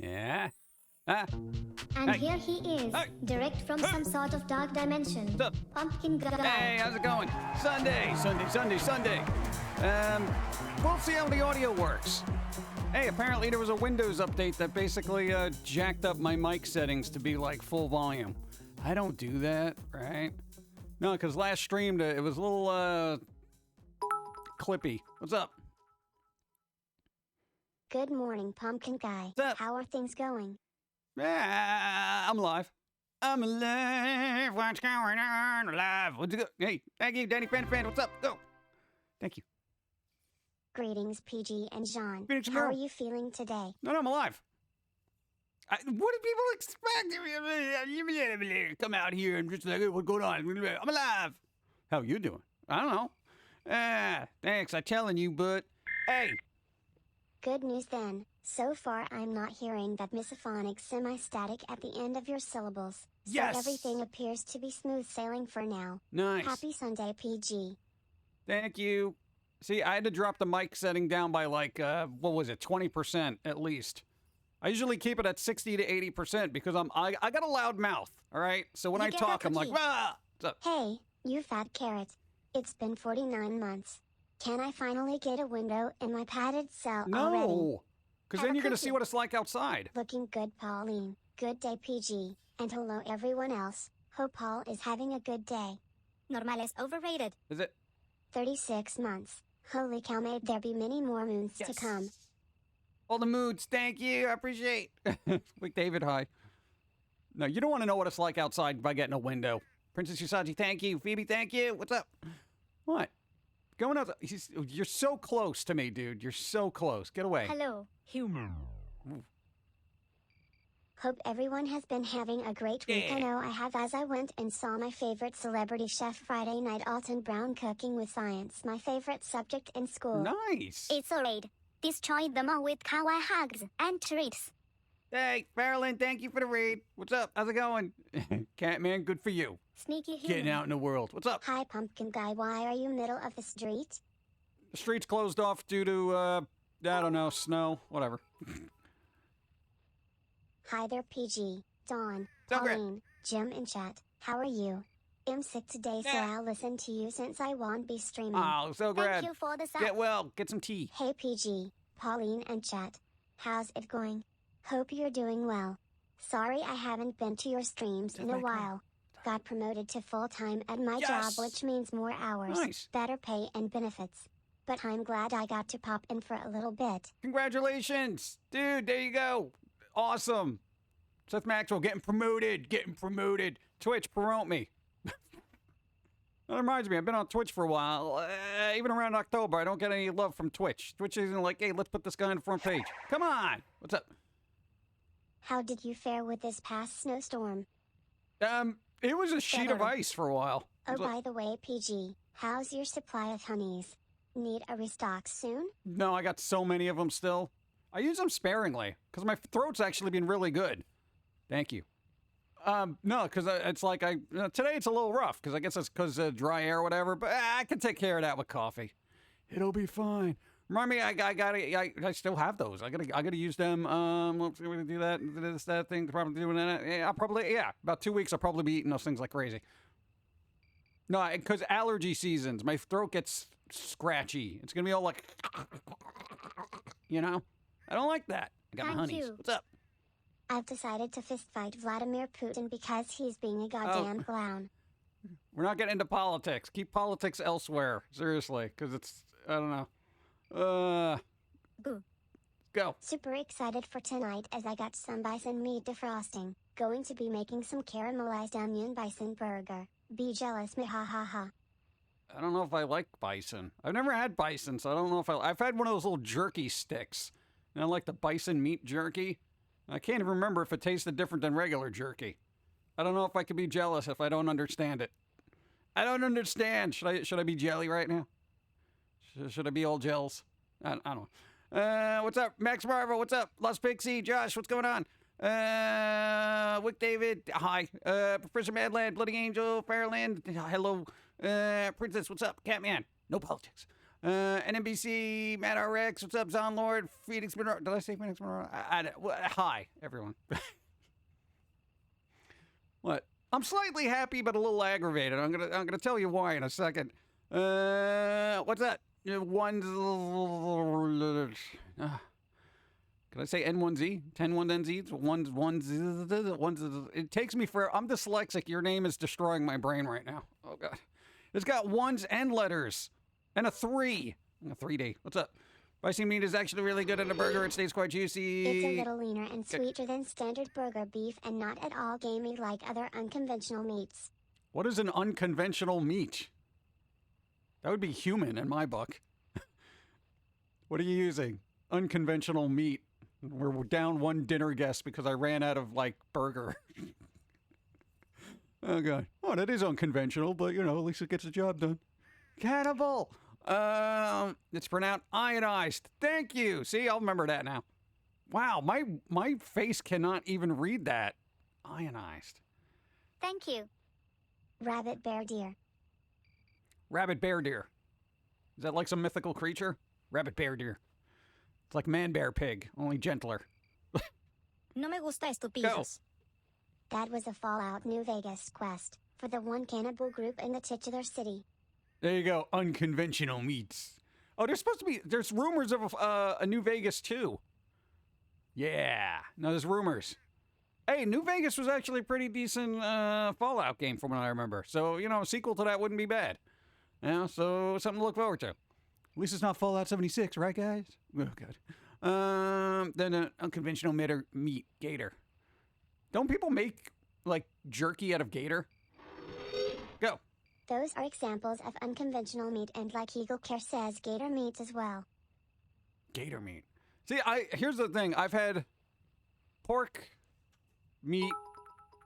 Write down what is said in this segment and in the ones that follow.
Yeah? Ah. And Hey. here he is, Hey. direct from some sort of dark dimension. What's up? Pumpkin guy. Hey, how's it going? Sunday. We'll see how the audio works. Hey, apparently there was a Windows update that basically jacked up my mic settings to be like full volume. I don't do that, right? No, because last stream it was a little clippy. What's up? Good morning, Pumpkin guy. What's up? How are things going? I'm alive. I'm alive. What's going on? Alive. What's good? Hey, thank you, Danny Fan. What's up? Go. Thank you. Greetings, PG and John. Greetings, How are Merle. you feeling today? No, I'm alive. What do people expect? Come out here and just like, hey, what's going on? I'm alive. How you doing? I don't know. Thanks. I'm telling you, but hey. Good news then. So far, I'm not hearing that misophonic semi-static at the end of your syllables. So Yes. everything appears to be smooth sailing for now. Nice. Happy Sunday, PG. Thank you. See, I had to drop the mic setting down by like, 20% at least. I usually keep it at 60 to 80% because I got a loud mouth, all right? So when You I get talk, that I'm like, cookie. ah! What's up? Hey, you fat carrot. It's been 49 months. Can I finally get a window in my padded cell already? No, because Have then a you're going to see cookie. what it's like outside. Looking good, Pauline. Good day, PG. And hello, everyone else. Hope Paul is having a good day. Normal is overrated. Is it? 36 months. Holy cow, may there be many more moons to come. All the moods, thank you, I appreciate. Like David, hi. No, you don't want to know what it's like outside by getting a window. Princess Usagi, thank you. Phoebe, thank you. What's up? What? Going out. You're so close to me, dude. You're so close. Get away. Hello. Humor. Hope everyone has been having a great week. Yeah. I know I have, as I went and saw my favorite celebrity chef Friday night, Alton Brown, cooking with science, my favorite subject in school. Nice. It's a raid. Destroy them all with kawaii hugs and treats. Hey, Marilyn, thank you for the raid. What's up? How's it going? Catman, good for you. Sneaky human. Getting out in the world. What's up? Hi, Pumpkin Guy. Why are you middle of the street? The street's closed off due to, I don't know, snow, whatever. Hi there, PG, Dawn, So great. Pauline, Jim, and chat. How are you? I'm sick today, so Yeah. I'll listen to you since I won't be streaming. Oh, so Thank glad. you for the sub. Get well. Get some tea. Hey, PG, Pauline, and chat. How's it going? Hope you're doing well. Sorry I haven't been to your streams in a while. Got promoted to full-time at my Yes. job, which means more hours, Nice. better pay, and benefits. But I'm glad I got to pop in for a little bit. Congratulations. Dude, there you go. Awesome. Seth Maxwell getting promoted. Twitch, promote me. That reminds me, I've been on Twitch for a while. Even around October, I don't get any love from Twitch. Twitch isn't like, hey, let's put this guy on the front page. Come on. What's up? How did you fare with this past snowstorm? It was a sheet of Better. ice for a while. Oh, What's up? by the way, PG, how's your supply of honeys? Need a restock soon? No, I got so many of them still. I use them sparingly because my throat's actually been really good. Thank you. No, because it's like today it's a little rough because I guess it's because dry air or whatever. But I can take care of that with coffee. It'll be fine. Remind me, I still have those. I gotta use them. Let's see, we're gonna do that thing. Probably doing that. Yeah, about 2 weeks. I'll probably be eating those things like crazy. No, because allergy seasons, my throat gets scratchy. It's gonna be all like, you know. I don't like that. I got my Thank honeys. you. What's up? I've decided to fist fight Vladimir Putin because he's being a goddamn clown. We're not getting into politics. Keep politics elsewhere. Seriously, because it's I don't know. Boo. Go. Super excited for tonight as I got some bison meat defrosting. Going to be making some caramelized onion bison burger. Be jealous, me ha ha ha. I don't know if I like bison. I've never had bison, so I don't know if I've had one of those little jerky sticks. And I like the bison meat jerky. I can't even remember if it tasted different than regular jerky. I don't know if I could be jealous if I don't understand it. I don't understand. Should I be jelly right now? Should I be all gels? I don't know. What's up, Max Marvel? What's up, Lost Pixie? Josh, what's going on? Wick David, hi. Professor Madland, Bloody Angel, Fairland, hello. Princess, what's up? Catman, no politics. NBC, Matt RX, what's up, Zonlord, Phoenix Monroe. Did I say Phoenix Monroe? Hi, everyone. What? I'm slightly happy, but a little aggravated. I'm gonna tell you why in a second. What's that? Can I say N1Z? 101NZ? Ones. It takes me for. I'm dyslexic. Your name is destroying my brain right now. Oh God. It's got ones and letters. And a 3. A 3D. What's up? Spicy meat is actually really good in a burger. It stays quite juicy. It's a little leaner and sweeter than standard burger beef and not at all gamey like other unconventional meats. What is an unconventional meat? That would be human in my book. What are you using? Unconventional meat. We're down one dinner guest because I ran out of, like, burger. Oh, God. Oh, that is unconventional, but, you know, at least it gets the job done. Cannibal! It's pronounced ionized. Thank you! See, I'll remember that now. Wow, my face cannot even read that. Ionized. Thank you. Rabbit bear deer. Rabbit bear deer. Is that like some mythical creature? Rabbit bear deer. It's like man bear pig, only gentler. No me gusta estúpidos. That was a Fallout New Vegas quest for the one cannibal group in the titular city. There you go, unconventional meats. Oh, there's rumors of a New Vegas too. Yeah, no, there's rumors. Hey, New Vegas was actually a pretty decent Fallout game from what I remember. So, you know, a sequel to that wouldn't be bad. Yeah, so something to look forward to. At least it's not Fallout 76, right, guys? Oh, God. Then an unconventional meat, gator. Don't people make, like, jerky out of gator? Go. Those are examples of unconventional meat, and like Eagle Care says, gator meats as well. Gator meat. See, here's the thing. I've had pork, meat,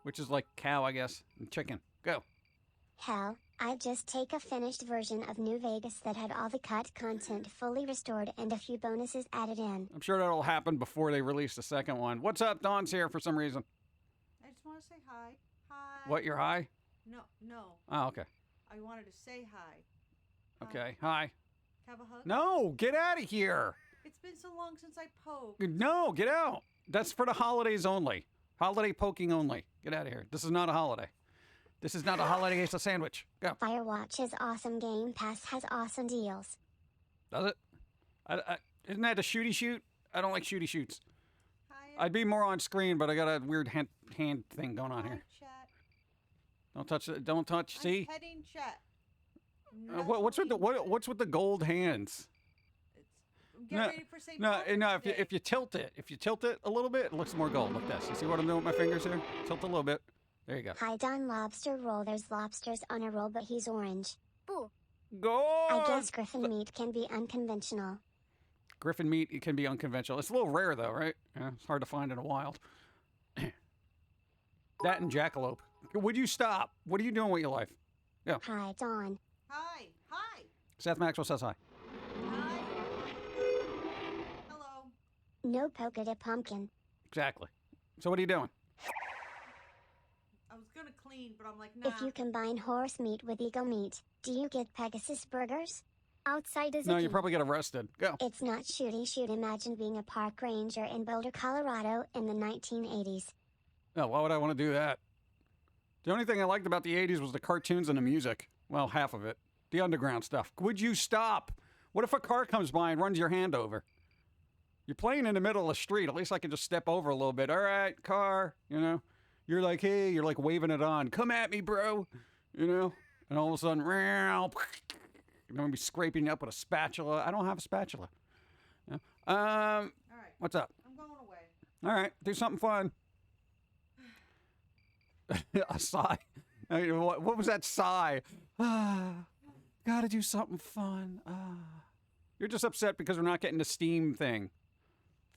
which is like cow, I guess, and chicken. Go. Hell, I'd just take a finished version of New Vegas that had all the cut content fully restored and a few bonuses added in. I'm sure that'll happen before they release the second one. What's up? Dawn's here for some reason. I just want to say hi. Hi. What, you're high? No. Oh, okay. I wanted to say hi. Okay, hi. Have a hug? No, get out of here. It's been so long since I poked. No, get out. That's for the holidays only. Holiday poking only. Get out of here. This is not a holiday. This is not a holiday, it's a sandwich. Go. Firewatch's awesome Game Pass has awesome deals. Does it? Isn't that a shooty shoot? I don't like shooty shoots. Hi. I'd be more on screen, but I got a weird hand thing going on here. Chat. Don't touch it. Don't touch. See? I'm petting chat. What's with the gold hands? Get ready for St. No, Patrick's no. Day. If you tilt it a little bit, it looks more gold. Like this. You see what I'm doing with my fingers here? Tilt a little bit. There you go. Hi Don Lobster Roll. There's lobsters on a roll, but he's orange. Boo. Go. I guess griffin meat can be unconventional. Griffin meat, it can be unconventional. It's a little rare though, right? Yeah, it's hard to find in the wild. That and jackalope. Would you stop? What are you doing with your life? Yeah. Hi Don. Hi. Seth Maxwell says hi. Hi. Hello. No polka to pumpkin. Exactly. So what are you doing? I was going to clean, but I'm like, nah. If you combine horse meat with eagle meat, do you get Pegasus burgers? Outside is No, you probably get arrested. Go. It's not shooty shoot. Imagine being a park ranger in Boulder, Colorado in the 1980s. No, why would I want to do that? The only thing I liked about the 80s was the cartoons and the music. Well, half of it. The underground stuff. Would you stop? What if a car comes by and runs your hand over? You're playing in the middle of the street. At least I can just step over a little bit. All right, car, you know. You're like, hey, you're like waving it on. Come at me, bro. You know? And all of a sudden, you're going to be scraping you up with a spatula. I don't have a spatula. Yeah. All right. What's up? I'm going away. All right, do something fun. A sigh. I mean, what was that sigh? Gotta do something fun. You're just upset because we're not getting the Steam thing.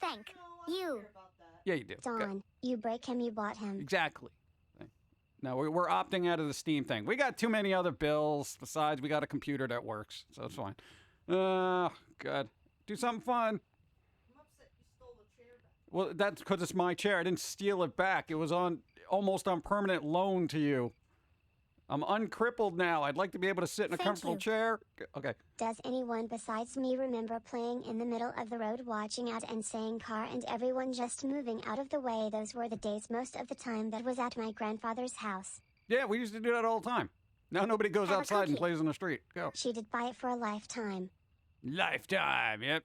Thank No, I don't you. care about that. Yeah, you do. Go. Don, you break him, you bought him. Exactly. No, we're opting out of the Steam thing. We got too many other bills. Besides, we got a computer that works, so it's fine. God. Do something fun. I'm upset you stole the chair back. Well, that's because it's my chair. I didn't steal it back. It was almost on permanent loan to you. I'm uncrippled now. I'd like to be able to sit in a Thank comfortable you. chair. Okay. Does anyone besides me remember playing in the middle of the road watching out and saying car and everyone just moving out of the way? Those were the days most of the time that was at my grandfather's house. Yeah, we used to do that all the time. Now nobody goes Have a outside and cookie. plays in the street. Go. She did buy it for a lifetime. Lifetime, yep.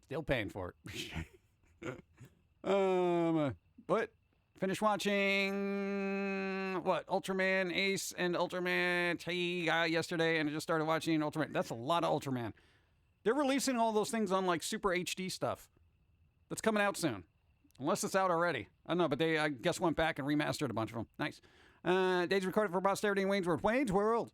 Still paying for it. What? Finished watching what? Ultraman Ace and Ultraman T yesterday, and I just started watching Ultraman. That's a lot of Ultraman. They're releasing all those things on like Super HD stuff. That's coming out soon, unless it's out already. I don't know, but they I guess went back and remastered a bunch of them. Nice. Days recorded for posterity in Wayne's World. Wayne's World.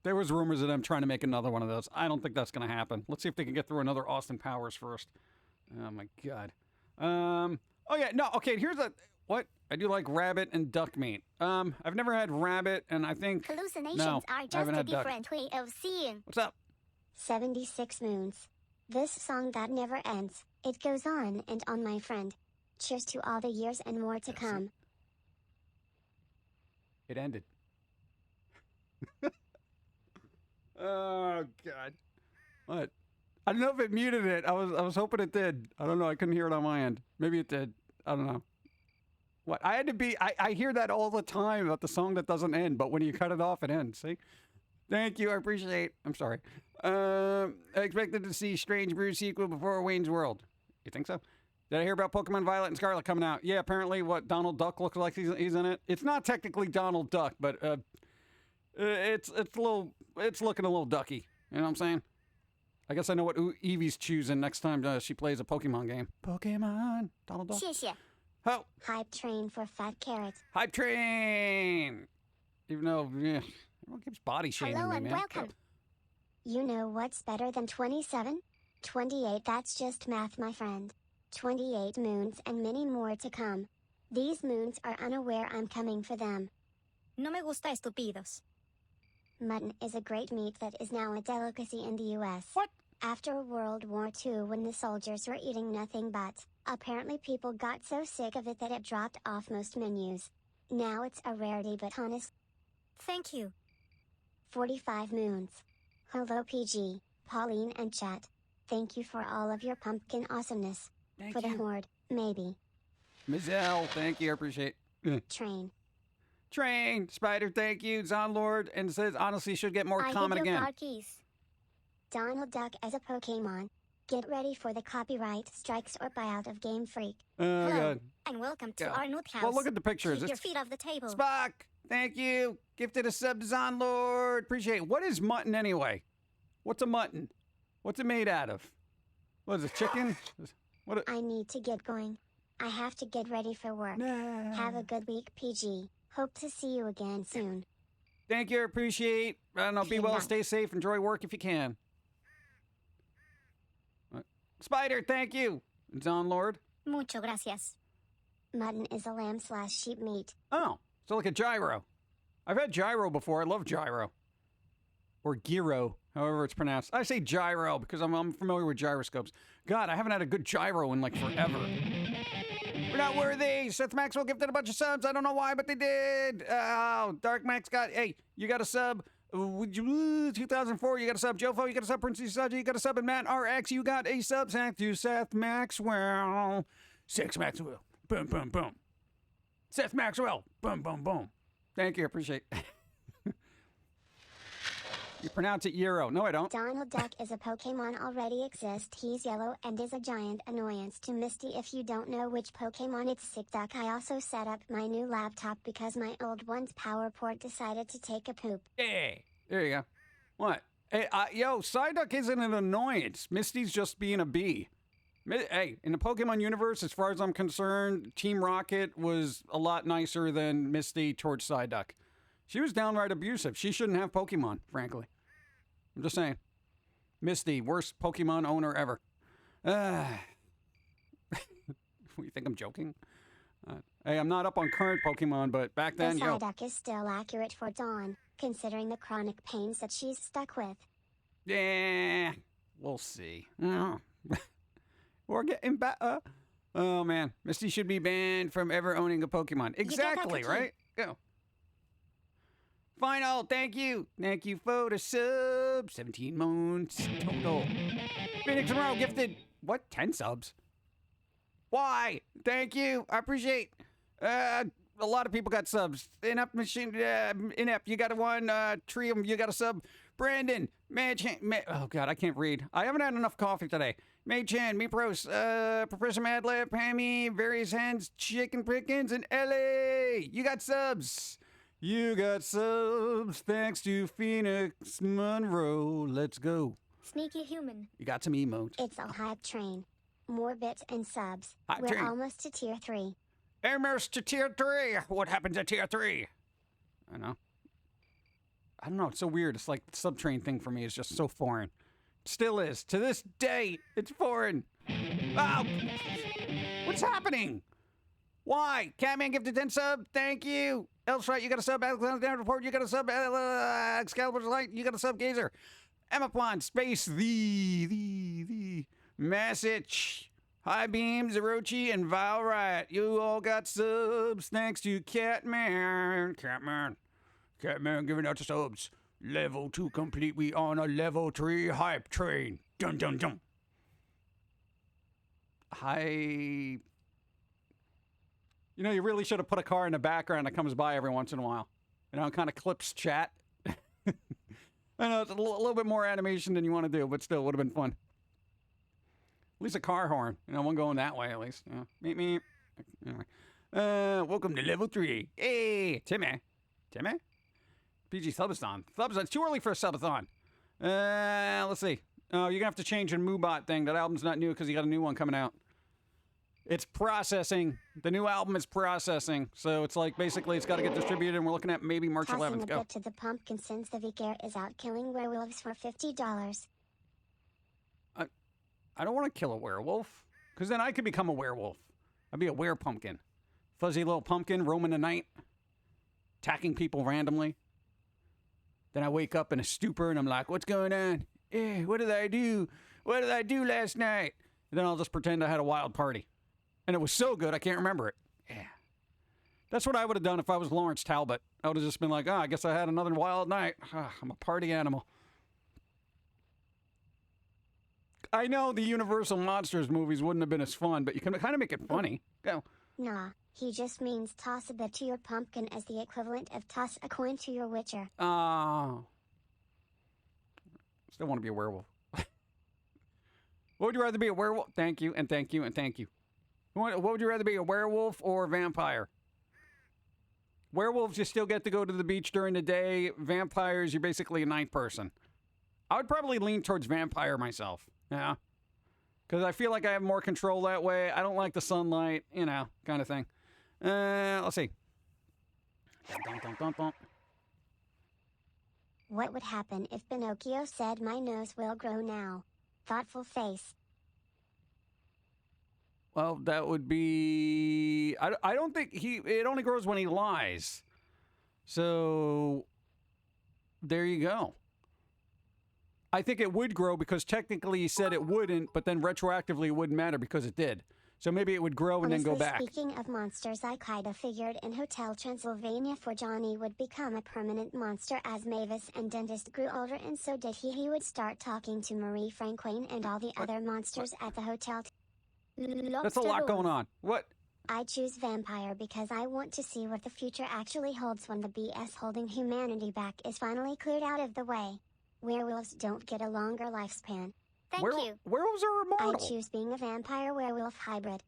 There was rumors of them trying to make another one of those. I don't think that's going to happen. Let's see if they can get through another Austin Powers first. Oh my God. Oh yeah, no, okay, here's what? I do like rabbit and duck meat. I've never had rabbit, and I think Hallucinations no, are I just haven't a had duck. different way of seeing. What's up? 76 moons. This song that never ends. It goes on and on, my friend. Cheers to all the years and more to come. It ended. Oh God. What? I don't know if it muted it. I was hoping it did. I don't know. I couldn't hear it on my end. Maybe it did. I don't know. What? I had to be. I hear that all the time about the song that doesn't end, but when you cut it off, it ends. See? Thank you. I appreciate. I'm sorry. I expected to see Strange Brew sequel before Wayne's World. You think so? Did I hear about Pokemon Violet and Scarlet coming out? Yeah, apparently what Donald Duck looks like he's in it. It's not technically Donald Duck, but it's looking a little ducky. You know what I'm saying? I guess I know what Eevee's choosing next time she plays a Pokemon game. Pokemon, Donald Duck. 谢谢. Oh, Hype train for fat carrots. hype train. Even though everyone keeps body shaming Hello me, and man. welcome. You know what's better than 27? 28. That's just math, my friend. 28 moons and many more to come. These moons are unaware I'm coming for them. No me gusta estúpidos. Mutton is a great meat that is now a delicacy in the U.S. What? After World War II, when the soldiers were eating nothing but, apparently people got so sick of it that it dropped off most menus. Now it's a rarity, but honest. Thank you. 45 moons. Hello PG, Pauline and chat. Thank you for all of your pumpkin awesomeness. Thank for the you. horde, maybe. Ms. L, thank you. I appreciate Train. Train, Spider, thank you. Zonlord, and says, honestly, should get more I common hit your again. car keys. Donald Duck as a Pokemon. Get ready for the copyright strikes or buyout of Game Freak. Oh, Hello God. and welcome to Yeah. our new house. Well, look at the pictures. Keep your It's feet off the table. Spock, thank you. Gifted a sub to Zonlord. Appreciate it. What is mutton anyway? What's a mutton? What's it made out of? What is it, chicken? I need to get going. I have to get ready for work. Have a good week, PG. Hope to see you again soon. Thank you. Appreciate. I don't know. Be well. Stay safe. Enjoy work if you can. Spider, thank you. Zonlord. Mucho gracias. Mutton is a lamb/sheep meat. Oh, so like a gyro. I've had gyro before. I love gyro. Or gyro, however it's pronounced. I say gyro because I'm familiar with gyroscopes. God, I haven't had a good gyro in like forever. We're not worthy. Seth Maxwell gifted a bunch of subs. I don't know why, but they did. Oh, Dark Max got, hey, you got a sub. 2004, you got a sub. Jofo, you got a sub. Princess Saji, you got a sub. And Matt RX, you got a sub. Thank you, Seth Maxwell. Seth Maxwell. Boom, boom, boom. Seth Maxwell. Boom, boom, boom. Thank you. I appreciate it. You pronounce it Euro. No, I don't. Donald Duck is a Pokemon already exists. He's yellow and is a giant annoyance to Misty. If you don't know which Pokemon it's Sick Duck. I also set up my new laptop because my old one's power port decided to take a poop. Yeah. There you go. What? Hey, yo, Psyduck isn't an annoyance. Misty's just being a bee. Hey, in the Pokemon universe, as far as I'm concerned, Team Rocket was a lot nicer than Misty towards Psyduck. She was downright abusive. She shouldn't have Pokemon, frankly. I'm just saying. Misty, worst Pokemon owner ever. You think I'm joking? Hey, I'm not up on current Pokemon, but back then, The yo. Psyduck is still accurate for Dawn, considering the chronic pains that she's stuck with. Yeah, we'll see. We're getting better. Oh, man. Misty should be banned from ever owning a Pokemon. Exactly, cookie. right? Go. Final, thank you. Thank you for the sub. 17 months total. Phoenix Monroe gifted, what, 10 subs? Why? Thank you. I appreciate. A lot of people got subs. Inept Machine, Inept, you got one. Trium, you got a sub. Brandon, oh God, I can't read. I haven't had enough coffee today. May Chan, Me Pros, Professor Madlib, Hammy, Various Hands, Chicken Pickens, and Ellie. You got subs. You got subs. Thanks to Phoenix Monroe. Let's go. Sneaky human. You got some emotes. It's a hype train. More bits and subs. Hype We're train. almost to tier 3. Almost to tier 3. What happens at tier 3? I don't know. It's so weird. It's like the subtrain thing for me is just so foreign. Still is. To this day, it's foreign. Oh! What's happening? Why? Catman gifted 10 sub. Thank you. Elsright, you got a sub. Alexander Report, you got a sub. Excalibur's Light, you got a sub. Gazer. Emma Pond, Space, the Message. High Beam, Zerochi, and Vile Riot. You all got subs. Thanks to Catman. Catman giving out the subs. Level 2 complete. We on a level 3 hype train. Dun dun dun. Hi. You know, you really should have put a car in the background that comes by every once in a while. You know, kind of clips chat. I know it's a little bit more animation than you want to do, but still would have been fun. At least a car horn. You know, one going that way at least. Yeah. Meet me. Anyway. Welcome to level 3. Hey, Timmy. PG Subathon. It's too early for a subathon. Let's see. Oh, you're gonna have to change your Moobot thing. That album's not new because you got a new one coming out. It's processing. The new album is processing. So it's like basically it's got to get distributed, and we're looking at maybe March 11th. Tossing a Go. bit to the Pum'Kin since the Vicar is out killing werewolves for $50. I don't want to kill a werewolf, because then I could become a werewolf. I'd be a were-pumpkin. Fuzzy little pumpkin roaming the night, attacking people randomly. Then I wake up in a stupor, and I'm like, what's going on? What did I do? What did I do last night? And then I'll just pretend I had a wild party. And it was so good, I can't remember it. Yeah. That's what I would have done if I was Lawrence Talbot. I would have just been like, I guess I had another wild night. I'm a party animal. I know the Universal Monsters movies wouldn't have been as fun, but you can kind of make it funny. Go. Nah, he just means toss a bit to your Pum'Kin as the equivalent of toss a coin to your Witcher. Oh. Still want to be a werewolf. What would you rather be, a werewolf? Thank you, and thank you, and thank you. What would you rather be, a werewolf or a vampire? Werewolves, you still get to go to the beach during the day. Vampires, you're basically a night person. I would probably lean towards vampire myself. Yeah. Because I feel like I have more control that way. I don't like the sunlight, you know, kind of thing. Let's see. Dun, dun, dun, dun. What would happen if Pinocchio said my nose will grow now? Thoughtful face. Well, that would be... I don't think it only grows when he lies. So, there you go. I think it would grow because technically he said it wouldn't, but then retroactively it wouldn't matter because it did. So maybe it would grow and then go back. Speaking of monsters, I kinda figured in Hotel Transylvania for Johnny would become a permanent monster as Mavis and Dentist grew older, and so did he. He would start talking to Marie Franquin and all the other monsters at the hotel. That's a lot going on. What? I choose vampire because I want to see what the future actually holds when the BS holding humanity back is finally cleared out of the way. Werewolves don't get a longer lifespan. Thank you. Werewolves are immortal. I choose being a vampire-werewolf hybrid.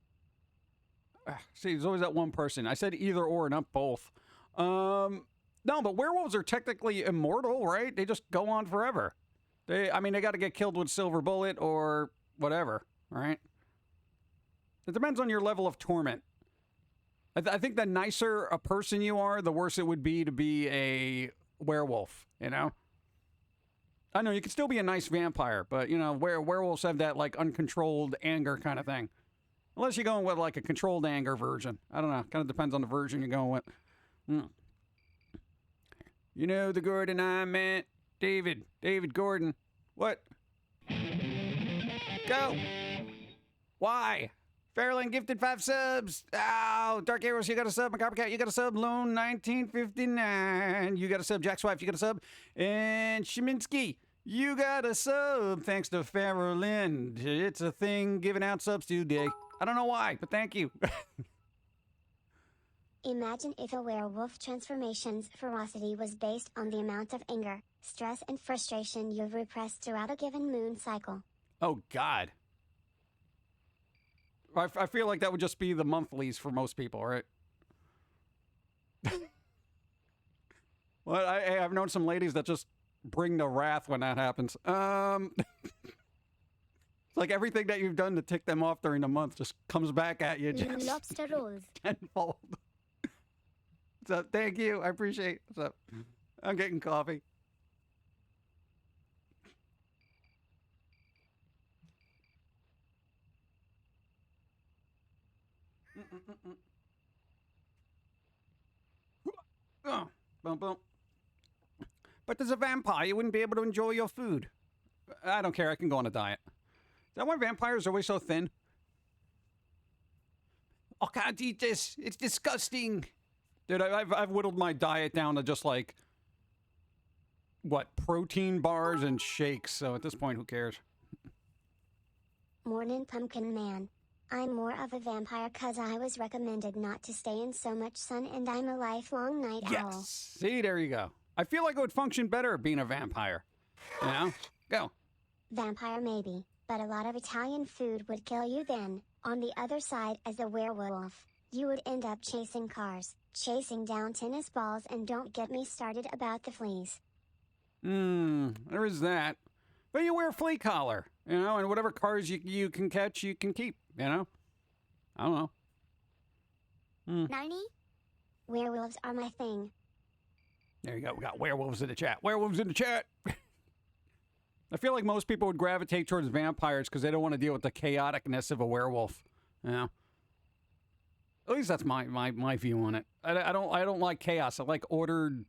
See, there's always that one person. I said either or, not both. No, but werewolves are technically immortal, right? They just go on forever. They got to get killed with silver bullet or whatever, right? It depends on your level of torment. I think the nicer a person you are, the worse it would be to be a werewolf, you know? I know you can still be a nice vampire, but, you know, werewolves have that, like, uncontrolled anger kind of thing. Unless you're going with, like, a controlled anger version. I don't know. Kind of depends on the version you're going with. You know the Gordon I meant? David Gordon. What? Go. Why? Fairlane gifted 5 subs. Oh, Dark Arrows, you got a sub. Macabre you got a sub. Lone 1959, you got a sub. Jack's wife, you got a sub. And Shiminsky, you got a sub. Thanks to Fairlane. It's a thing giving out subs today. I don't know why, but thank you. Imagine if a werewolf transformation's ferocity was based on the amount of anger, stress, and frustration you've repressed throughout a given moon cycle. Oh, God. I feel like that would just be the monthlies for most people, right? Well, I've known some ladies that just bring the wrath when that happens. It's like everything that you've done to tick them off during the month just comes back at you. Just Lobster rolls. tenfold. What's up? Thank you. I appreciate it. What's up? I'm getting coffee. Oh, boom, boom. But as a vampire, you wouldn't be able to enjoy your food. I don't care. I can go on a diet. Is that why vampires are always so thin? I can't eat this. It's disgusting. Dude, I've whittled my diet down to just like, what, protein bars and shakes. So at this point, who cares? Morning, Pumpkin Man. I'm more of a vampire 'cause I was recommended not to stay in so much sun and I'm a lifelong night owl. Yes. See, there you go. I feel like it would function better being a vampire. You know? Go. Vampire maybe, but a lot of Italian food would kill you then. On the other side, as a werewolf, you would end up chasing cars, chasing down tennis balls, and don't get me started about the fleas. There is that. But you wear a flea collar, you know, and whatever cars you can catch, you can keep, you know? I don't know. Nani? Werewolves are my thing. There you go. We got werewolves in the chat. Werewolves in the chat. I feel like most people would gravitate towards vampires because they don't want to deal with the chaoticness of a werewolf. You know? At least that's my view on it. I don't like chaos. I like ordered.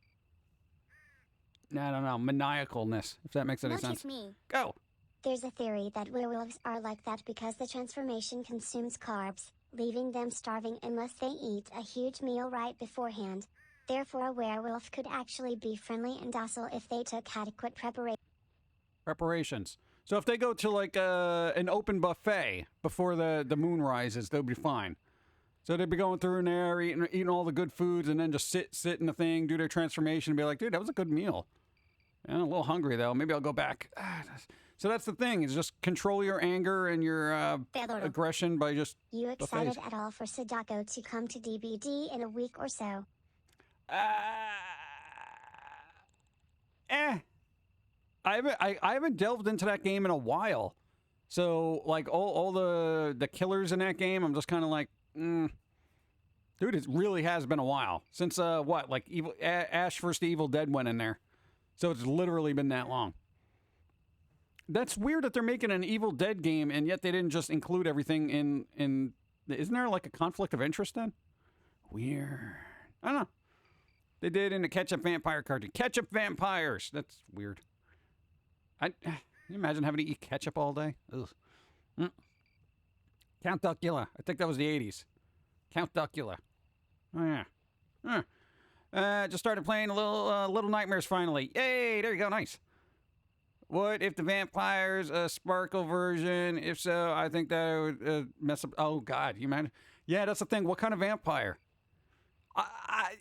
I don't know, maniacalness. If that makes any Notice sense. me. Go. There's a theory that werewolves are like that because the transformation consumes carbs, leaving them starving unless they eat a huge meal right beforehand. Therefore, a werewolf could actually be friendly and docile if they took adequate Preparations. So if they go to like an open buffet before the moon rises, they'll be fine. So they'd be going through in there, eating all the good foods, and then just sit in the thing, do their transformation, and be like, dude, that was a good meal. Yeah, I'm a little hungry, though. Maybe I'll go back. So that's the thing, is just control your anger and your aggression by just You buffets. excited at all for Sadako to come to DBD in a week or so? I haven't delved into that game in a while. So, like, all the killers in that game, I'm just kind of like, dude, it really has been a while. Since, what, like, Ash vs. the Evil Dead went in there. So it's literally been that long. That's weird that they're making an Evil Dead game, and yet they didn't just include everything in isn't there, like, a conflict of interest then? Weird. I don't know. They did in the Ketchup Vampire cartoon. Ketchup Vampires! That's weird. Can you imagine having to eat ketchup all day? Ugh. Count Duckula. I think that was the 80s. Count Duckula. Oh, yeah. Just started playing a Little Nightmares finally. Yay! There you go. Nice. What if the vampires sparkle version? If so, I think that would mess up. Oh, God. You imagine? Yeah, that's the thing. What kind of vampire?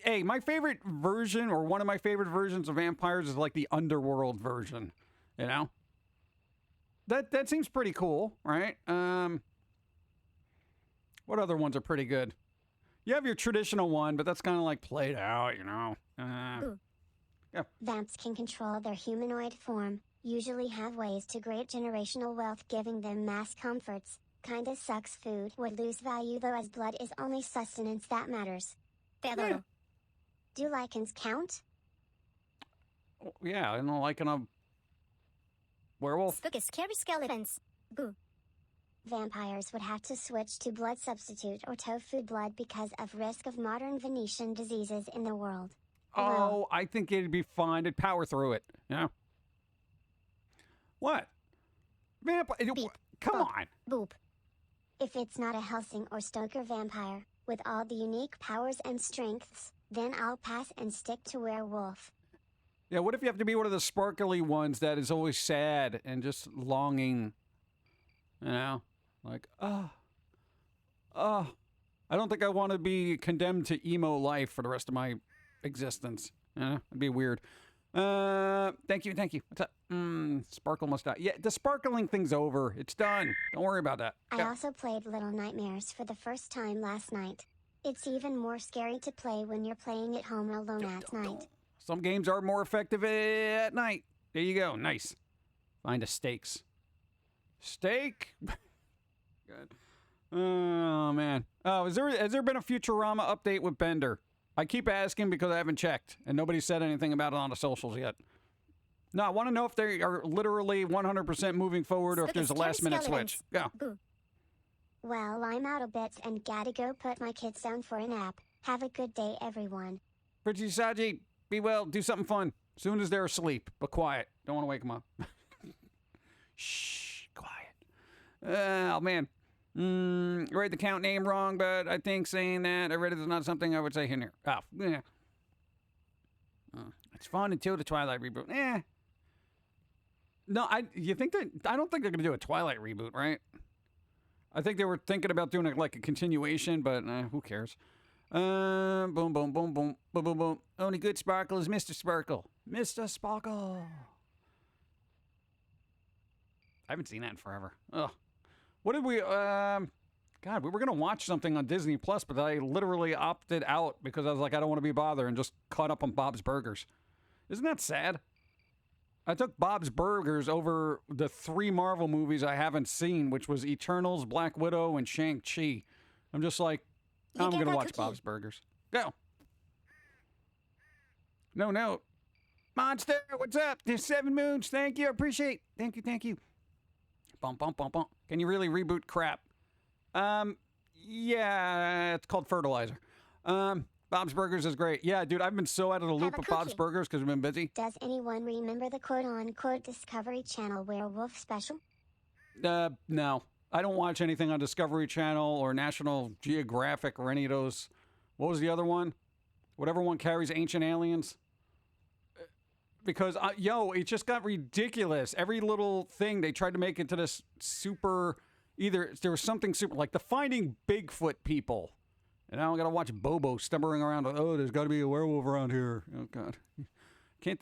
Hey, my favorite version, or one of my favorite versions of vampires, is like the underworld version. You know? That seems pretty cool, right? What other ones are pretty good? You have your traditional one, but that's kind of like played out, you know? Yeah. Vamps can control their humanoid form, usually have ways to great generational wealth giving them mass comforts. Kinda sucks food would lose value though as blood is only sustenance that matters. Te adoro. Do lichens count? Yeah, I don't like a werewolf. Spooky scary skeletons. Boo. Vampires would have to switch to blood substitute or tofu blood because of risk of modern Venetian diseases in the world. Oh, I think it'd be fine. It'd power through it. You know? What? Vampire? Beep. Come Boop. on. Boop. If it's not a Helsing or Stoker vampire, with all the unique powers and strengths, then I'll pass and stick to werewolf. Yeah, what if you have to be one of the sparkly ones that is always sad and just longing? You know? Like, I don't think I want to be condemned to emo life for the rest of my existence. It'd be weird. Thank you. What's up? Sparkle must die. Yeah, the sparkling thing's over. It's done. Don't worry about that. I Yeah. also played Little Nightmares for the first time last night. It's even more scary to play when you're playing at home alone at night. Some games are more effective at night. There you go. Nice. Find a steaks. Steak? Good. Oh, man. Oh, has there been a Futurama update with Bender? I keep asking because I haven't checked, and nobody said anything about it on the socials yet. No, I want to know if they are literally 100% moving forward or if there's a last-minute switch. Go. Boo. Well, I'm out of bits and gotta go put my kids down for a nap. Have a good day, everyone. Pretty Saji, be well. Do something fun. Soon as they're asleep, but quiet. Don't want to wake them up. Shh, quiet. Oh, man. Read the count name wrong, but I think saying that I read it is not something I would say in here. Oh, yeah. It's fun until the Twilight reboot. No, I don't think they're going to do a Twilight reboot, right? I think they were thinking about doing it like a continuation, but who cares? Boom, boom, boom, boom, boom, boom, boom. Only good Sparkle is Mr. Sparkle. Mr. Sparkle. I haven't seen that in forever. Ugh. What did we, God, we were going to watch something on Disney Plus, but I literally opted out because I was like, I don't want to be bothered and just caught up on Bob's Burgers. Isn't that sad? I took Bob's Burgers over the 3 Marvel movies I haven't seen, which was Eternals, Black Widow, and Shang-Chi. I'm just like, I'm going to watch Bob's Burgers. Go. No. Monster, what's up? There's 7 moons. Thank you. I appreciate. Thank you. Bump. Can you really reboot crap? Yeah, it's called Fertilizer. Bob's Burgers is great. Yeah, dude, I've been so out of the loop of Bob's Burgers because I've been busy. Does anyone remember the quote-unquote Discovery Channel Werewolf special? No. I don't watch anything on Discovery Channel or National Geographic or any of those. What was the other one? Whatever one carries Ancient Aliens. Because, it just got ridiculous. Every little thing, they tried to make it to this super, either there was something super, like the Finding Bigfoot people. And now I gotta watch Bobo stumbling around. Oh, there's gotta be a werewolf around here. Oh, God. Can't,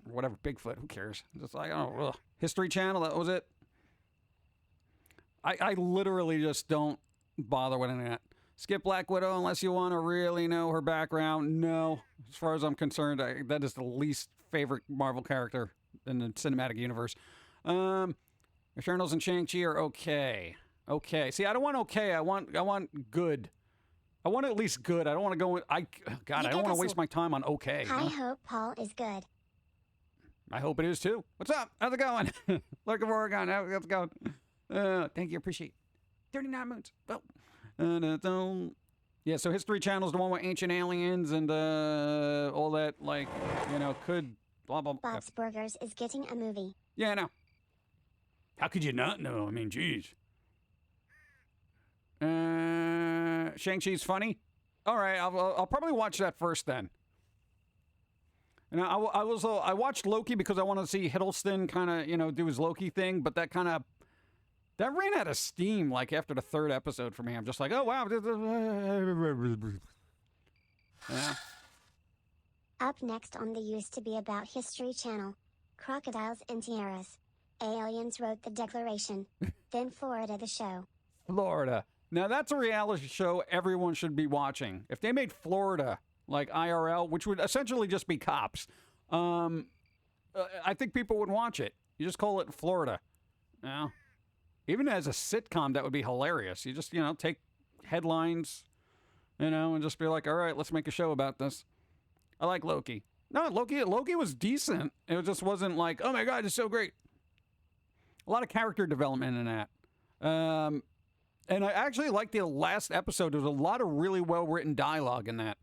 whatever, Bigfoot, who cares? Just like, oh, History Channel, that was it. I literally just don't bother with any of that. Skip Black Widow unless you want to really know her background. No. As far as I'm concerned, that is the least favorite Marvel character in the cinematic universe. Eternals and Shang-Chi are okay. Okay. See, I don't want okay. I want good. I want at least good. I don't want to go with... I don't want to waste my time on okay. I hope Paul is good. I hope it is too. What's up? How's it going? Looking for Oregon. How's it going? Thank you. Appreciate 39 moons. Well... Yeah, so History Channel's the one with Ancient Aliens and all that, like, could blah, blah, blah. Bob's Burgers is getting a movie. Yeah, I know. How could you not know? I mean, geez. Shang-Chi's funny? All right, I'll probably watch that first then. And I watched Loki because I wanted to see Hiddleston kind of, do his Loki thing, but that ran out of steam, like, after the 3rd episode for me. I'm just like, oh, wow. Yeah. Up next on the used to be about History Channel. Crocodiles and tiaras. Aliens wrote the Declaration. Then Florida the show. Florida. Now, that's a reality show everyone should be watching. If they made Florida, like IRL, which would essentially just be cops, I think people would watch it. You just call it Florida. Yeah. Even as a sitcom, that would be hilarious. You just, take headlines, and just be like, all right, let's make a show about this. I like Loki. No, Loki was decent. It just wasn't like, oh my God, it's so great. A lot of character development in that. And I actually liked the last episode. There was a lot of really well-written dialogue in that.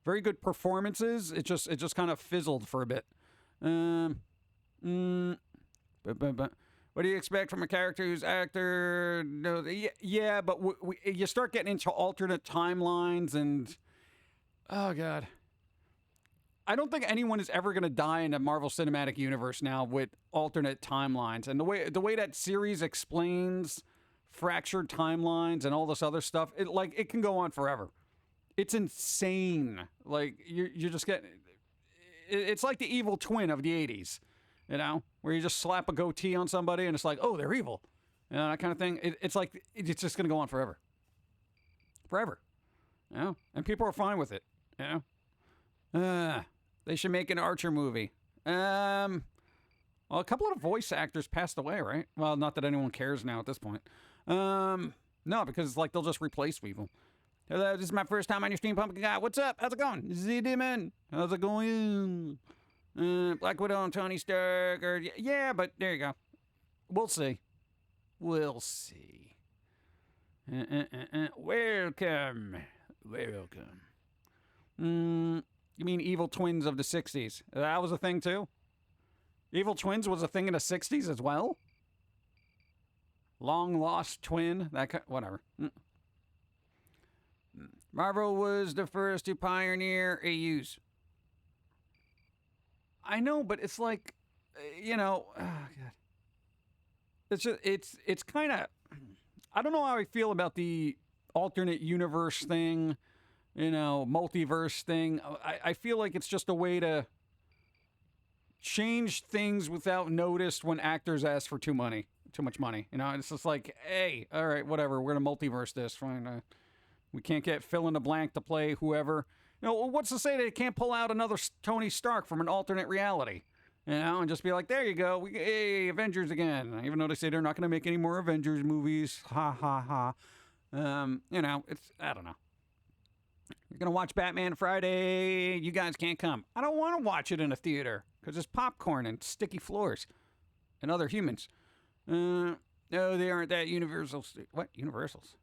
Very good performances. It just kind of fizzled for a bit. What do you expect from a character whose actor? No, yeah, but you start getting into alternate timelines and oh god, I don't think anyone is ever going to die in a Marvel Cinematic Universe now with alternate timelines. And the way that series explains fractured timelines and all this other stuff, it can go on forever. It's insane. Like you just get it's like the evil twin of the 80s, you know, where you just slap a goatee on somebody and it's like, "Oh, they're evil." You know, that kind of thing. It's like it's just going to go on forever. Forever. You know? And people are fine with it, you know? They should make an Archer movie. Well, a couple of voice actors passed away, right? Well, not that anyone cares now at this point. No, because it's like they'll just replace people. Hello, this is my first time on your stream, Pumpkin Guy. What's up? How's it going? Z-Demon. How's it going? Black Widow and Tony Stark. Yeah, but there you go. We'll see. We'll see. Welcome. Welcome. You mean evil twins of the 60s? That was a thing, too? Evil twins was a thing in the 60s as well? Long lost twin? Whatever. Marvel was the first to pioneer AUs. I know, but it's like, you know, oh God. It's just, it's kind of, I don't know how I feel about the alternate universe thing. You know, multiverse thing. I feel like it's just a way to change things without notice when actors ask for too much money. You know, it's just like, hey, all right, whatever. We're gonna multiverse this. Fine. We can't get fill in the blank to play whoever. You know, what's to say they can't pull out another Tony Stark from an alternate reality? You know, and just be like, there you go. Hey, Avengers again. Even though they say they're not gonna make any more Avengers movies. Ha ha ha. You know, I don't know. You're going to watch Batman Friday. You guys can't come. I don't want to watch it in a theater because there's popcorn and sticky floors and other humans. No, they aren't that universal. What? Universals?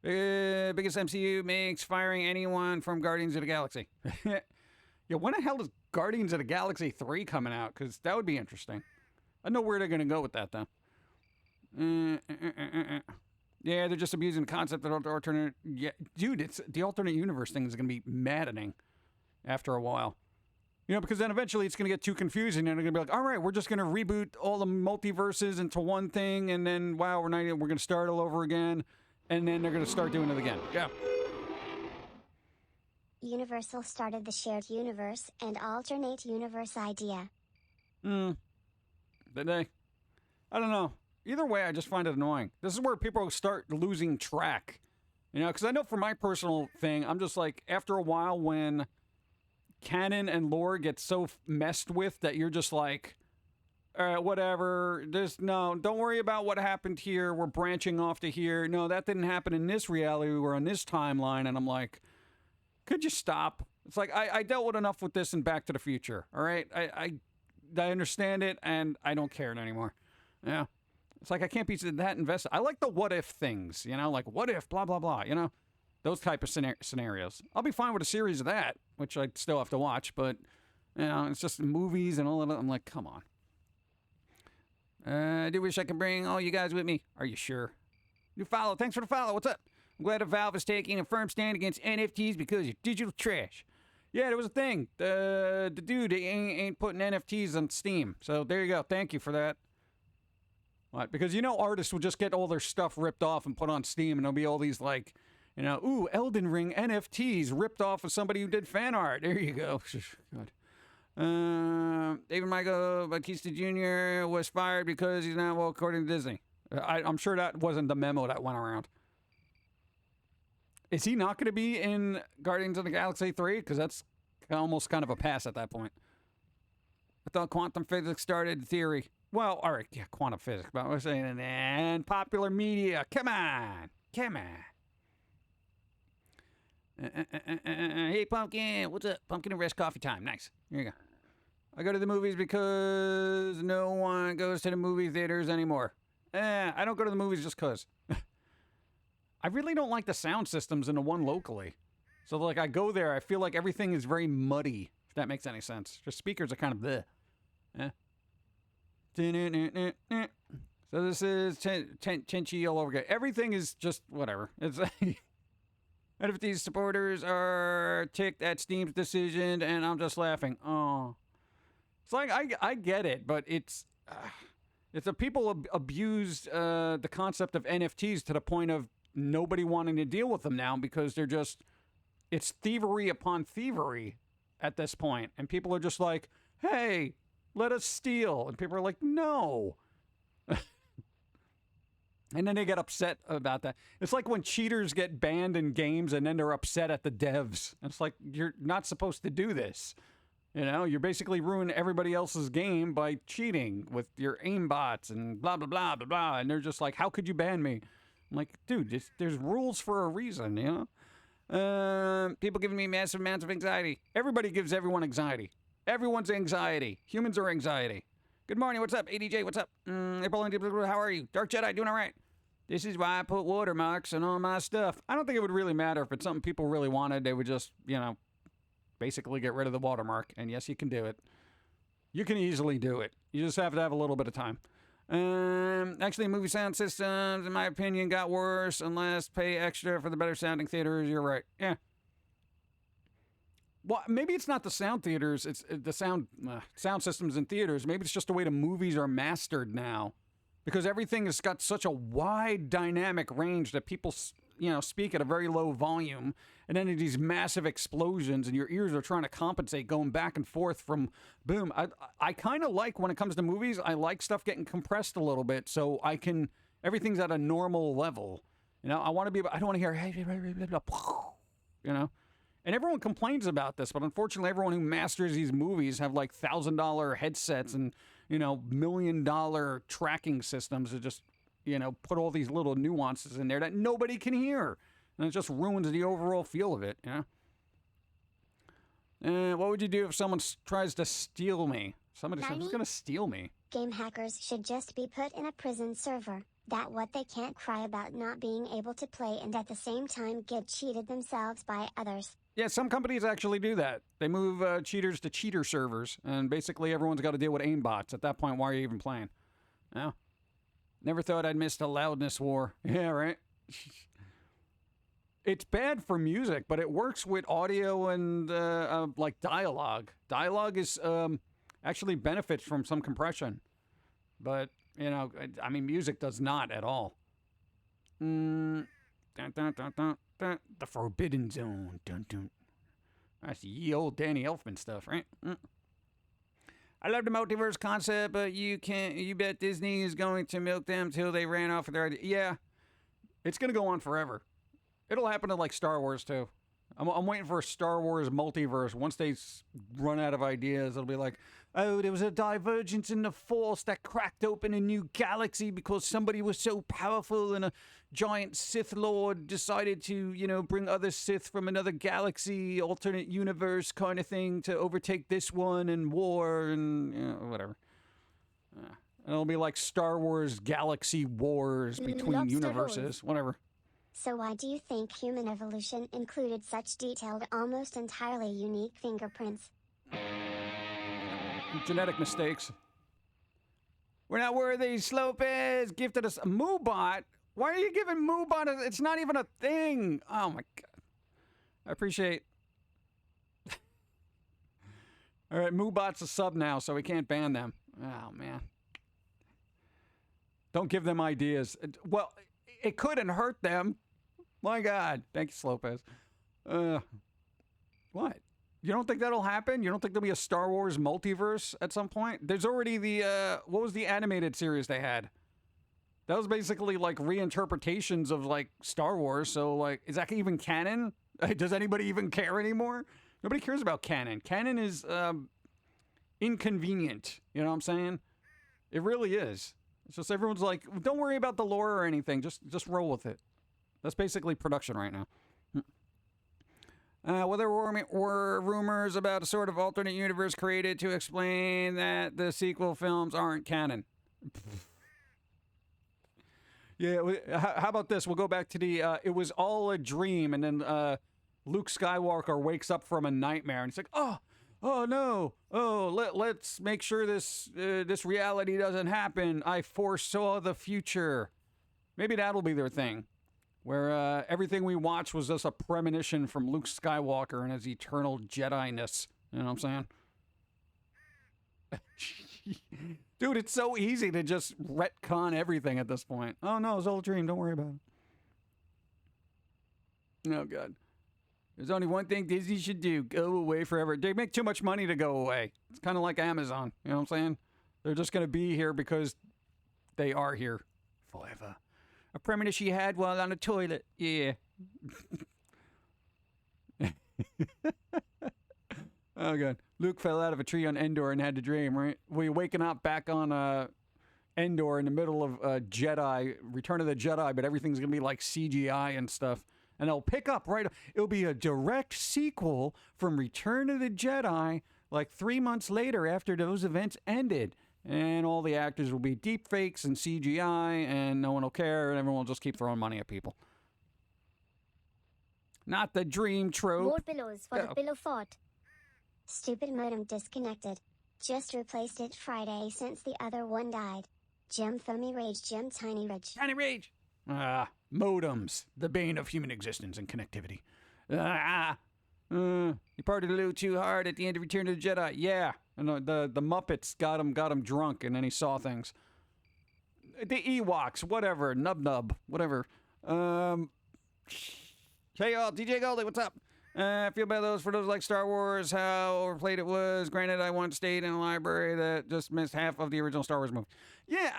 Biggest MCU makes firing anyone from Guardians of the Galaxy. Yeah, when the hell is Guardians of the Galaxy 3 coming out? Because that would be interesting. I know where they're going to go with that, though. Yeah, they're just abusing the concept of alternate. Yeah, dude, it's the alternate universe thing is going to be maddening after a while. You know, because then eventually it's going to get too confusing, and they're going to be like, all right, we're just going to reboot all the multiverses into one thing, and then wow, we're going to start all over again, and then they're going to start doing it again. Yeah. Universal started the shared universe and alternate universe idea. Did they? I don't know. Either way, I just find it annoying. This is where people start losing track. You know, because I know for my personal thing, I'm just like, after a while when canon and lore get so messed with that you're just like, whatever, don't worry about what happened here. We're branching off to here. No, that didn't happen in this reality. We were on this timeline. And I'm like, could you stop? It's like, I dealt with enough with this in Back to the Future. All right? I understand it, and I don't care anymore. Yeah. It's like I can't be that invested. I like the what if things, you know, like what if, blah, blah, blah, you know, those type of scenarios. I'll be fine with a series of that, which I still have to watch, but, you know, it's just movies and all of that. I'm like, come on. I do wish I could bring all you guys with me. Are you sure? New follow. Thanks for the follow. What's up? I'm glad that Valve is taking a firm stand against NFTs because you're digital trash. Yeah, there was a thing. The dude ain't putting NFTs on Steam. So there you go. Thank you for that. What? Because, you know, artists will just get all their stuff ripped off and put on Steam, and there'll be all these, like, you know, ooh, Elden Ring NFTs ripped off of somebody who did fan art. There you go. God. David Michael Batista Jr. was fired because he's not well according to Disney. I'm sure that wasn't the memo that went around. Is he not going to be in Guardians of the Galaxy 3? Because that's almost kind of a pass at that point. I thought quantum physics started the theory. Well, all right, yeah, quantum physics, but we're saying, and popular media. Come on. Hey, Pumpkin, what's up? Pumpkin and Rest Coffee Time. Nice. Here you go. I go to the movies because no one goes to the movie theaters anymore. I don't go to the movies just because. I really don't like the sound systems in the one locally. So, like, I go there, I feel like everything is very muddy, if that makes any sense. Just speakers are kind of bleh. So this is Tenchi all over again. Everything is just whatever. It's and if these supporters are ticked at Steam's decision, and I'm just laughing. Oh, it's like I get it, but it's the people abused the concept of NFTs to the point of nobody wanting to deal with them now because they're just it's thievery upon thievery at this point, and people are just like, hey, let us steal, and people are like, no. And then they get upset about that. It's like when cheaters get banned in games and then they're upset at the devs. It's like, you're not supposed to do this. You know, you're basically ruining everybody else's game by cheating with your aimbots and blah, blah, blah, blah, blah. And they're just like, how could you ban me? I'm like, dude, there's rules for a reason, you know? People giving me massive amounts of anxiety. Everybody gives everyone anxiety. Everyone's anxiety. Humans are anxiety. Good morning. What's up? ADJ, what's up? April, how are you? Dark Jedi, doing all right. This is why I put watermarks on all my stuff. I don't think it would really matter if it's something people really wanted. They would just, you know, basically get rid of the watermark. And yes, you can do it. You can easily do it. You just have to have a little bit of time. Actually, movie sound systems, in my opinion, got worse unless pay extra for the better sounding theaters. You're right. Yeah. Well, maybe it's not the sound theaters. It's the sound systems in theaters. Maybe it's just the way the movies are mastered now. Because everything has got such a wide dynamic range that people, you know, speak at a very low volume. And then these massive explosions and your ears are trying to compensate going back and forth from boom. I kind of like when it comes to movies, I like stuff getting compressed a little bit so I can, everything's at a normal level. You know, I want to be, I don't want to hear, you know. And everyone complains about this, but unfortunately everyone who masters these movies have like $1,000 headsets and, you know, $1 million tracking systems that just, you know, put all these little nuances in there that nobody can hear. And it just ruins the overall feel of it, you know? What would you do if someone tries to steal me? Somebody says, who's going to steal me? Game hackers should just be put in a prison server. That what they can't cry about not being able to play and at the same time get cheated themselves by others. Yeah, some companies actually do that. They move cheaters to cheater servers, and basically everyone's got to deal with aimbots. At that point, why are you even playing? No. Never thought I'd missed a loudness war. Yeah, right? It's bad for music, but it works with audio and, like, dialogue. Dialogue is, actually benefits from some compression. But, you know, I mean, music does not at all. Dun, dun, dun, dun, dun. The Forbidden Zone. Dun, dun. That's ye old Danny Elfman stuff, right? I love the multiverse concept, but you bet Disney is going to milk them till they ran off of their idea. Yeah. It's going to go on forever. It'll happen to like Star Wars too. I'm waiting for a Star Wars multiverse. Once they run out of ideas, it'll be like, oh, there was a divergence in the Force that cracked open a new galaxy because somebody was so powerful and a giant Sith Lord decided to, you know, bring other Sith from another galaxy, alternate universe kind of thing to overtake this one and war and, you know, whatever. It'll be like Star Wars galaxy wars between universes, whatever. So why do you think human evolution included such detailed, almost entirely unique fingerprints? Genetic mistakes. We're not worthy. Slopez gifted us a Moobot. Why are you giving Moobot? It's not even a thing. Oh my god. I appreciate. All right, Moobot's a sub now, so we can't ban them. Oh man. Don't give them ideas. Well, it couldn't hurt them. My God. Thank you, Slopez. What? You don't think that'll happen? You don't think there'll be a Star Wars multiverse at some point? There's already the, what was the animated series they had? That was basically like reinterpretations of like Star Wars. So like, is that even canon? Does anybody even care anymore? Nobody cares about canon. Canon is inconvenient. You know what I'm saying? It really is. It's just everyone's like, don't worry about the lore or anything. Just roll with it. That's basically production right now. Well, there were rumors about a sort of alternate universe created to explain that the sequel films aren't canon. Yeah, how about this? We'll go back to the, it was all a dream, and then Luke Skywalker wakes up from a nightmare, and he's like, oh, oh no, oh let's make sure this this reality doesn't happen. I foresaw the future. Maybe that'll be their thing, where everything we watch was just a premonition from Luke Skywalker and his eternal Jedi-ness. You know what I'm saying? Dude, it's so easy to just retcon everything at this point. Oh no, it's all a dream. Don't worry about it. Oh God. There's only one thing Disney should do. Go away forever. They make too much money to go away. It's kind of like Amazon. You know what I'm saying? They're just going to be here because they are here forever. A premonition you had while on the toilet. Yeah. Oh, God. Luke fell out of a tree on Endor and had a dream, right? We're waking up back on Endor in the middle of Jedi, Return of the Jedi, but everything's going to be like CGI and stuff. And they'll pick up right. It'll be a direct sequel from Return of the Jedi, like 3 months later after those events ended. And all the actors will be deep fakes and CGI, and no one will care, and everyone will just keep throwing money at people. Not the dream trope. More pillows for the pillow fort. Stupid modem disconnected. Just replaced it Friday since the other one died. Jim Foamy Rage Jim Tiny Rage. Tiny Rage. Modems, the bane of human existence and connectivity. You partied a little too hard at the end of Return of the Jedi. Yeah, and the Muppets got him drunk, and then he saw things. The Ewoks, whatever, Nub, whatever. Hey y'all, DJ Goldie, what's up? I feel bad for those like Star Wars, how overplayed it was. Granted, I once stayed in a library that just missed half of the original Star Wars movie. Yeah.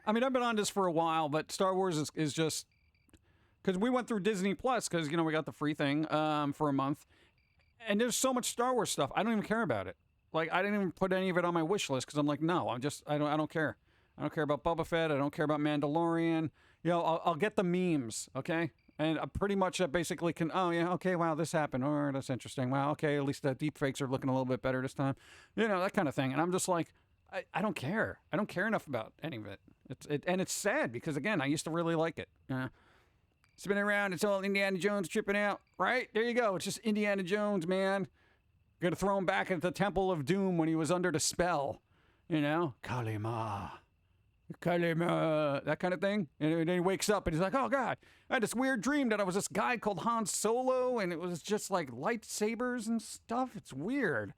I mean, I've been on this for a while, but Star Wars is just... Because we went through Disney Plus, because, you know, we got the free thing for a month. And there's so much Star Wars stuff, I don't even care about it. Like, I didn't even put any of it on my wish list, because I'm like, no, I don't care. I don't care about Boba Fett, I don't care about Mandalorian. You know, I'll get the memes, okay? And pretty much that basically can, oh, yeah, okay, wow, this happened. Oh, that's interesting. Wow, okay, at least the deepfakes are looking a little bit better this time. You know, that kind of thing. And I'm just like, I don't care. I don't care enough about any of it. And it's sad because, again, I used to really like it. Spinning around, it's all Indiana Jones tripping out. Right? There you go. It's just Indiana Jones, man. Gonna throw him back at the Temple of Doom when he was under the spell. You know? Kalima. That kind of thing. And then he wakes up and he's like, oh, God, I had this weird dream that I was this guy called Han Solo, and it was just like lightsabers and stuff. It's weird.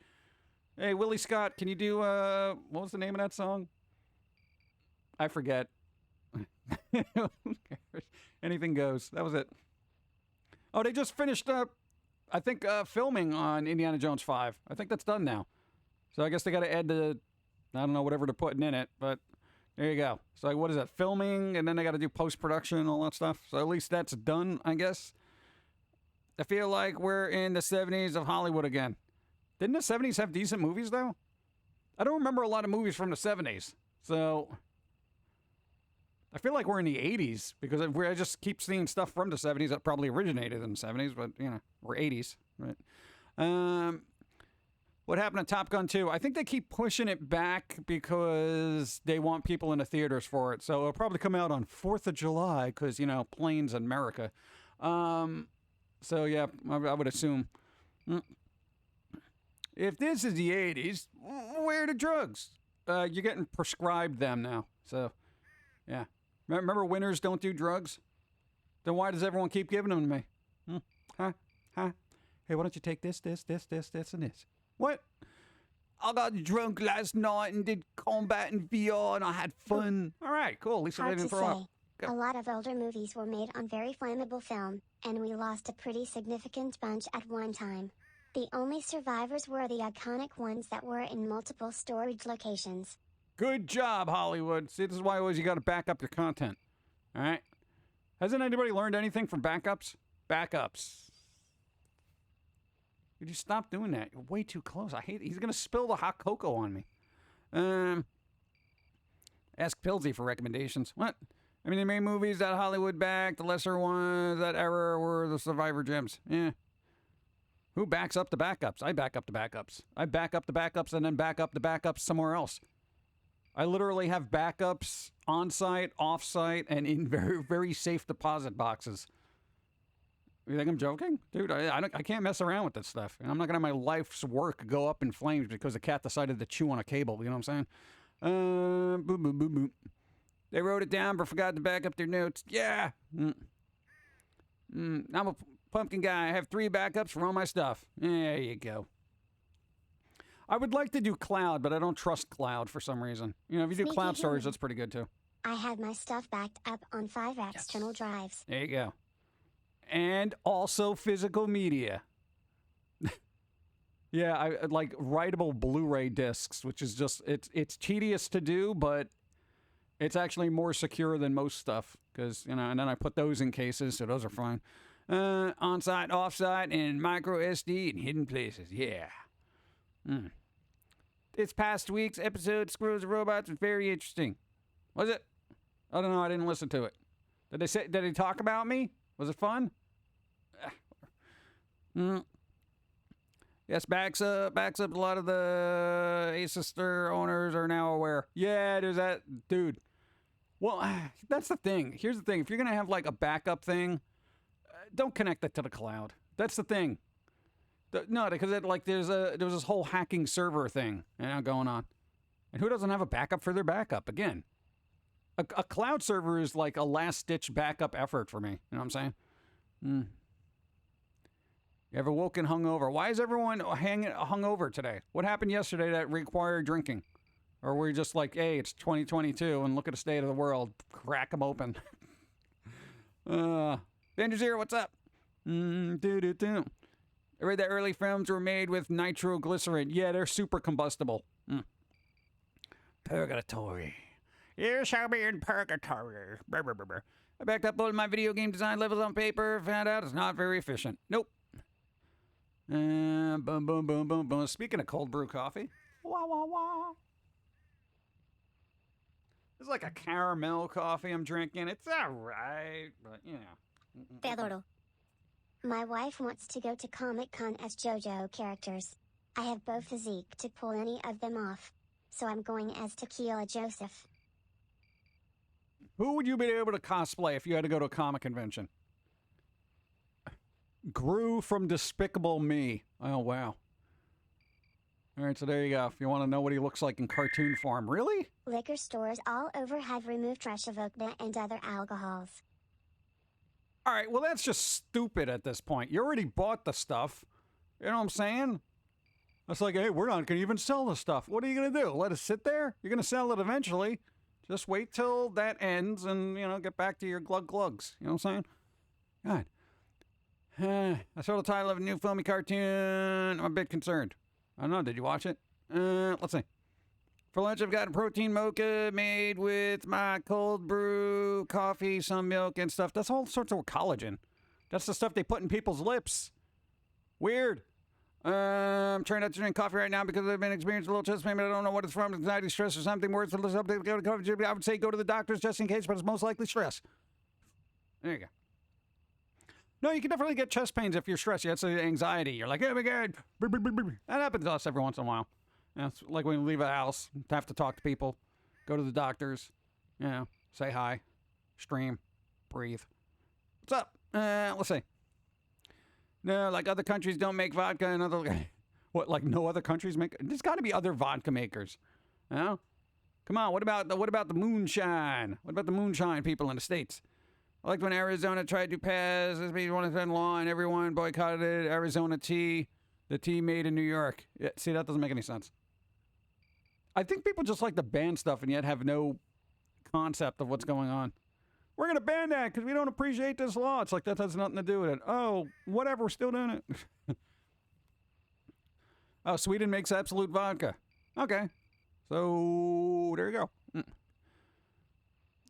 Hey, Willie Scott, can you do, what was the name of that song? I forget. Who cares? Anything goes. That was it. Oh, they just finished up, I think, filming on Indiana Jones 5. I think that's done now. So I guess they got to add the, I don't know, whatever they're putting in it, but there you go. So what is that, filming, and then they got to do post-production and all that stuff. So at least that's done, I guess. I feel like we're in the 70s of Hollywood again. Didn't the 70s have decent movies, though? I don't remember a lot of movies from the 70s. So I feel like we're in the 80s because I just keep seeing stuff from the 70s that probably originated in the 70s, but, you know, we're 80s, right? What happened to Top Gun 2? I think they keep pushing it back because they want people in the theaters for it. So it'll probably come out on 4th of July because, you know, planes in America. So, yeah, I would assume. If this is the 80s, where are the drugs? You're getting prescribed them now. So, yeah. Remember winners don't do drugs? Then why does everyone keep giving them to me? Huh? Hey, why don't you take this, and this? What? I got drunk last night and did combat in VR and I had fun. All right, cool. At least I Hard didn't to throw up. say. A lot of older movies were made on very flammable film, and we lost a pretty significant bunch at one time. The only survivors were the iconic ones that were in multiple storage locations. Good job, Hollywood. See, this is why always you got to back up your content. All right? Hasn't anybody learned anything from backups? Backups. Could you stop doing that? You're way too close. I hate it. He's going to spill the hot cocoa on me. Ask Pilsy for recommendations. What? I mean, the main movies that Hollywood backed, the lesser ones, that era were the Survivor gems. Yeah. Who backs up the backups? I back up the backups. I back up the backups and then back up the backups somewhere else. I literally have backups on-site, off-site, and in very, very safe deposit boxes. You think I'm joking? Dude, I can't mess around with this stuff. I'm not going to have my life's work go up in flames because the cat decided to chew on a cable. You know what I'm saying? Boom, boom, boom, boom. They wrote it down but forgot to back up their notes. Yeah. I'm a pumpkin guy. I have 3 backups for all my stuff. There you go. I would like to do cloud, but I don't trust cloud for some reason. You know, if you do Sneaky cloud storage, human. that's pretty good too. I had my stuff backed up on 5 external drives. There you go. And also physical media. Yeah, I like writable Blu-ray discs, which is just it's tedious to do, but it's actually more secure than most stuff because and then I put those in cases, so those are fine. On-site, off-site, and micro SD in hidden places. Yeah. This past week's episode, Squirrels and Robots, was very interesting. Was it? I don't know. I didn't listen to it. Did they talk about me? Was it fun? Yes, backs up. A lot of the A-sister owners are now aware. Yeah, there's that dude. Well, that's the thing. Here's the thing. If you're going to have like a backup thing, don't connect it to the cloud. That's the thing. No, because there's this whole hacking server thing going on. And who doesn't have a backup for their backup? Again, a cloud server is like a last-ditch backup effort for me. You know what I'm saying? You ever woken hungover? Why is everyone hungover today? What happened yesterday that required drinking? Or were you just like, hey, it's 2022 and look at the state of the world. Crack them open. Danger Zero, what's up? I read that early films were made with nitroglycerin. Yeah, they're super combustible. Purgatory. You shall be in purgatory. Brr, brr, brr, brr. I backed up all of my video game design levels on paper. Found out it's not very efficient. Nope. Boom, boom, boom, boom, boom. Speaking of cold brew coffee. Wah, wah, wah. It's like a caramel coffee I'm drinking. It's all right, but, you know. Te adoro. My wife wants to go to Comic-Con as JoJo characters. I have both physique to pull any of them off. So I'm going as Tequila Joseph. Who would you be able to cosplay if you had to go to a comic convention? Gru from Despicable Me. Oh, wow. All right, so there you go. If you want to know what he looks like in cartoon form. Really? Liquor stores all over have removed trash of vodka and other alcohols. All right, well, that's just stupid at this point. You already bought the stuff. You know what I'm saying? It's like, hey, we're not going to even sell the stuff. What are you going to do? Let it sit there? You're going to sell it eventually. Just wait till that ends and, get back to your glugs. You know what I'm saying? God. I saw the title of a new filmy cartoon. I'm a bit concerned. I don't know. Did you watch it? Let's see. For lunch, I've got a protein mocha made with my cold brew, coffee, some milk, and stuff. That's all sorts of collagen. That's the stuff they put in people's lips. Weird. I'm trying not to drink coffee right now because I've been experiencing a little chest pain, but I don't know what it's from. Anxiety, stress, or something worse. I would say go to the doctors just in case, but it's most likely stress. There you go. No, you can definitely get chest pains if you're stressed. That's anxiety. You're like, oh my God. That happens to us every once in a while. It's like when you leave a house, have to talk to people, go to the doctors, say hi, stream, breathe. What's up? Let's see. No, like other countries don't make vodka and other... What, like no other countries make... There's got to be other vodka makers. Come on, what about the moonshine? What about the moonshine people in the States? I liked when Arizona tried to pass this one law and everyone boycotted it. Arizona tea, the tea made in New York. Yeah, see, that doesn't make any sense. I think people just like to ban stuff and yet have no concept of what's going on. We're going to ban that because we don't appreciate this law. It's like that has nothing to do with it. Oh, whatever, we're still doing it. Oh, Sweden makes absolute vodka. Okay. So, there you go.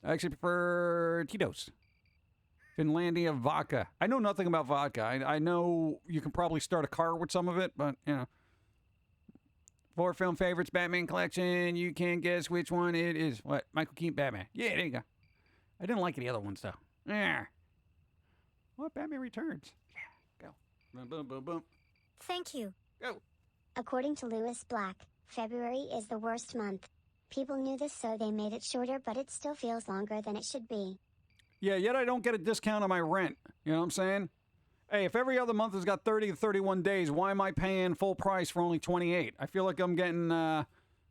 I actually prefer Tito's. Finlandia vodka. I know nothing about vodka. I know you can probably start a car with some of it, but, 4 film favorites, Batman collection. You can't guess which one it is. What? Michael Keaton Batman. Yeah, there you go. I didn't like the other ones, though. Yeah. What? Batman Returns. Yeah. Go. Boom, boom, boom, boom. Thank you. Go. According to Lewis Black, February is the worst month. People knew this, so they made it shorter, but it still feels longer than it should be. Yeah, yet I don't get a discount on my rent. You know what I'm saying? Hey, if every other month has got 30 to 31 days, why am I paying full price for only 28? I feel like I'm getting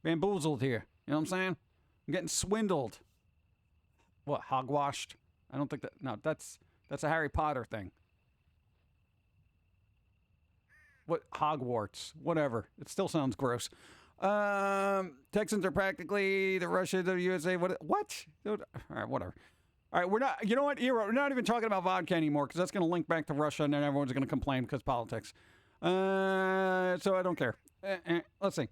bamboozled here. You know what I'm saying? I'm getting swindled. What, hogwashed? I don't think that... No, that's a Harry Potter thing. What? Hogwarts. Whatever. It still sounds gross. Texans are practically the Russians of the USA. What? All right, whatever. All right, we're not, you know what, Hero, we're not even talking about vodka anymore because that's going to link back to Russia and then everyone's going to complain because politics. So I don't care. Let's see.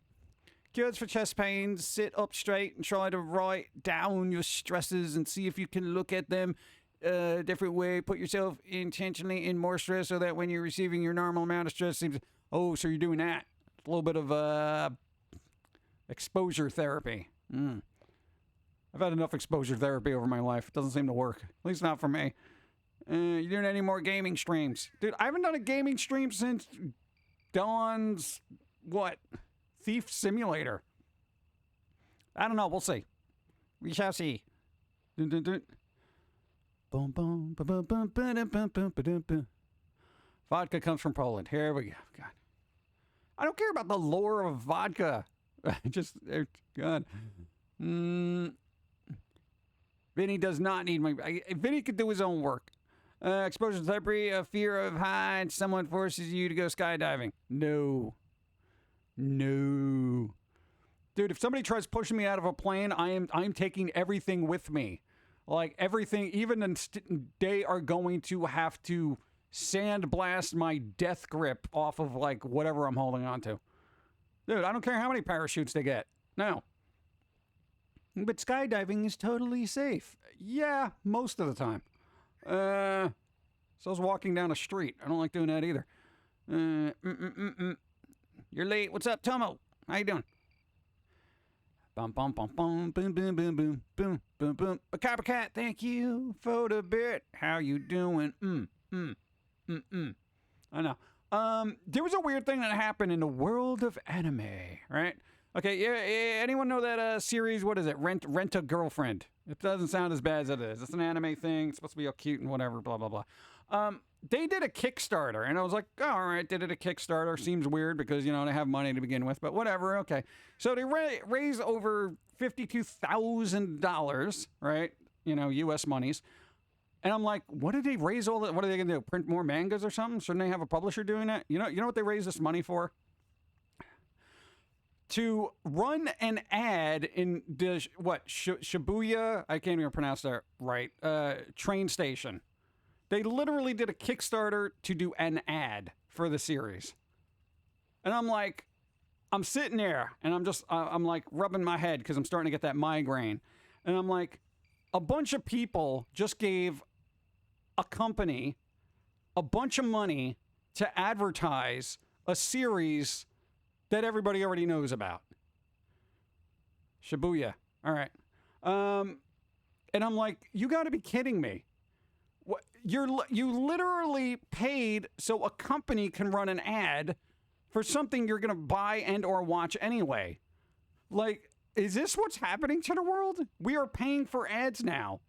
Cures for chest pains, sit up straight and try to write down your stresses and see if you can look at them a different way. Put yourself intentionally in more stress so that when you're receiving your normal amount of stress, seems, oh, so you're doing that. A little bit of exposure therapy. I've had enough exposure therapy over my life. It doesn't seem to work. At least not for me. You doing any more gaming streams? Dude, I haven't done a gaming stream since Dawn's, Thief Simulator. I don't know. We'll see. We shall see. Vodka comes from Poland. Here we go. God. I don't care about the lore of vodka. Just, God. Vinny does not need my... Vinny could do his own work. Exposure to debris, a fear of heights. Someone forces you to go skydiving. No. Dude, if somebody tries pushing me out of a plane, I'm taking everything with me. Like, everything, even they are going to have to sandblast my death grip off of, like, whatever I'm holding on to. Dude, I don't care how many parachutes they get. No. But skydiving is totally safe. Yeah, most of the time. So I was walking down a street. I don't like doing that either. You're late. What's up, Tomo? How you doing? Bum bum bum bum boom boom boom boom boom boom boom. A coppercat, thank you for the bit. How you doing? I know. There was a weird thing that happened in the world of anime, right? Okay, yeah, anyone know that series? What is it? Rent a Girlfriend. It doesn't sound as bad as it is. It's an anime thing. It's supposed to be all cute and whatever, blah, blah, blah. They did a Kickstarter, and I was like, oh, all right, did it a Kickstarter. Seems weird because, you know, they have money to begin with, but whatever, okay. So they raised over $52,000, right? You know, U.S. monies. And I'm like, what did they raise all that? What are they going to do? Print more mangas or something? Shouldn't they have a publisher doing that? You know what they raised this money for? To run an ad in the, Shibuya, I can't even pronounce that right, train station. They literally did a Kickstarter to do an ad for the series. And I'm like, I'm sitting there, and I'm like rubbing my head because I'm starting to get that migraine. And I'm like, a bunch of people just gave a company a bunch of money to advertise a series that everybody already knows about. Shibuya. All right. And I'm like, you got to be kidding me. What, you literally paid so a company can run an ad for something you're going to buy and or watch anyway. Like, is this what's happening to the world? We are paying for ads now.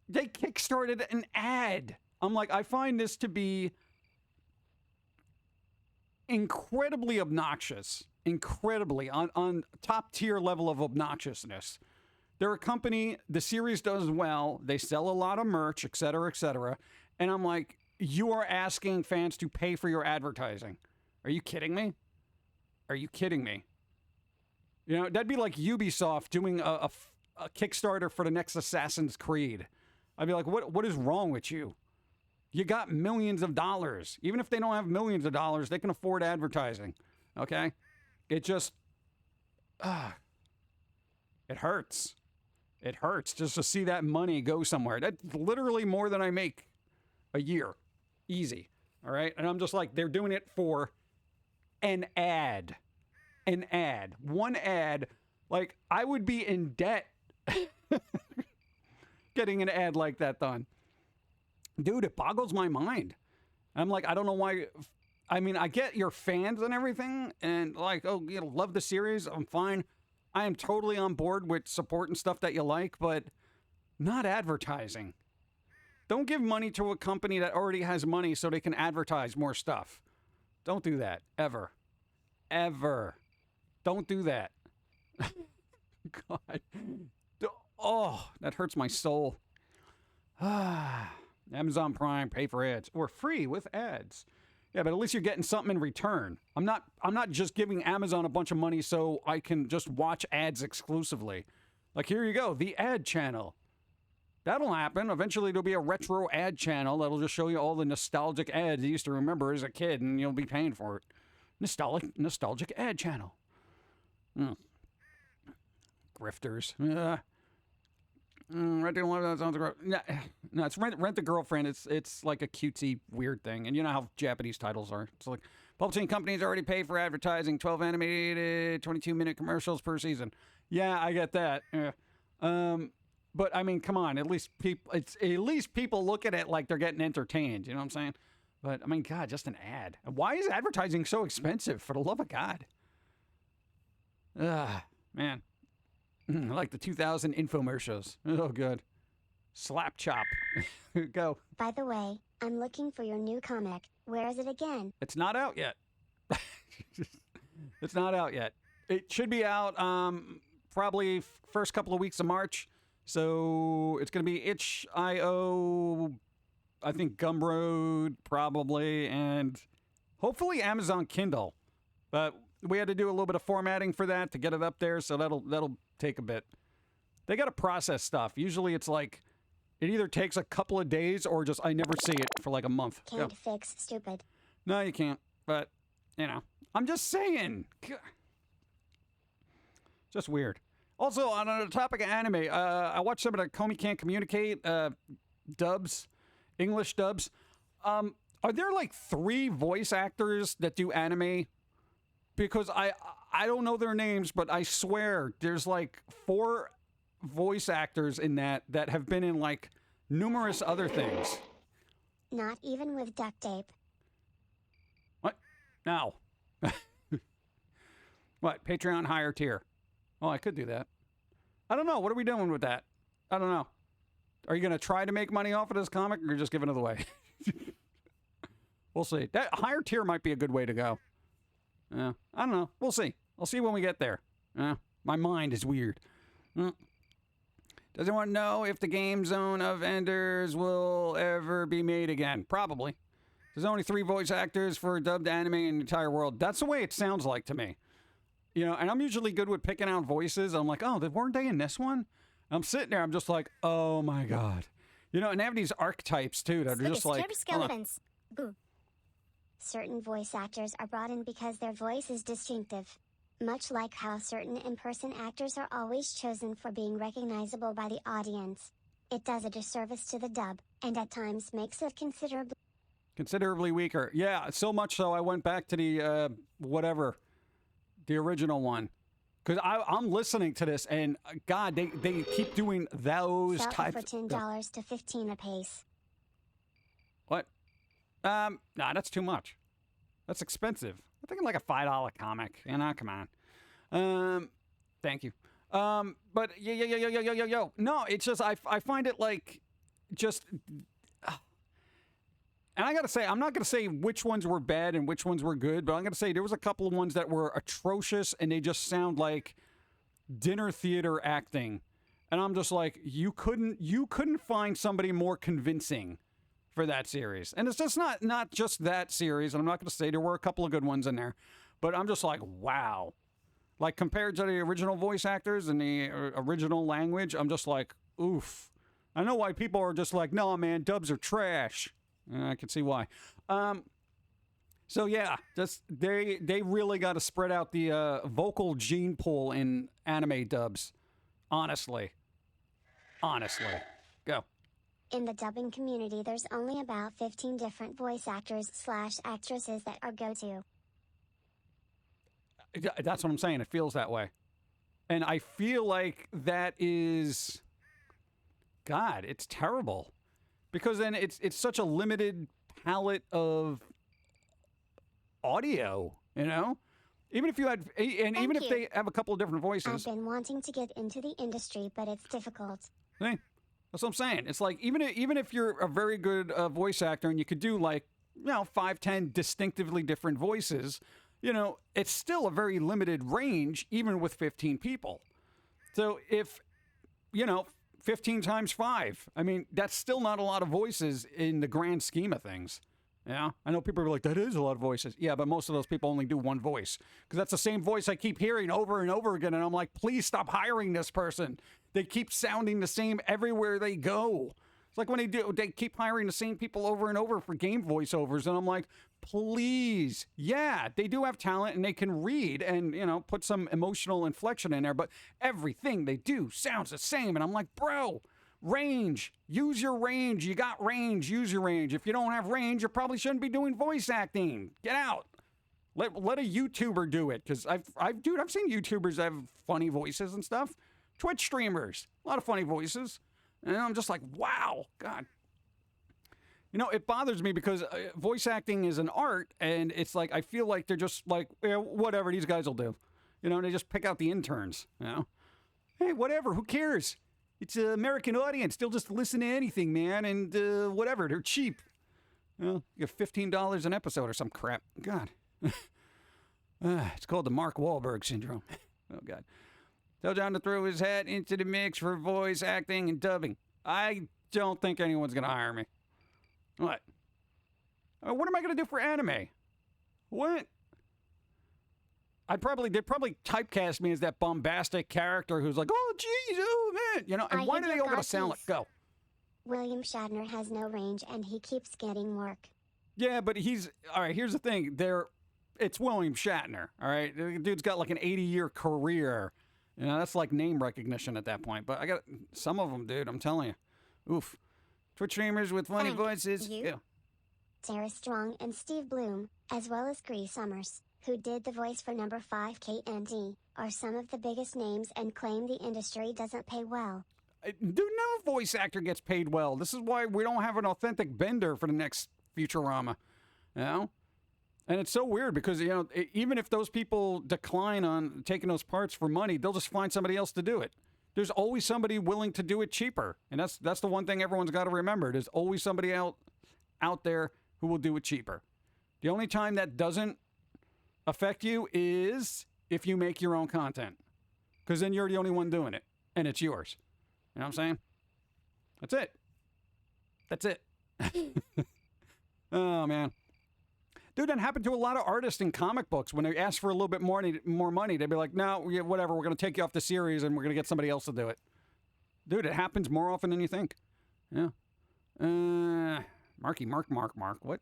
They kickstarted an ad. I'm like, I find this to be incredibly obnoxious. Incredibly on top tier level of obnoxiousness. They're a company, the series does well, they sell a lot of merch, etc., and I'm like, you are asking fans to pay for your advertising. Are you kidding me? Are you kidding me? You know, that'd be like Ubisoft doing a Kickstarter for the next Assassin's Creed. I'd be like, what is wrong with you? You got millions of dollars. Even if they don't have millions of dollars, they can afford advertising. Okay? It just... it hurts. It hurts just to see that money go somewhere. That's literally more than I make a year. Easy. All right? And I'm just like, they're doing it for an ad. An ad. One ad. Like, I would be in debt getting an ad like that done. Dude, it boggles my mind. I'm like, I don't know why. I mean, I get your fans and everything, and like, oh, you know, love the series. I'm fine. I am totally on board with supporting stuff that you like, but not advertising. Don't give money to a company that already has money so they can advertise more stuff. Don't do that. Ever. Ever. Don't do that. God. Oh, that hurts my soul. Amazon Prime, pay for ads. Or free with ads. Yeah, but at least you're getting something in return. I'm not just giving Amazon a bunch of money so I can just watch ads exclusively. Like, here you go, the ad channel. That'll happen. Eventually there'll be a retro ad channel that'll just show you all the nostalgic ads you used to remember as a kid, and you'll be paying for it. Nostalgic ad channel. Grifters. Renting one of those sounds gross. No, it's rent the girlfriend. It's like a cutesy weird thing, and you know how Japanese titles are. It's like publishing companies already pay for advertising, 12 animated, 22-minute commercials per season. Yeah, I get that. Yeah. But I mean, come on. At least people look at it like they're getting entertained. You know what I'm saying? But I mean, God, just an ad. Why is advertising so expensive? For the love of God. Man. Like the 2000 infomercials. Oh, good. Slap chop. Go. By the way, I'm looking for your new comic. Where is it again? It's not out yet. It's not out yet. It should be out probably first couple of weeks of March. So it's going to be itch.io, I think Gumroad probably, and hopefully Amazon Kindle. But we had to do a little bit of formatting for that to get it up there, so that'll take a bit. They got to process stuff. Usually it's like it either takes a couple of days or just I never see it for like a month. Can't fix stupid. No, you can't. But, you know, I'm just saying. Just weird. Also, on the topic of anime, I watched some of the Comey Can't Communicate dubs, English dubs. Are there like 3 voice actors that do anime? Because I don't know their names, but I swear there's like 4 voice actors in that have been in like numerous other things. Not even with duct tape. What? No. What? Patreon higher tier. Oh, I could do that. I don't know. What are we doing with that? I don't know. Are you going to try to make money off of this comic, or you're just giving it away? We'll see. That higher tier might be a good way to go. I don't know. We'll see. I'll see when we get there. My mind is weird. Does anyone know if the Game Zone of Enders will ever be made again? Probably. There's only 3 voice actors for dubbed anime in the entire world. That's the way it sounds like to me. You know, and I'm usually good with picking out voices. I'm like, oh, weren't they in this one? And I'm sitting there, I'm just like, oh my God. You know, and they have these archetypes too that are just like skeletons. Boo. Certain voice actors are brought in because their voice is distinctive. Much like how certain in-person actors are always chosen for being recognizable by the audience. It does a disservice to the dub, and at times makes it considerably weaker. Yeah, so much so I went back to the, the original one. Because I'm listening to this, and God, they keep doing those sell types. For $10 to $15 apiece. What? Nah, that's too much. That's expensive. I'm thinking like a $5 comic. You know, come on. Thank you. But yo. No, it's just I find it like just. And I gotta say, I'm not gonna say which ones were bad and which ones were good, but I'm gonna say there was a couple of ones that were atrocious, and they just sound like dinner theater acting. And I'm just like, you couldn't find somebody more convincing for that series. And it's just not just that series. And I'm not going to say there were a couple of good ones in there, but I'm just like, wow. Like compared to the original voice actors and the original language, I'm just like, oof. I know why people are just like, no, man, dubs are trash. I can see why. So yeah, just they really got to spread out the vocal gene pool in anime dubs. Honestly. Go. In the dubbing community, there's only about 15 different voice actors/actresses that are go-to. That's what I'm saying. It feels that way. And I feel like that is... God, it's terrible. Because then it's such a limited palette of audio, you know? Even if you had... And even if they have a couple of different voices... I've been wanting to get into the industry, but it's difficult. See? That's what I'm saying. It's like even if you're a very good voice actor and you could do like 5, 10 distinctively different voices, it's still a very limited range even with 15 people. So if 15 times 5, I mean that's still not a lot of voices in the grand scheme of things. Yeah, I know people are like, that is a lot of voices. Yeah, but most of those people only do one voice because that's the same voice I keep hearing over and over again. And I'm like, please stop hiring this person. They keep sounding the same everywhere they go. It's like when they keep hiring the same people over and over for game voiceovers. And I'm like, please. Yeah, they do have talent and they can read and, put some emotional inflection in there. But everything they do sounds the same. And I'm like, bro. Range. Use your range. You got range. Use your range. If you don't have range, you probably shouldn't be doing voice acting. Get out. Let a YouTuber do it. Because I've seen YouTubers have funny voices and stuff. Twitch streamers. A lot of funny voices. And I'm just like, wow. God. It bothers me because voice acting is an art. And it's like, I feel like they're just like, whatever these guys will do. They just pick out the interns. Hey, whatever. Who cares? It's an American audience. They'll just listen to anything, man. And whatever. They're cheap. You get $15 an episode or some crap. God. It's called the Mark Wahlberg syndrome. Oh, God. Tell John to throw his hat into the mix for voice acting and dubbing. I don't think anyone's going to hire me. What? What am I going to do for anime? What? They'd probably typecast me as that bombastic character who's like, oh, geez, oh, man. And why do they all gotta sound like, go? William Shatner has no range and he keeps getting work. Yeah, but all right, here's the thing. It's William Shatner, all right? The dude's got like an 80-year career. That's like name recognition at that point. But I got some of them, dude, I'm telling you. Oof. Twitch streamers with funny voices. Yeah. Sarah Strong and Steve Bloom, as well as Cree Summers, who did the voice for number 5 KND, are some of the biggest names and claim the industry doesn't pay well. Dude, no voice actor gets paid well. This is why we don't have an authentic Bender for the next Futurama. And it's so weird because, even if those people decline on taking those parts for money, they'll just find somebody else to do it. There's always somebody willing to do it cheaper. And that's the one thing everyone's got to remember. There's always somebody out there who will do it cheaper. The only time that doesn't affect you is if you make your own content, because then you're the only one doing it and it's yours. You know what I'm saying? That's it. Oh, man. Dude, that happened to a lot of artists in comic books. When they ask for a little bit more money, they'd be like, no, whatever, we're going to take you off the series and we're going to get somebody else to do it. Dude, it happens more often than you think. Yeah. Marky Mark, what?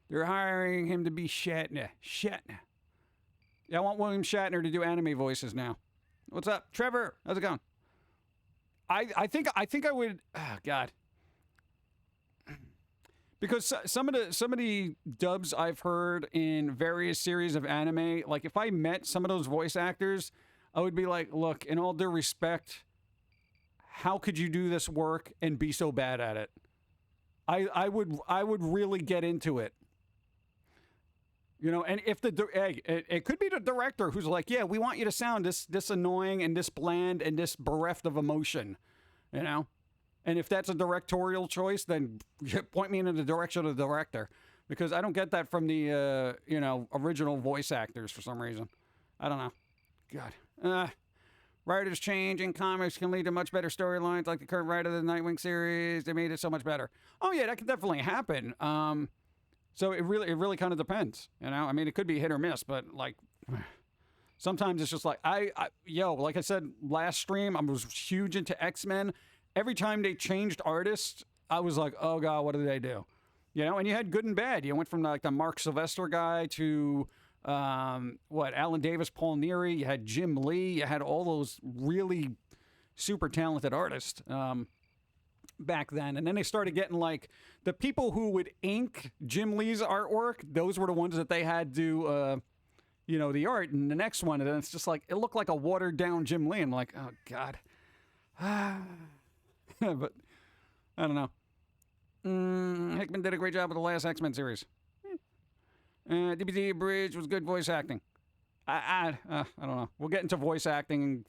They're hiring him to be Shatner. Yeah, I want William Shatner to do anime voices now. What's up, Trevor? How's it going? I think I would. Oh, God. Because some of the dubs I've heard in various series of anime, like if I met some of those voice actors, I would be like, look, in all due respect, how could you do this work and be so bad at it? I would really get into it. And if it could be the director who's like, yeah, we want you to sound this annoying and this bland and this bereft of emotion, And if that's a directorial choice, then point me in the direction of the director, because I don't get that from the original voice actors for some reason. I don't know. God. Writers change in comics can lead to much better storylines, like the current writer of the Nightwing series. They made it so much better. Oh yeah, that could definitely happen. So it really kind of depends, I mean, it could be hit or miss, but like sometimes it's just like like I said last stream, I was huge into X-Men. Every time they changed artists, I was like, oh God, what did they do? And you had good and bad. You went from like the Mark Sylvester guy to Alan Davis, Paul Neary. You had Jim Lee. You had all those really super talented artists. Back then, and then they started getting like the people who would ink Jim Lee's artwork. Those were the ones that they had do, the art. And the next one, and then it's just like it looked like a watered down Jim Lee. I'm like, oh God, but I don't know. Hickman did a great job with the last X-Men series. DBZ Bridge was good voice acting. I don't know. We'll get into voice acting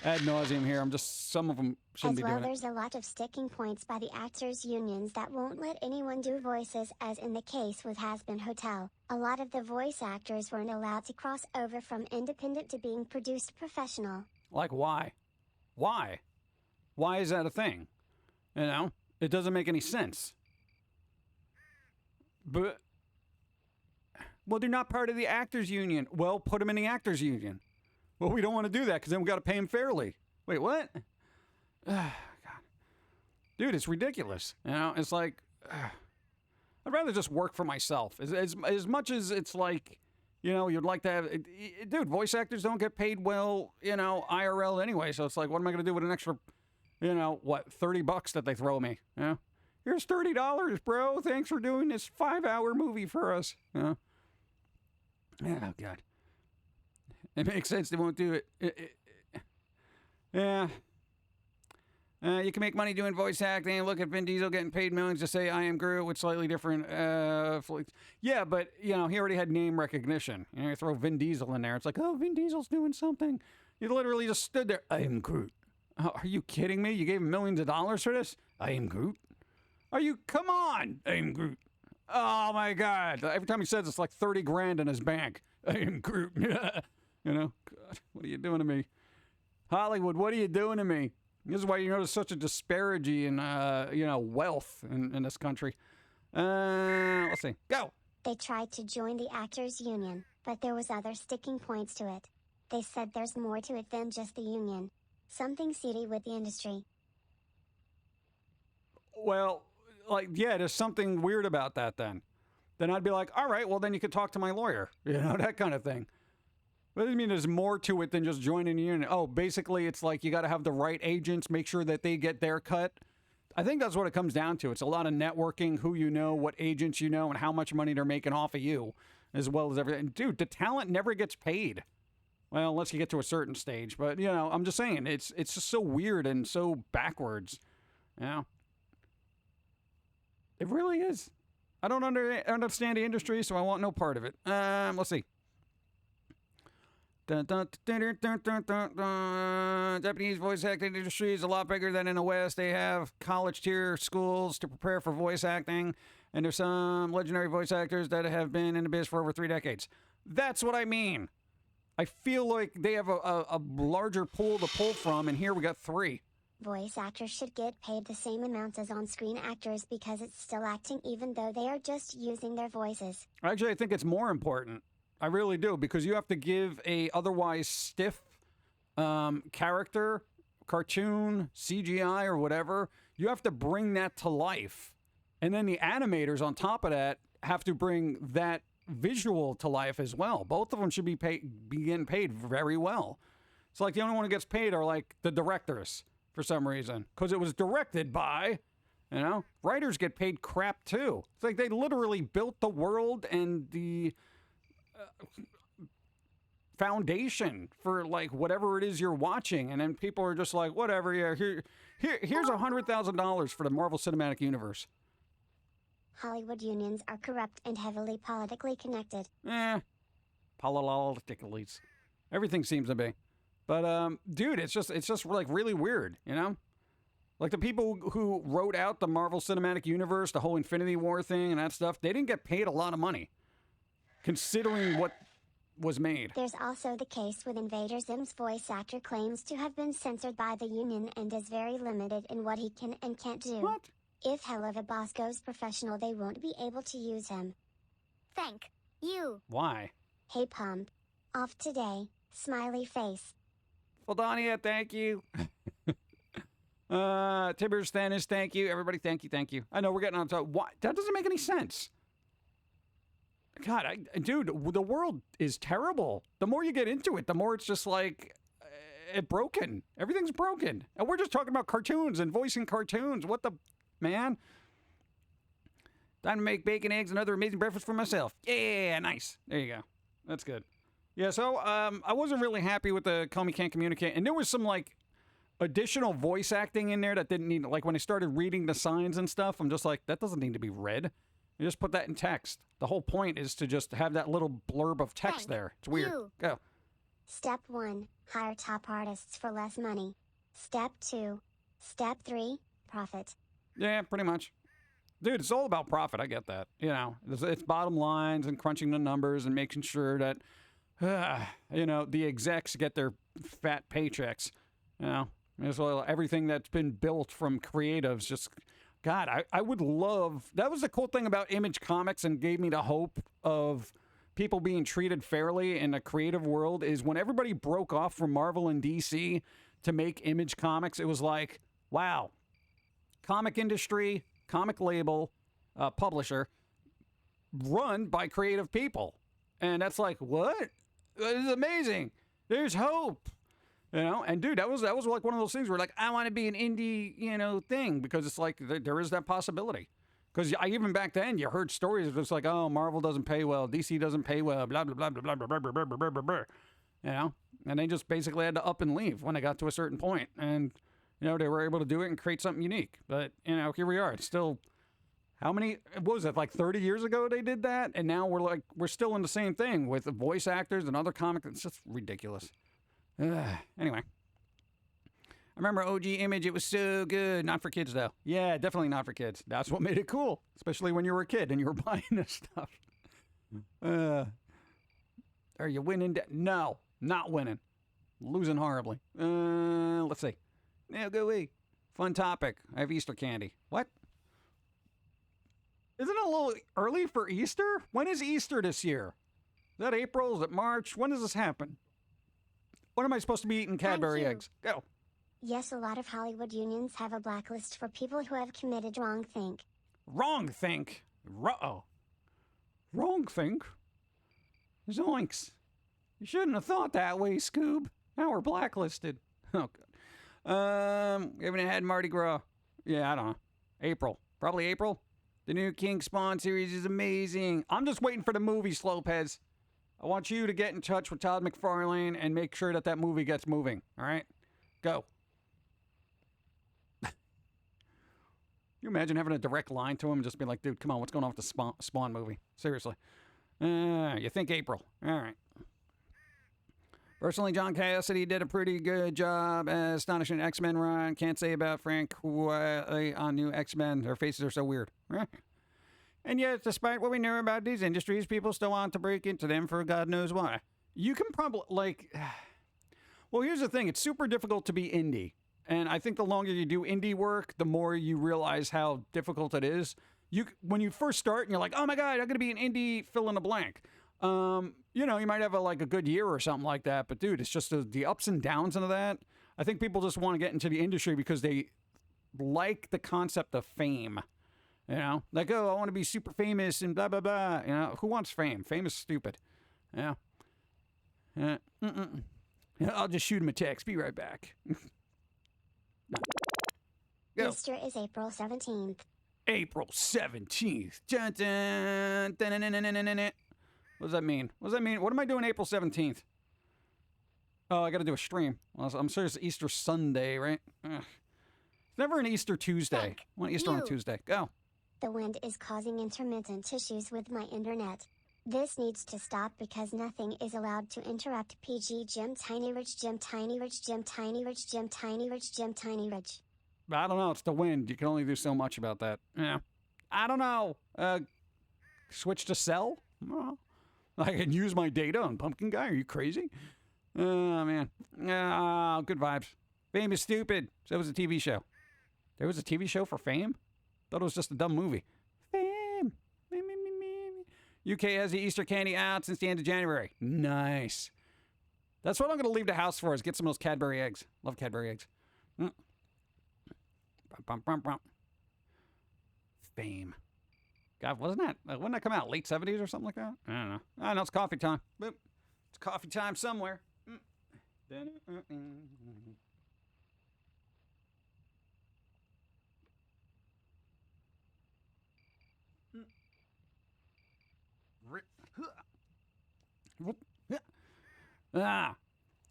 ad nauseum here. I'm just, some of them shouldn't As be well, doing it. there's a lot of sticking points by the actors' unions that won't let anyone do voices, as in the case with Has Been Hotel. A lot of the voice actors weren't allowed to cross over from independent to being produced professional. Like, why? Why? Why is that a thing? You know? It doesn't make any sense. But, well, they're not part of the actors' union. Well, put them in the actors' union. Well, we don't want to do that because then we got to pay them fairly. Wait, what? God. Dude, it's ridiculous. You know, it's like, I'd rather just work for myself. As much as it's like, you know, you'd like to have, dude, voice actors don't get paid well, you know, IRL anyway. So it's like, what am I going to do with an extra, you know, what, $30 that they throw me? You know? Here's $30, bro. Thanks for doing this 5-hour movie for us. You know? Oh, God. It makes sense they won't do it. Yeah. You can make money doing voice acting. Look at Vin Diesel getting paid millions to say I am Groot with slightly different yeah, but, you know, he already had name recognition. You know, you throw Vin Diesel in there. It's like, oh, Vin Diesel's doing something. You literally just stood there. I am Groot. Oh, are you kidding me? You gave him millions of dollars for this? I am Groot. Are you? Come on. I am Groot. Oh, my God. Every time he says it's like 30 grand in his bank. I am Groot. You know? God, what are you doing to me? Hollywood, what are you doing to me? This is why you notice such a disparity in, you know, wealth in this country. Let's see. Go. They tried to join the actors' union, but there was other sticking points to it. They said there's more to it than just the union. Something seedy with the industry. Well, like, yeah, there's something weird about that then. Then I'd be like, all right, well, then you could talk to my lawyer. You know, that kind of thing. What do you mean there's more to it than just joining a union? Oh, basically, it's like you got to have the right agents, make sure that they get their cut. I think that's what it comes down to. It's a lot of networking, who you know, what agents you know, and how much money they're making off of you, as well as everything. Dude, the talent never gets paid. Well, unless you get to a certain stage. But, you know, I'm just saying, it's just so weird and so backwards. You know? It really is. I don't understand the industry, so I want no part of it. Let's see. Japanese voice acting industry is a lot bigger than in the West. They have college tier schools to prepare for voice acting, and there's some legendary voice actors that have been in the biz for over 3 decades. That's what I mean. I feel like they have a larger pool to pull from, and here we got 3. Voice actors should get paid the same amount as on-screen actors because it's still acting even though they are just using their voices. Actually, I think it's more important. I really do, because you have to give a otherwise stiff character, cartoon, CGI, or whatever. You have to bring that to life. And then the animators on top of that have to bring that visual to life as well. Both of them should be getting paid very well. It's like the only one who gets paid are like the directors for some reason, because it was directed by, you know, writers get paid crap too. It's like they literally built the world and the foundation for like whatever it is you're watching, and then people are just like, whatever, yeah, here's $100,000 for the Marvel Cinematic Universe. Hollywood unions are corrupt and heavily politically connected. Politically. Everything seems to be. But dude, it's just like really weird, you know? Like the people who wrote out the Marvel Cinematic Universe, the whole Infinity War thing and that stuff, they didn't get paid a lot of money, considering what was made. There's also the case with Invader Zim's voice actor claims to have been censored by the union and is very limited in what he can and can't do. What? If hell of a boss goes professional, they won't be able to use him. Thank you. Why? Hey Pump. Off today, smiley face. Feldania, thank you. Tibbers, Thanis, thank you. Everybody, thank you. I know we're getting on top. Why? That doesn't make any sense. God, dude, the world is terrible. The more you get into it, the more it's just like, broken. Everything's broken. And we're just talking about cartoons and voicing cartoons. What the, man? Time to make bacon, eggs, and other amazing breakfast for myself. Yeah, nice. There you go. That's good. Yeah, so I wasn't really happy with the Call Me Can't Communicate. And there was some, like, additional voice acting in there that didn't need, like, when I started reading the signs and stuff, I'm just like, that doesn't need to be read. You just put that in text. The whole point is to just have that little blurb of text there. It's weird. Go. Step 1, hire top artists for less money. Step 2. Step 3, profit. Yeah, pretty much. Dude, it's all about profit. I get that. You know, it's bottom lines and crunching the numbers and making sure that, you know, the execs get their fat paychecks. You know, as well, everything that's been built from creatives just, God, I would love, that was the cool thing about Image Comics and gave me the hope of people being treated fairly in the creative world is when everybody broke off from Marvel and DC to make Image Comics, it was like, wow, comic industry, comic label, publisher, run by creative people. And that's like, what? This is amazing. There's hope. You know, and dude, that was like one of those things where like, I want to be an indie, you know, thing, because it's like there is that possibility. Because even back then, you heard stories of just like, oh, Marvel doesn't pay well, DC doesn't pay well, blah blah blah blah blah blah blah blah blah blah blah blah. You know, and they just basically had to up and leave when they got to a certain point, and you know they were able to do it and create something unique. But you know, here we are. It's still, how many? What was it, like 30 years ago they did that, and now we're still in the same thing with the voice actors and other comics. It's just ridiculous. Anyway. I remember OG Image, it was so good. Not for kids, though. Yeah, definitely not for kids. That's what made it cool, especially when you were a kid and you were buying this stuff. Are you winning? No, not winning. Losing horribly. Let's see. Now go away. Fun topic. I have Easter candy. What? Isn't it a little early for Easter? When is Easter this year? Is that April? Is it March? When does this happen? When am I supposed to be eating Cadbury eggs? Go. Yes, a lot of Hollywood unions have a blacklist for people who have committed wrongthink. Wrongthink? Uh-oh. Wrongthink? Zoinks. You shouldn't have thought that way, Scoob. Now we're blacklisted. Oh, God. We haven't had Mardi Gras. Yeah, I don't know. April. Probably April. The new King Spawn series is amazing. I'm just waiting for the movie, Lopez. I want you to get in touch with Todd McFarlane and make sure that movie gets moving. All right? Go. You imagine having a direct line to him and just be like, dude, come on, what's going on with the Spawn movie? Seriously. You think April. All right. Personally, John Cassidy did a pretty good job as Astonishing X-Men run. Can't say about Frank Quietly on New X-Men. Their faces are so weird. And yet, despite what we know about these industries, people still want to break into them for God knows why. You can probably, like... Well, here's the thing. It's super difficult to be indie. And I think the longer you do indie work, the more you realize how difficult it is. When you first start and you're like, oh my God, I'm going to be an indie fill in the blank. You know, you might have a good year or something like that. But dude, it's just the ups and downs into that. I think people just want to get into the industry because they like the concept of fame. You know, like, oh, I want to be super famous and blah, blah, blah. You know, who wants fame? Fame is stupid. Yeah. I'll just shoot him a text. Be right back. Go. Easter is April 17th. April 17th. Dun, dun, dun, dun, dun, dun, dun, dun. What does that mean? What does that mean? What am I doing April 17th? Oh, I got to do a stream. Well, I'm sure it's Easter Sunday, right? Ugh. It's never an Easter Tuesday. I want Easter on a Tuesday. Go. The wind is causing intermittent issues with my internet. This needs to stop because nothing is allowed to interrupt. PG Jim Tiny Rich Jim Tiny Rich Jim Tiny Rich Jim Tiny Rich Jim Tiny Rich. I don't know. It's the wind. You can only do so much about that. Yeah. I don't know. Switch to cell? Well, I can use my data on Pumpkin Guy. Are you crazy? Oh, man. Good vibes. Fame is stupid. So was a TV show. There was a TV show for Fame? Thought it was just a dumb movie. Fame. UK has the Easter candy out since the end of January. Nice. That's what I'm going to leave the house for, is get some of those Cadbury eggs. Love Cadbury eggs. Fame. God, wouldn't that come out late 70s or something like that? I don't know. I know it's coffee time. Boop. It's coffee time somewhere.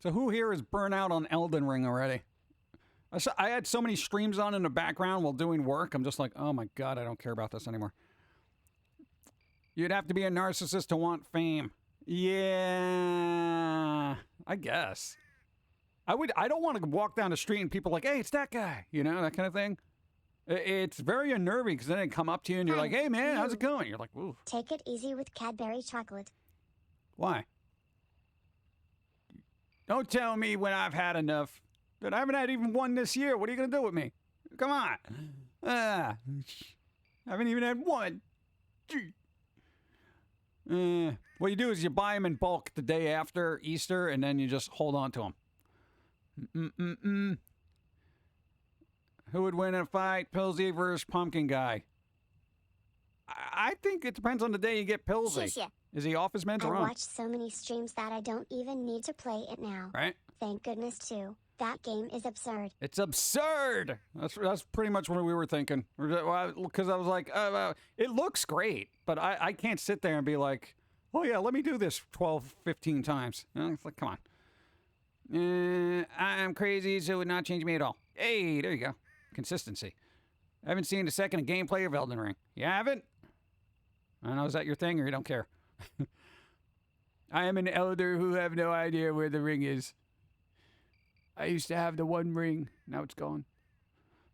So who here is burnt out on Elden Ring already? I had so many streams on in the background while doing work. I'm just like, oh my God, I don't care about this anymore. You'd have to be a narcissist to want fame. Yeah, I guess. I don't want to walk down the street and people are like, hey, it's that guy. You know, that kind of thing. It's very unnerving because then they come up to you and you're like, hey, man, how's it going? You're like, ooh. Take it easy with Cadbury chocolate. Why? Don't tell me when I've had enough. Dude, I haven't had even one this year. What are you going to do with me? Come on. I haven't even had one. What you do is you buy them in bulk the day after Easter, and then you just hold on to them. Who would win in a fight, Pillsy versus Pum'Kin guy? I think it depends on the day you get Pillsy. Shisha. Is he off his meds I or on? watch so many streams that I don't even need to play it now. Right? Thank goodness too. That game is absurd. It's absurd. That's pretty much what we were thinking. Because I was like, it looks great, but I can't sit there and be like, oh yeah, let me do this 12, 15 times. You know, it's like, come on. I'm crazy, so it would not change me at all. Hey, there you go. Consistency. I haven't seen a second of gameplay of Elden Ring. You haven't? I don't know, is that your thing or you don't care? I am an elder who have no idea where the ring is. I used to have the one ring. Now it's gone.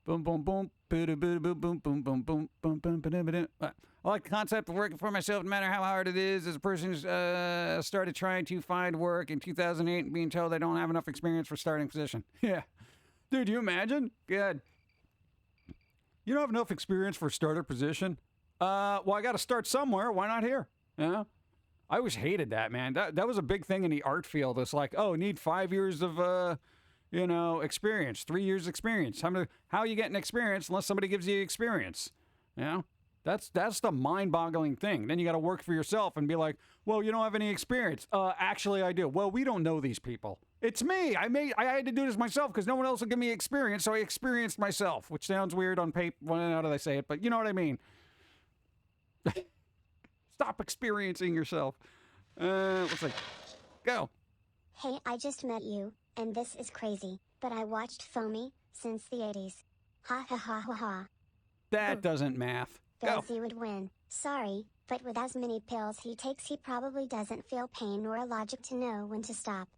Boom, boom, boom. Boom, boom, boom, boom, boom, boom, boom, boom, boom, boom. I like the concept of working for myself no matter how hard it is. As a person who's started trying to find work in 2008 and being told I don't have enough experience for starting position. Yeah. Dude, you imagine? Good. You don't have enough experience for a starter position? Well, I got to start somewhere. Why not here? You know? I always hated that, man. That was a big thing in the art field. It's like, oh, need 5 years of, experience, 3 years experience. How are you getting experience unless somebody gives you experience? You know? That's the mind-boggling thing. Then you got to work for yourself and be like, well, you don't have any experience. Actually, I do. Well, we don't know these people. It's me. I had to do this myself because no one else will give me experience, so I experienced myself, which sounds weird on paper. Well, how do they say it? But you know what I mean. Stop experiencing yourself. Let's see. Go. Hey, I just met you, and this is crazy, but I watched Foamy since the 80s. Ha ha ha ha ha. That doesn't math. Go. He would win. Sorry, but with as many pills he takes, he probably doesn't feel pain nor a logic to know when to stop.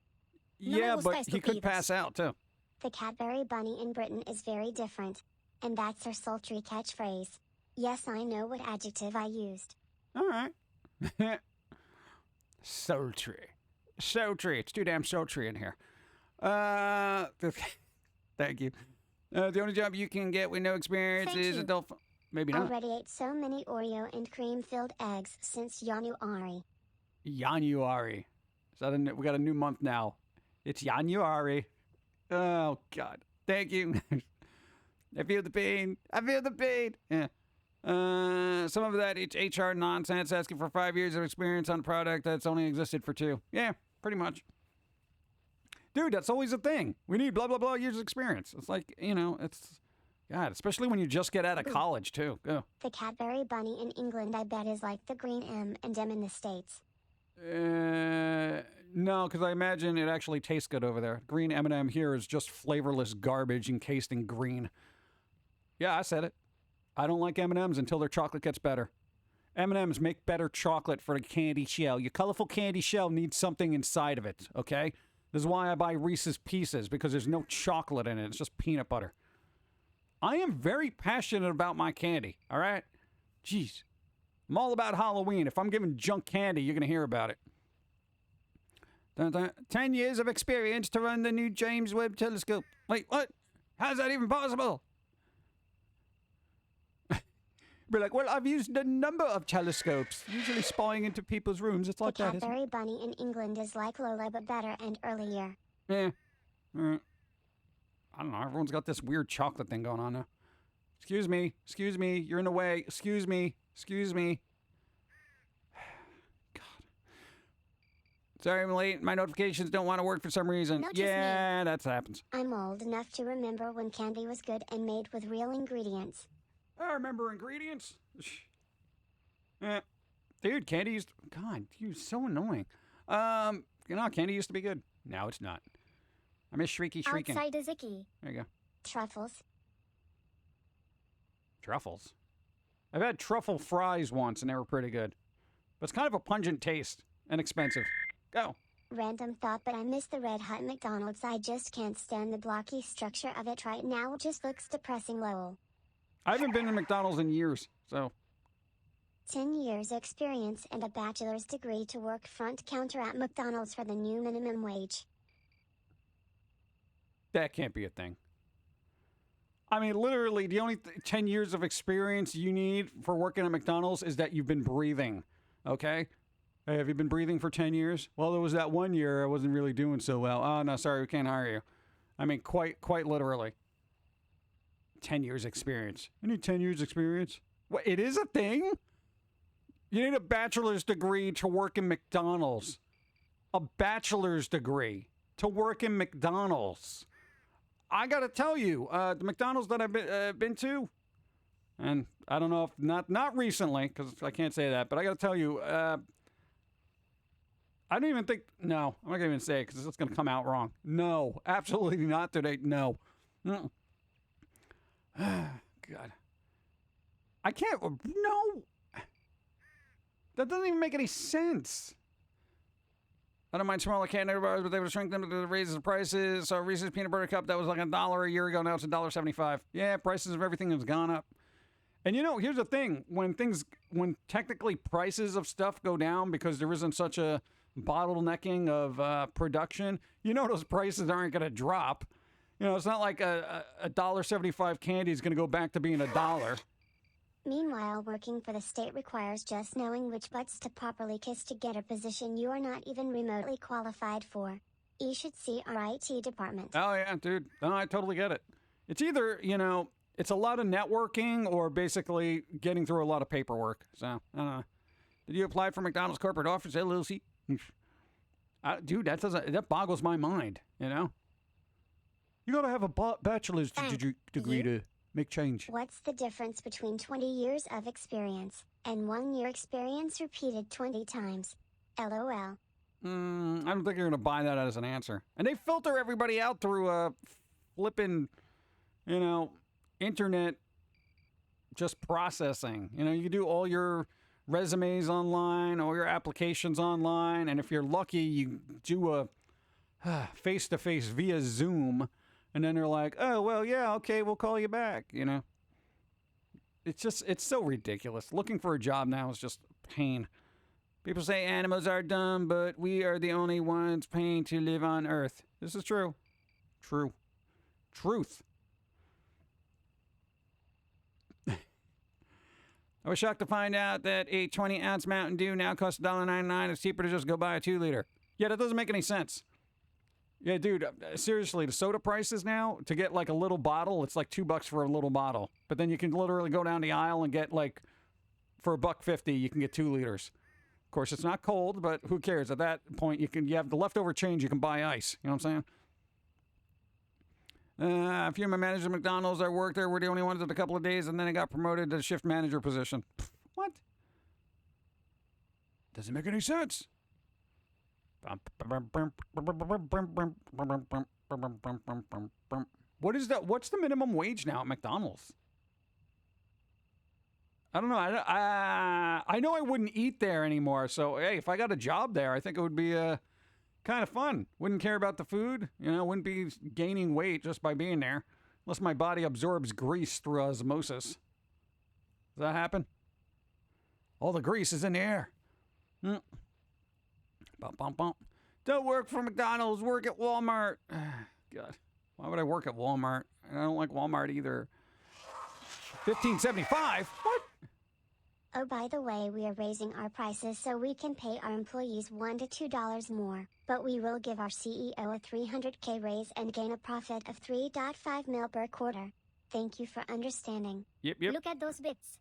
Yeah, but he could pass out, too. The Cadbury bunny in Britain is very different. And that's her sultry catchphrase. Yes, I know what adjective I used. All right. Sultry. Sultry. It's too damn sultry in here. Thank you. The only job you can get with no experience is adult... Maybe not. Already ate so many Oreo and cream-filled eggs since January. January. We got a new month now. It's January. Oh, God. Thank you. I feel the pain. I feel the pain. Yeah. Some of that HR nonsense, asking for 5 years of experience on a product that's only existed for 2. Yeah, pretty much. Dude, that's always a thing. We need blah, blah, blah years of experience. It's like, it's... God, especially when you just get out of college, too. Go. The Cadbury bunny in England, I bet, is like the green M&M in the States. No, because I imagine it actually tastes good over there. Green M&M here is just flavorless garbage encased in green. Yeah, I said it. I don't like M&Ms until their chocolate gets better. M&Ms make better chocolate for the candy shell. Your colorful candy shell needs something inside of it, okay? This is why I buy Reese's Pieces, because there's no chocolate in it. It's just peanut butter. I am very passionate about my candy, all right? Jeez. I'm all about Halloween. If I'm giving junk candy, you're going to hear about it. 10 years of experience to run the new James Webb telescope. Wait, what? How's that even possible? Be like, well, I've used a number of telescopes, usually spying into people's rooms. It's like that, The isn't it? Cadbury bunny in England is like Lola, but better and earlier. Yeah. I don't know. Everyone's got this weird chocolate thing going on now. Excuse me. Excuse me. You're in the way. Excuse me. Excuse me. God. Sorry I'm late. My notifications don't want to work for some reason. Not just Yeah, that happens. I'm old enough to remember when candy was good and made with real ingredients. I remember ingredients. Dude, candy used to... God, dude, so annoying. Candy used to be good. Now it's not. I miss Shrieky Shrieking. Outside is icky. There you go. Truffles. Truffles. I've had truffle fries once, and they were pretty good. But it's kind of a pungent taste. and expensive. Go. Random thought, but I miss the Red Hot McDonald's. I just can't stand the blocky structure of it right now. It just looks depressing. Lol. I haven't been to McDonald's in years, so 10 years experience and a bachelor's degree to work front counter at McDonald's for the new minimum wage. that can't be a thing. I mean, literally, the only 10 years of experience you need for working at McDonald's is that you've been breathing, okay? Hey, have you been breathing for 10 years? Well, there was that 1 year I wasn't really doing so well. Oh, no, sorry, we can't hire you. I mean, quite literally. 10 years experience. You need 10 years experience? What, it is a thing? You need a bachelor's degree to work in McDonald's. A bachelor's degree to work in McDonald's. I gotta tell you, the McDonald's that I've been to, and I don't know if not recently, because I can't say that, but I gotta tell you, I don't even think. No, I'm not gonna even say it because it's gonna come out wrong. No, absolutely not today. No. God, I can't. No, that doesn't even make any sense. I don't mind smaller candy bars, but they would shrink them to raise the prices. So Reese's Peanut Butter Cup, that was like $1 a year ago. Now it's $1.75. Yeah, prices of everything has gone up. And you know, here's the thing. When technically prices of stuff go down because there isn't such a bottlenecking of production, you know those prices aren't going to drop. You know, it's not like a $1.75 candy is going to go back to being $1. Meanwhile, working for the state requires just knowing which butts to properly kiss to get a position you are not even remotely qualified for. You should see our IT department. Oh, yeah, dude. No, I totally get it. It's either, you know, it's a lot of networking or basically getting through a lot of paperwork. So, I don't know. Did you apply for McDonald's corporate office, LLC? Dude, that boggles my mind, you know? You got to have a bachelor's degree to make change. What's the difference between 20 years of experience and 1 year experience repeated 20 times? LOL. I don't think you're going to buy that as an answer. And they filter everybody out through flipping, you know, internet just processing. You know, you do all your resumes online, all your applications online, and if you're lucky, you do a face-to-face via Zoom. And then they're like, oh, well, yeah, okay, we'll call you back, you know. It's so ridiculous. Looking for a job now is just pain. People say animals are dumb, but we are the only ones paying to live on Earth. This is true. True. Truth. I was shocked to find out that a 20-ounce Mountain Dew now costs $1.99. It's cheaper to just go buy a 2-liter. Yeah, that doesn't make any sense. Yeah, dude, seriously, the soda prices now, to get like a little bottle, it's like $2 for a little bottle. But then you can literally go down the aisle and get like, for $1.50, you can get 2 liters. Of course, it's not cold, but who cares? At that point, you have the leftover change, you can buy ice. You know what I'm saying? A few of my managers at McDonald's I worked there were the only ones at a couple of days, and then I got promoted to the shift manager position. What? Doesn't make any sense. What is that? What's the minimum wage now at McDonald's? I don't know. I know I wouldn't eat there anymore. So, hey, if I got a job there, I think it would be kind of fun. Wouldn't care about the food. You know, wouldn't be gaining weight just by being there. Unless my body absorbs grease through osmosis. Does that happen? All the grease is in the air. Bum, bum, bum. Don't work for McDonald's, work at Walmart. God, why would I work at Walmart? I don't like Walmart either. $15.75? What? Oh, by the way, we are raising our prices so we can pay our employees $1 to $2 more, but we will give our CEO a $300K raise and gain a profit of $3.5 mil per quarter. Thank you for understanding. Yep. Look at those bits.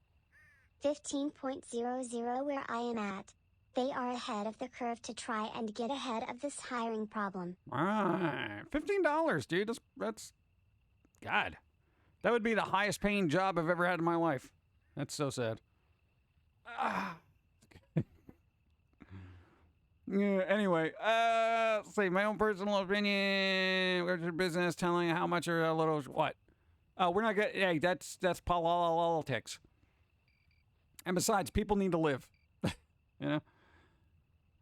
15.00 where I am at. They are ahead of the curve to try and get ahead of this hiring problem. All right. $15, dude. That's God. That would be the highest paying job I've ever had in my life. That's so sad. Yeah, anyway, let's see. My own personal opinion. Where's your business telling how much or a little what? We're not getting. Hey, that's politics. And besides, people need to live. You know,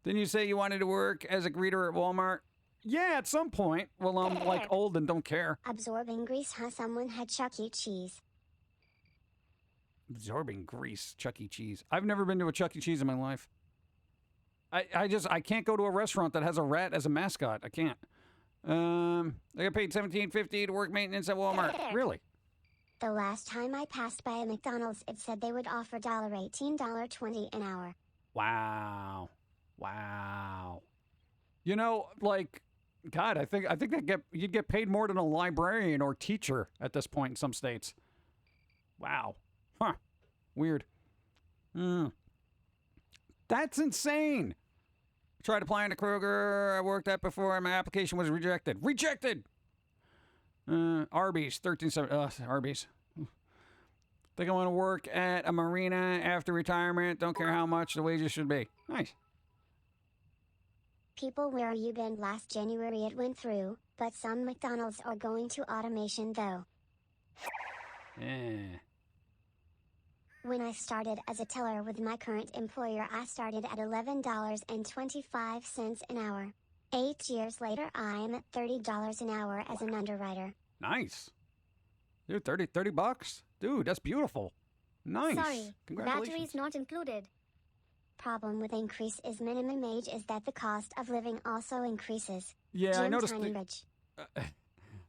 Didn't you say you wanted to work as a greeter at Walmart? Yeah, at some point. Well, I'm like old and don't care. Absorbing grease, huh? Someone had Chuck E. Cheese. Absorbing grease, Chuck E. Cheese. I've never been to a Chuck E. Cheese in my life. I can't go to a restaurant that has a rat as a mascot. I can't. I got paid $17.50 to work maintenance at Walmart. Really? The last time I passed by a McDonald's, it said they would offer $18, $20 an hour. Wow. Wow. You know, like, God, I think you'd get paid more than a librarian or teacher at this point in some states. Wow. Huh. Weird. That's insane. I tried applying to Kroger I worked at before and my application was rejected. Rejected! Arby's, 13.7. Arby's. Think I want to work at a marina after retirement. Don't care how much the wages should be. Nice. People, where you been? Last January it went through, but some McDonald's are going to automation though. When I started as a teller with my current employer, I started at $11.25 an hour. 8 years later, I am at $30 an hour as an underwriter. Nice. Dude, 30 bucks? Dude, that's beautiful. Nice. Sorry, Congratulations. batteries not included. Problem with increase is minimum wage is that the cost of living also increases. Yeah, Jim I noticed.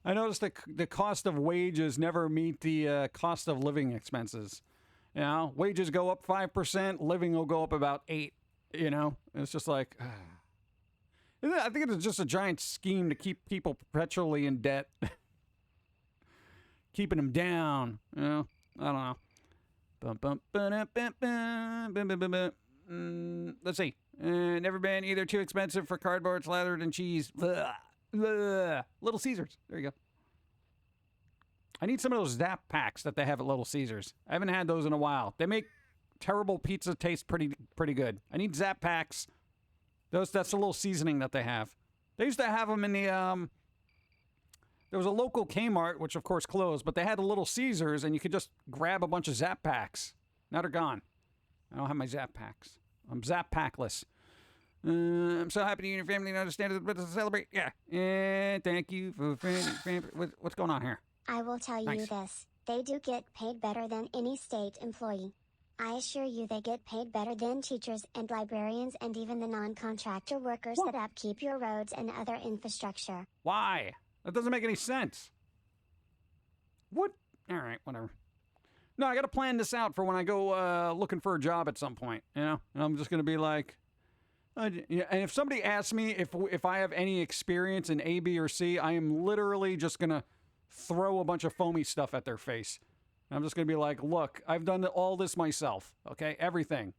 I noticed the cost of wages never meet the cost of living expenses. You know, wages go up 5%, living will go up about 8%. You know, it's just like, I think it's just a giant scheme to keep people perpetually in debt, keeping them down. You know, I don't know. Let's see. Never been either too expensive for cardboard slathered in cheese. Blah, blah. Little Caesars. There you go. I need some of those Zap packs that they have at Little Caesars. I haven't had those in a while. They make terrible pizza taste pretty good. I need Zap packs. That's a little seasoning that they have. They used to have them in the there was a local Kmart, which of course closed, but they had a Little Caesars, and you could just grab a bunch of Zap packs. Now they're gone. I don't have my Zap packs. I'm Zap packless. I'm so happy you and your family understand it, but to celebrate. Yeah. And thank you for what's going on here? I will tell you this. They do get paid better than any state employee. I assure you they get paid better than teachers and librarians and even the non-contractor workers that upkeep your roads and other infrastructure. Why? That doesn't make any sense. What? All right, whatever. No, I got to plan this out for when I go looking for a job at some point, you know? And I'm just going to be like, and if somebody asks me if I have any experience in A, B, or C, I am literally just going to throw a bunch of foamy stuff at their face. And I'm just going to be like, look, I've done all this myself, okay? Everything.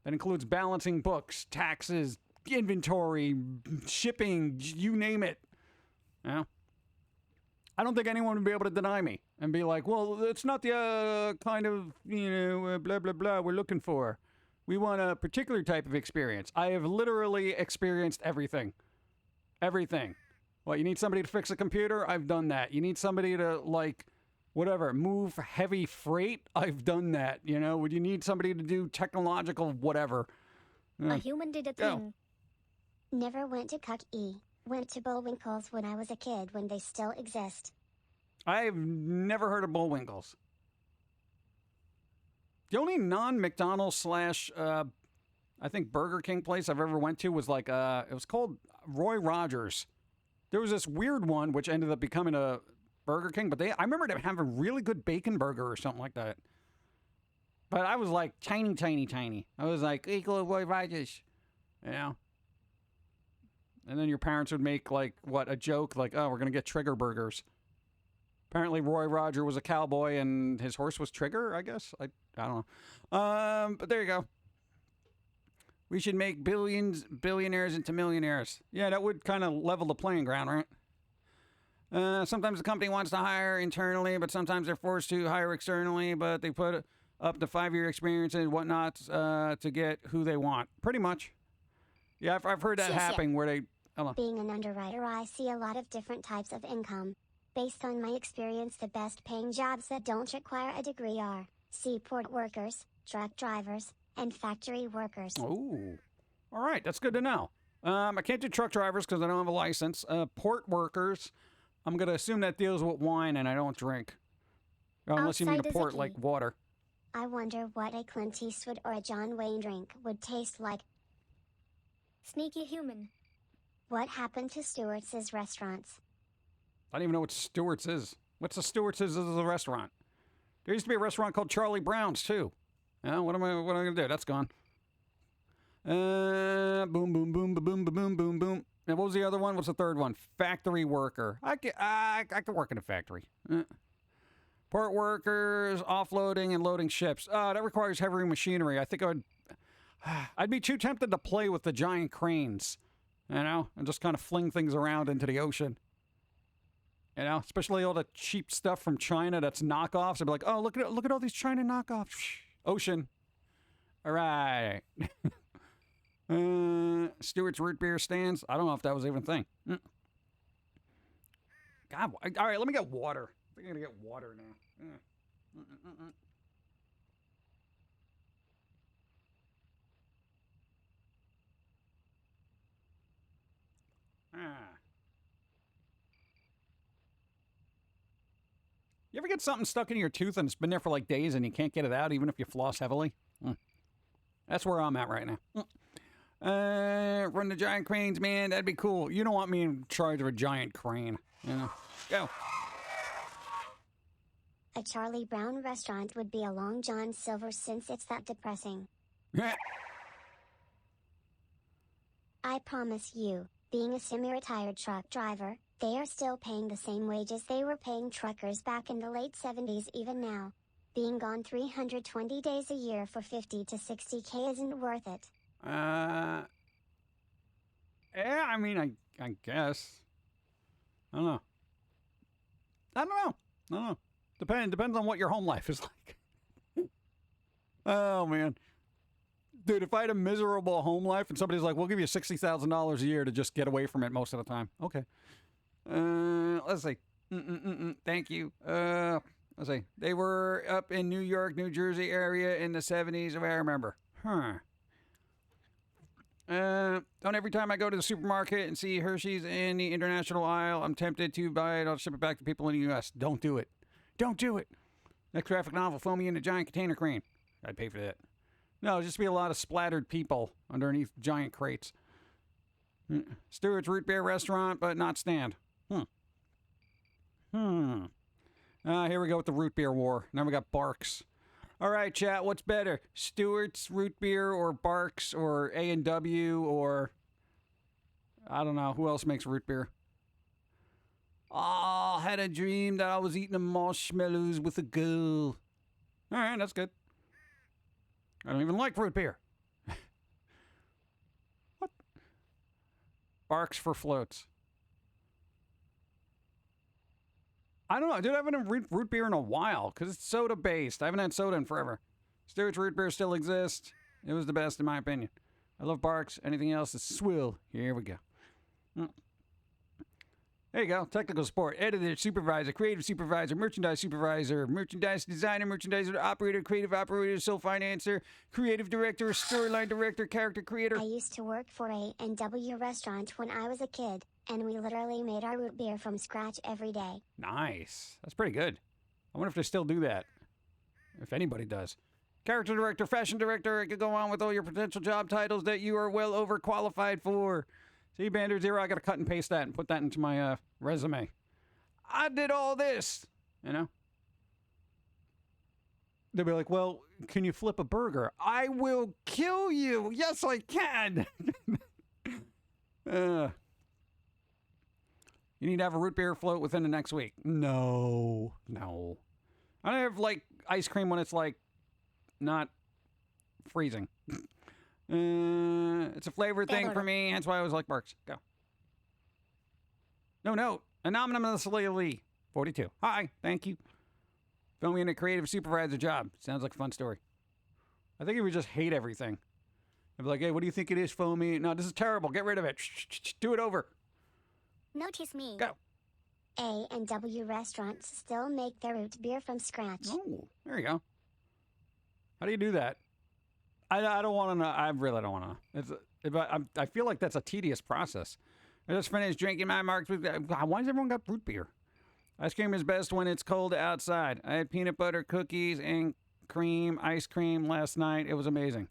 That includes balancing books, taxes, inventory, shipping, you name it. You know? I don't think anyone would be able to deny me and be like, well, it's not the kind of, blah, blah, blah we're looking for. We want a particular type of experience. I have literally experienced everything. Everything. What, you need somebody to fix a computer? I've done that. You need somebody to, move heavy freight? I've done that. You know, would you need somebody to do technological whatever? A human did a thing. Never went to Cuck E. Went to Bullwinkles when I was a kid when they still exist. I've never heard of Bullwinkles. The only non-McDonald's / I think Burger King place I've ever went to was it was called Roy Rogers. There was this weird one which ended up becoming a Burger King, but I remember them having a really good bacon burger or something like that. But I was like tiny. I was like, equal Roy Rogers, you know? And then your parents would make a joke like, oh, we're going to get Trigger burgers. Apparently Roy Roger was a cowboy and his horse was Trigger, I guess. I don't know. But there you go. We should make billionaires into millionaires. Yeah, that would kind of level the playing ground, right? Sometimes the company wants to hire internally, but sometimes they're forced to hire externally, but they put up to 5-year experience and whatnot to get who they want. Pretty much. Yeah, I've heard that happen where they... Being an underwriter, I see a lot of different types of income. Based on my experience, the best paying jobs that don't require a degree are seaport workers, truck drivers, and factory workers. Ooh. All right, that's good to know. I can't do truck drivers because I don't have a license. Port workers, I'm going to assume that deals with wine and I don't drink. Unless you mean Outside a is a port key. like water. I wonder what a Clint Eastwood or a John Wayne drink would taste like. Sneaky human. What happened to Stewart's restaurants? I don't even know what Stewart's is. What's the Stewart's is a restaurant? There used to be a restaurant called Charlie Brown's too. Yeah, what am I gonna do? That's gone. Boom, boom, boom, boom, boom, boom, boom, boom. And what was the other one? What's the third one? Factory worker. I could work in a factory. Port workers, offloading and loading ships. That requires heavy machinery. I think I'd be too tempted to play with the giant cranes, you know, and just kind of fling things around into the ocean. You know, especially all the cheap stuff from China that's knockoffs. I'd be like, oh, look at all these China knockoffs. Ocean. All right. Stewart's root beer stands. I don't know if that was even a thing. God, all right, let me get water. I think I'm gonna get water now. You ever get something stuck in your tooth and it's been there for like days and you can't get it out even if you floss heavily? That's where I'm at right now. Run the giant cranes, man. That'd be cool. You don't want me in charge of a giant crane. You know? Go. A Charlie Brown restaurant would be a Long John Silver since it's that depressing. I promise you, being a semi-retired truck driver, they are still paying the same wages they were paying truckers back in the late 70s even now. Being gone 320 days a year for 50 to 60K isn't worth it. Yeah, I mean, I guess. I don't know. Depends on what your home life is like. Oh, man. Dude, if I had a miserable home life and somebody's like, we'll give you $60,000 a year to just get away from it most of the time. Okay. Let's see. Thank you. Let's see. They were up in New York, New Jersey area in the 70s, if I remember. Don't every time I go to the supermarket and see Hershey's in the international aisle, I'm tempted to buy it. I'll ship it back to people in the U.S. Don't do it. Don't do it. Next graphic novel, throw me in a giant container crane. I'd pay for that. No, it'd just be a lot of splattered people underneath giant crates. Stewart's root beer restaurant, but not stand. Here we go with the root beer war. Now we got Barks. All right, chat, what's better? Stewart's root beer or Barks or A&W or... I don't know. Who else makes root beer? Oh, had a dream that I was eating marshmallows with a girl. All right, that's good. I don't even like root beer. What? Barks for floats. I don't know, dude. I haven't had root beer in a while because it's soda based. I haven't had soda in forever. Stewart's root beer still exists. It was the best in my opinion. I love Barks. Anything else is swill. Here we go. There you go. Technical support, editor, supervisor, creative supervisor, merchandise designer, merchandiser, operator, creative operator, sole financer, creative director, storyline director, character creator. I used to work for A&W restaurant when I was a kid, and we literally made our root beer from scratch every day. Nice. That's pretty good. I wonder if they still do that. If anybody does. Character director, fashion director, it could go on with all your potential job titles that you are well overqualified for. See, Bander Zero, I got to cut and paste that and put that into my resume. I did all this, you know? They'll be like, well, can you flip a burger? I will kill you. Yes, I can. You need to have a root beer float within the next week. No. I don't have, like, ice cream when it's, like, not freezing. It's a flavor thing for me. That's why I always like Barks. Go. No. Anonymously 42. Hi. Thank you. Film me in a creative supervisor job. Sounds like a fun story. I think he would just hate everything. I'd be like, hey, what do you think it is, Foamy? No, this is terrible. Get rid of it. Do it over. Notice me. Go. A&W restaurants still make their root beer from scratch. Oh, there you go. How do you do that? I don't want to know. I really don't want to know. I feel like that's a tedious process. I just finished drinking my marks with. Why does everyone got root beer? Ice cream is best when it's cold outside. I had peanut butter cookies and cream, ice cream last night. It was amazing.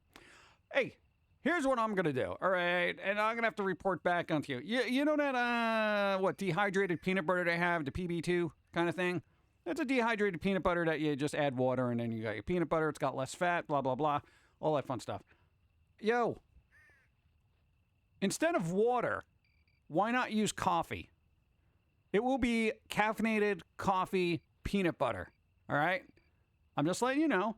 Hey, here's what I'm going to do, all right? And I'm going to have to report back onto you. You know that, dehydrated peanut butter they have, the PB2 kind of thing? It's a dehydrated peanut butter that you just add water and then you got your peanut butter. It's got less fat, blah, blah, blah. All that fun stuff. Yo, instead of water, why not use coffee? It will be caffeinated coffee peanut butter, all right? I'm just letting you know.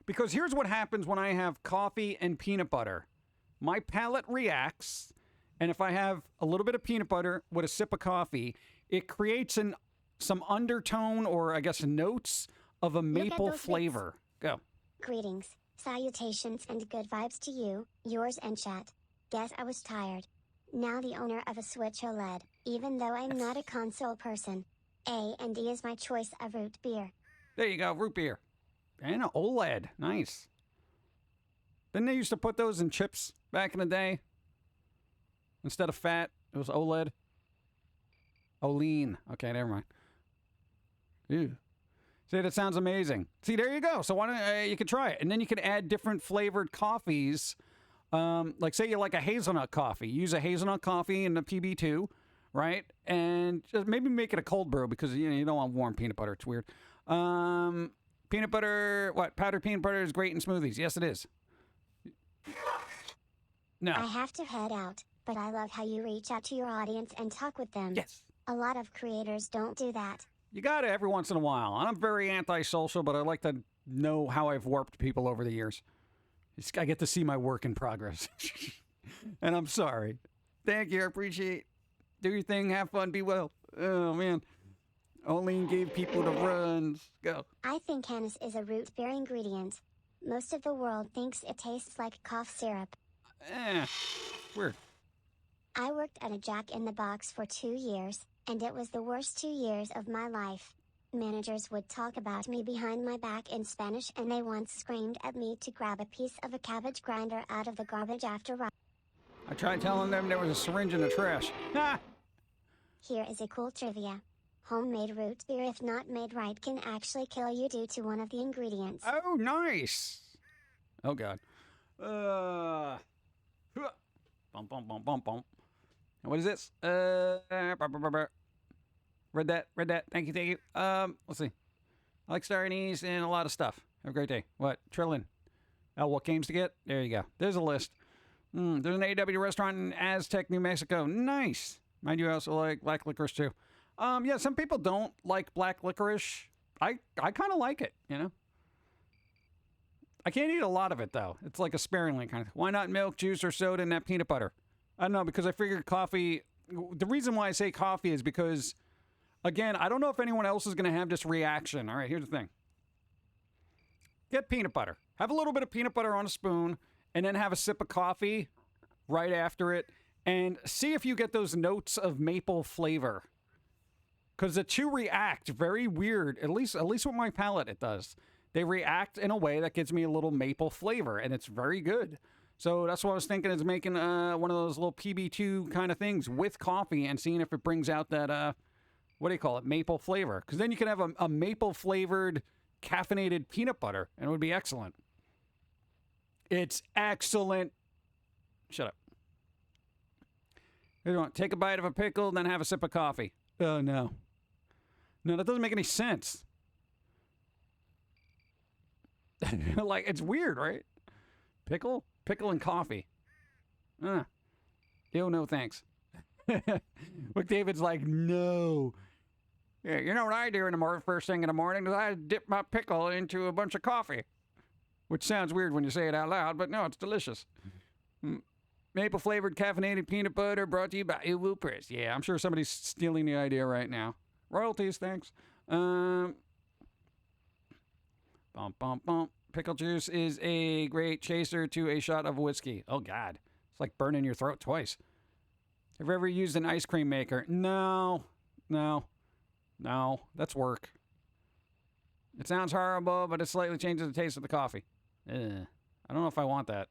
Because here's what happens when I have coffee and peanut butter. My palate reacts, and if I have a little bit of peanut butter with a sip of coffee, it creates some undertone or, I guess, notes of a maple flavor. Go. Greetings, salutations, and good vibes to you, yours and chat. Guess I was tired. Now the owner of a Switch OLED, even though I'm not a console person. A&D is my choice of root beer. There you go, root beer. And an OLED. Nice. Didn't they used to put those in chips back in the day? Instead of fat, it was OLED. Olean. Okay, never mind. Ew. See, that sounds amazing. See, there you go. So why don't you can try it, and then you can add different flavored coffees. Like say you like a hazelnut coffee. Use a hazelnut coffee in the PB2, right? And just maybe make it a cold brew because you don't want warm peanut butter. It's weird. Peanut butter, powdered peanut butter is great in smoothies. Yes, it is. No. I have to head out, but I love how you reach out to your audience and talk with them. Yes. A lot of creators don't do that. You got it every once in a while. I'm very antisocial, but I like to know how I've warped people over the years. I get to see my work in progress. And I'm sorry. Thank you. I appreciate. Do your thing. Have fun. Be well. Oh, man. Olean gave people the runs. Go. I think Canis is a root beer ingredient. Most of the world thinks it tastes like cough syrup. Weird. I worked at a Jack in the Box for 2 years, and it was the worst 2 years of my life. Managers would talk about me behind my back in Spanish, and they once screamed at me to grab a piece of a cabbage grinder out of the garbage after. I tried telling them there was a syringe in the trash. Ah! Here is a cool trivia. Homemade root beer, if not made right, can actually kill you due to one of the ingredients. Oh, nice. Oh, God. Bum, bum, bum, bum, bum. What is this? Read that. Thank you. Let's see. I like Star Anise and a lot of stuff. Have a great day. What? Trillin. Oh, what games to get? There you go. There's a list. There's an AW restaurant in Aztec, New Mexico. Nice. Mind you, I also like black licorice, too. Yeah, some people don't like black licorice. I kind of like it, you know? I can't eat a lot of it, though. It's like a sparingly kind of. Why not milk, juice, or soda and that peanut butter? I don't know, because I figured coffee. The reason why I say coffee is because, again, I don't know if anyone else is going to have this reaction. All right, here's the thing. Get peanut butter. Have a little bit of peanut butter on a spoon, and then have a sip of coffee right after it, and see if you get those notes of maple flavor. Because the two react very weird. At least with my palate, it does. They react in a way that gives me a little maple flavor, and it's very good. So that's what I was thinking, is making one of those little PB2 kind of things with coffee and seeing if it brings out that, what do you call it, maple flavor. Because then you can have a maple-flavored caffeinated peanut butter, and it would be excellent. It's excellent. Shut up. You want take a bite of a pickle, then have a sip of coffee. Oh, no. No, that doesn't make any sense. Like, it's weird, right? Pickle and coffee. Ew, no thanks. Look, David's like, no. Yeah, you know what I do in the morning, first thing in the morning, is I dip my pickle into a bunch of coffee. Which sounds weird when you say it out loud, but no, it's delicious. Maple-flavored caffeinated peanut butter brought to you by Uwu Press. Yeah, I'm sure somebody's stealing the idea right now. Royalties, thanks. Pickle juice is a great chaser to a shot of whiskey. Oh, God. It's like burning your throat twice. Have you ever used an ice cream maker? No. That's work. It sounds horrible, but it slightly changes the taste of the coffee. I don't know if I want that.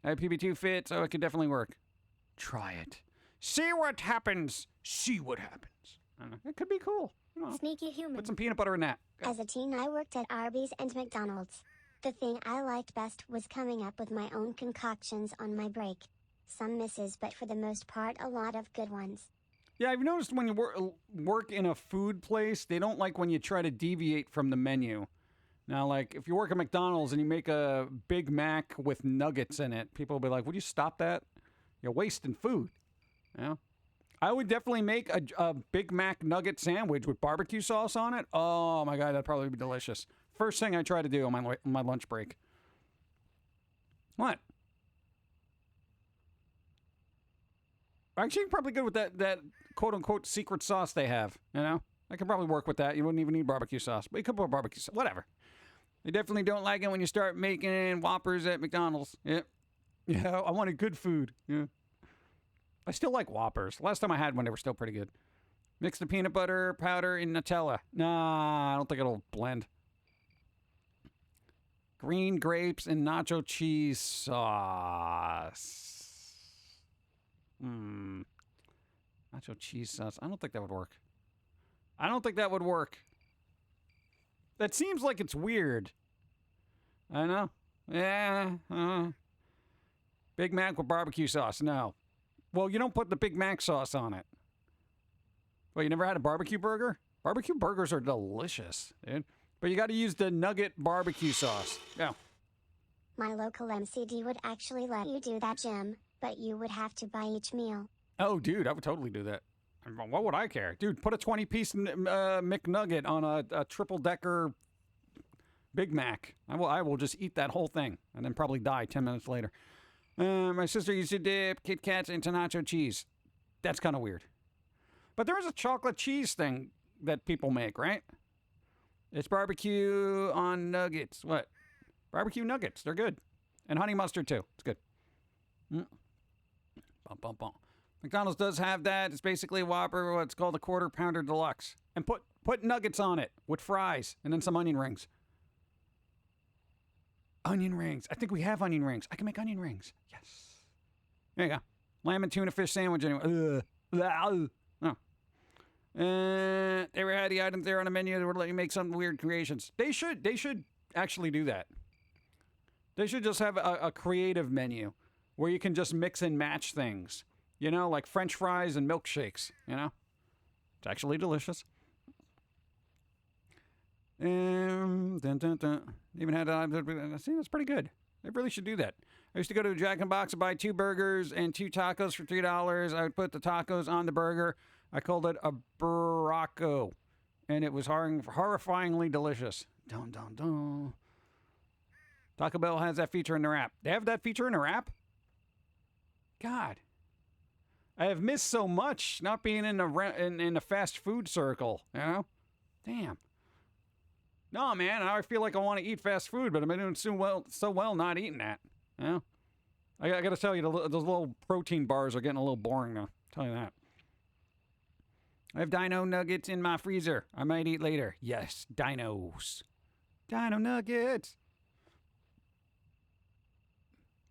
I have PB2 fit, so it could definitely work. Try it. See what happens. See what happens. I don't know. It could be cool. You know, Sneaky human. put some peanut butter in that. As a teen, I worked at Arby's and McDonald's. The thing I liked best was coming up with my own concoctions on my break. Some misses, but for the most part, a lot of good ones. Yeah, I've noticed when you work in a food place, they don't like when you try to deviate from the menu. Now, like, if you work at McDonald's and you make a Big Mac with nuggets in it, people will be like, would you stop that? You're wasting food. You know? I would definitely make a Big Mac nugget sandwich with barbecue sauce on it. Oh, my God, that'd probably be delicious. First thing I try to do on my lunch break. What? Actually, probably good with that quote-unquote secret sauce they have, you know? I could probably work with that. You wouldn't even need barbecue sauce. But you could put barbecue sauce. Whatever. They definitely don't like it when you start making Whoppers at McDonald's. Yep. Yeah, I wanted good food. Yeah. I still like Whoppers. Last time I had one, they were still pretty good. Mix the peanut butter powder in Nutella. Nah, I don't think it'll blend. Green grapes and nacho cheese sauce. Nacho cheese sauce. I don't think that would work. I don't think that would work. That seems like it's weird. I know. Yeah. Big Mac with barbecue sauce. No. Well, you don't put the Big Mac sauce on it. Well, you never had a barbecue burger? Barbecue burgers are delicious, dude. But you got to use the nugget barbecue sauce. Yeah. My local MCD would actually let you do that, Jim, but you would have to buy each meal. Oh, dude, I would totally do that. What would I care? Dude, put a 20-piece McNugget on a triple-decker Big Mac. I will just eat that whole thing and then probably die 10 minutes later. My sister used to dip Kit Kats into nacho cheese. That's kind of weird. But there is a chocolate cheese thing that people make, right? It's barbecue on nuggets. What? Barbecue nuggets. They're good. And honey mustard, too. It's good. Bum, bum, bum. McDonald's does have that. It's basically a Whopper, what's called a Quarter Pounder Deluxe. And put nuggets on it with fries and then some onion rings. Onion rings. I think we have onion rings. I can make onion rings. Yes. There you go. Lamb and tuna fish sandwich anyway. Oh. They ever had the items there on the menu that would let you make some weird creations? They should actually do that. They should just have a creative menu where you can just mix and match things. You know, like French fries and milkshakes, you know? It's actually delicious. Even had, see, that's pretty good. They really should do that. I used to go to Jack in the Box and buy 2 burgers and 2 tacos for $3. I would put the tacos on the burger. I called it a burraco, and it was horrifyingly delicious. Dun, dun, dun. Taco Bell has that feature in their app. They have that feature in their app? God. I have missed so much not being in a fast food circle, you know? Damn. No, man, I feel like I want to eat fast food, but I've been doing so well not eating that, you know? I got to tell you, those little protein bars are getting a little boring now. I'll tell you that. I have dino nuggets in my freezer. I might eat later. Yes, dinos. Dino nuggets.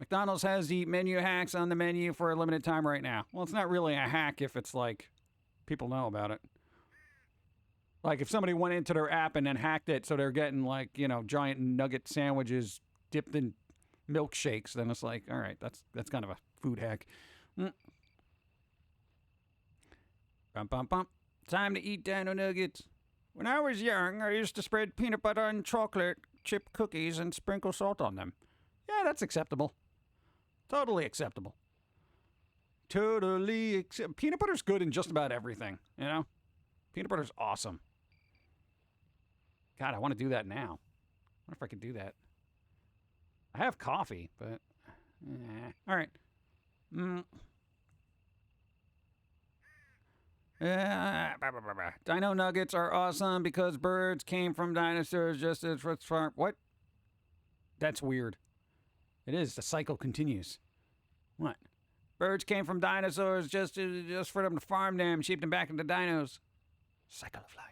McDonald's has the menu hacks on the menu for a limited time right now. Well, it's not really a hack if it's like people know about it. Like if somebody went into their app and then hacked it so they're getting like, you know, giant nugget sandwiches dipped in milkshakes, then it's like, all right, that's kind of a food hack. Bum, bum, bum. Time to eat dino nuggets. When I was young, I used to spread peanut butter and chocolate chip cookies and sprinkle salt on them. Yeah, that's acceptable. Totally acceptable. Peanut butter's good in just about everything, you know? Peanut butter's awesome. God, I want to do that now. I wonder if I could do that. I have coffee, but... All right. Dino nuggets are awesome because birds came from dinosaurs just as farm. What? That's weird. It is. The cycle continues. What? Birds came from dinosaurs just for them to farm them, sheep them back into dinos. Cycle of life.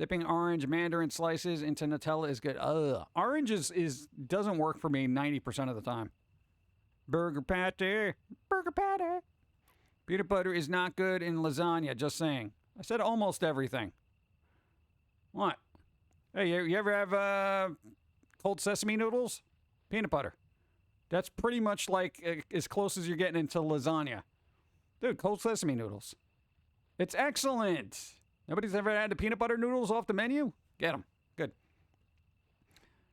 Dipping orange mandarin slices into Nutella is good. Ugh. Orange is doesn't work for me 90% of the time. Burger patty. Burger patty. Peanut butter is not good in lasagna, just saying. I said almost everything. What? Hey, you ever have cold sesame noodles? Peanut butter. That's pretty much like as close as you're getting into lasagna. Dude, cold sesame noodles. It's excellent. Nobody's ever had the peanut butter noodles off the menu? Get them. Good.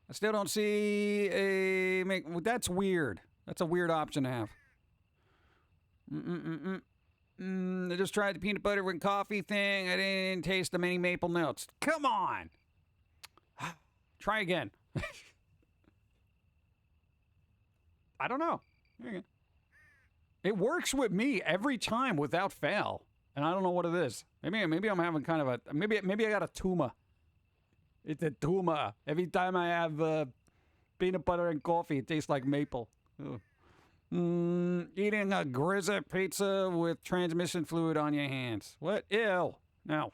I still don't see a... That's weird. That's a weird option to have. I just tried the peanut butter with coffee thing. I didn't taste the many maple notes. Come on. Try again. I don't know. It works with me every time without fail. And I don't know what it is. Maybe I'm having kind of a... Maybe I got a tumor. It's a tumor. Every time I have peanut butter and coffee, it tastes like maple. Eating a grizza pizza with transmission fluid on your hands. What? Ew. No.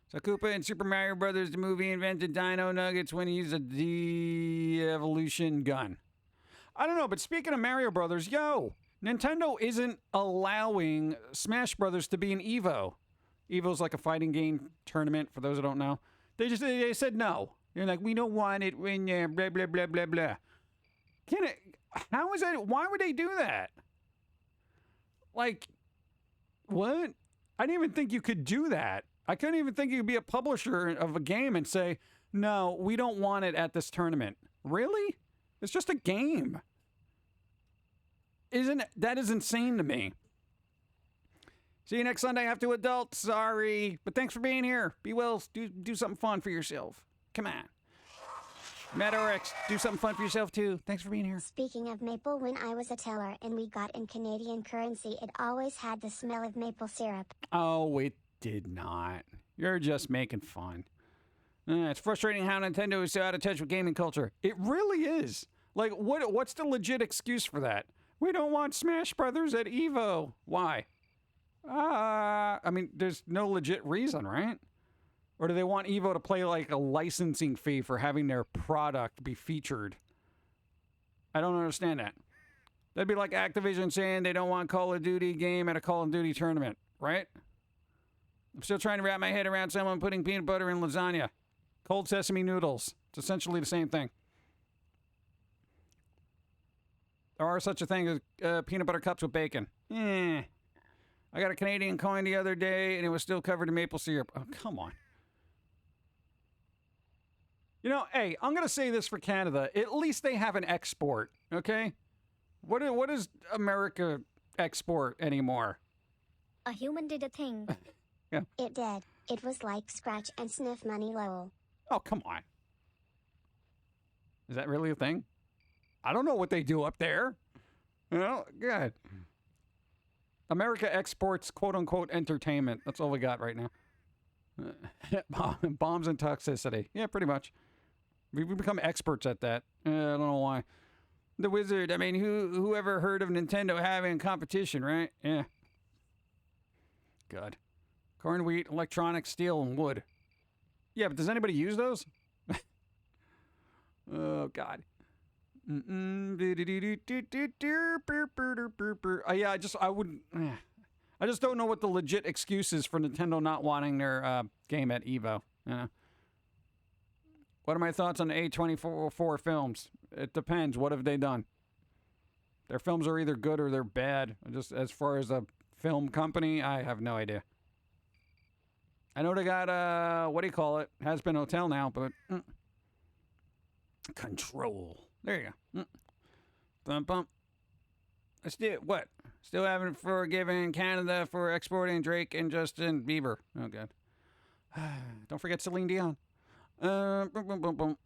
So Koopa in Super Mario Brothers, the movie, invented dino nuggets when he used a de-evolution gun. I don't know, but speaking of Mario Brothers, Nintendo isn't allowing Smash Brothers to be an Evo. Evo's like a fighting game tournament, for those who don't know. They said no. They're like, we don't want it when blah, blah, blah, blah, blah. How is that? Why would they do that? Like, what? I didn't even think you could do that. I couldn't even think you could be a publisher of a game and say, no, we don't want it at this tournament. Really? It's just a game. That is insane to me. See you next Sunday after adult. Sorry. But thanks for being here. Be well. Do something fun for yourself. Come on. MetaRx, do something fun for yourself too. Thanks for being here. Speaking of maple, when I was a teller and we got in Canadian currency, it always had the smell of maple syrup. Oh, it did not. You're just making fun. It's frustrating how Nintendo is so out of touch with gaming culture. It really is. Like, what's the legit excuse for that? We don't want Smash Brothers at EVO. Why? I mean, there's no legit reason, right? Or do they want EVO to play like a licensing fee for having their product be featured? I don't understand that. That'd be like Activision saying they don't want Call of Duty game at a Call of Duty tournament, right? I'm still trying to wrap my head around someone putting peanut butter in lasagna. Cold sesame noodles. It's essentially the same thing. There are such a thing as peanut butter cups with bacon. I got a Canadian coin the other day and it was still covered in maple syrup. Oh, come on. You know, hey, I'm going to say this for Canada. At least they have an export, okay? What does America export anymore? A human did a thing. Yeah. It did. It was like scratch and sniff money lol. Oh, come on. Is that really a thing? I don't know what they do up there. Well, good. America exports quote-unquote entertainment. That's all we got right now. Bombs and toxicity. Yeah, pretty much. We've become experts at that. I don't know why. The Wizard. I mean, who ever heard of Nintendo having competition, right? Yeah. God. Corn, wheat, electronics, steel, and wood. Yeah, but does anybody use those? Oh, God. Yeah, I just don't know what the legit excuse is for Nintendo not wanting their game at EVO. What are my thoughts on the A24 films? It depends. What have they done? Their films are either good or they're bad. Just as far as a film company, I have no idea. I know they got, what do you call it? Has Been Hotel now, but... Control. There you go. Bump, bump. What? Still haven't forgiven Canada for exporting Drake and Justin Bieber. Oh, God. Don't forget Celine Dion. Boom, boom, boom, boom.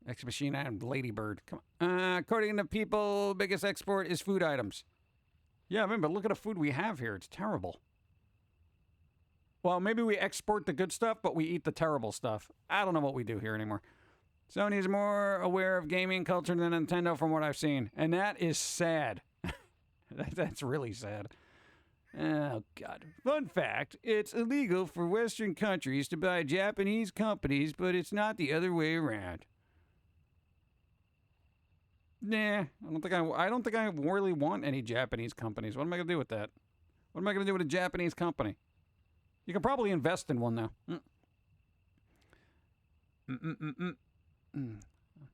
Ex Machina and Ladybird. Come on. According to people, biggest export is food items. Yeah, I mean, but look at the food we have here. It's terrible. Well, maybe we export the good stuff, but we eat the terrible stuff. I don't know what we do here anymore. Sony is more aware of gaming culture than Nintendo from what I've seen. And that is sad. That's really sad. Oh, God. Fun fact, it's illegal for Western countries to buy Japanese companies, but it's not the other way around. Nah, I don't think I really want any Japanese companies. What am I going to do with that? What am I going to do with a Japanese company? You can probably invest in one now.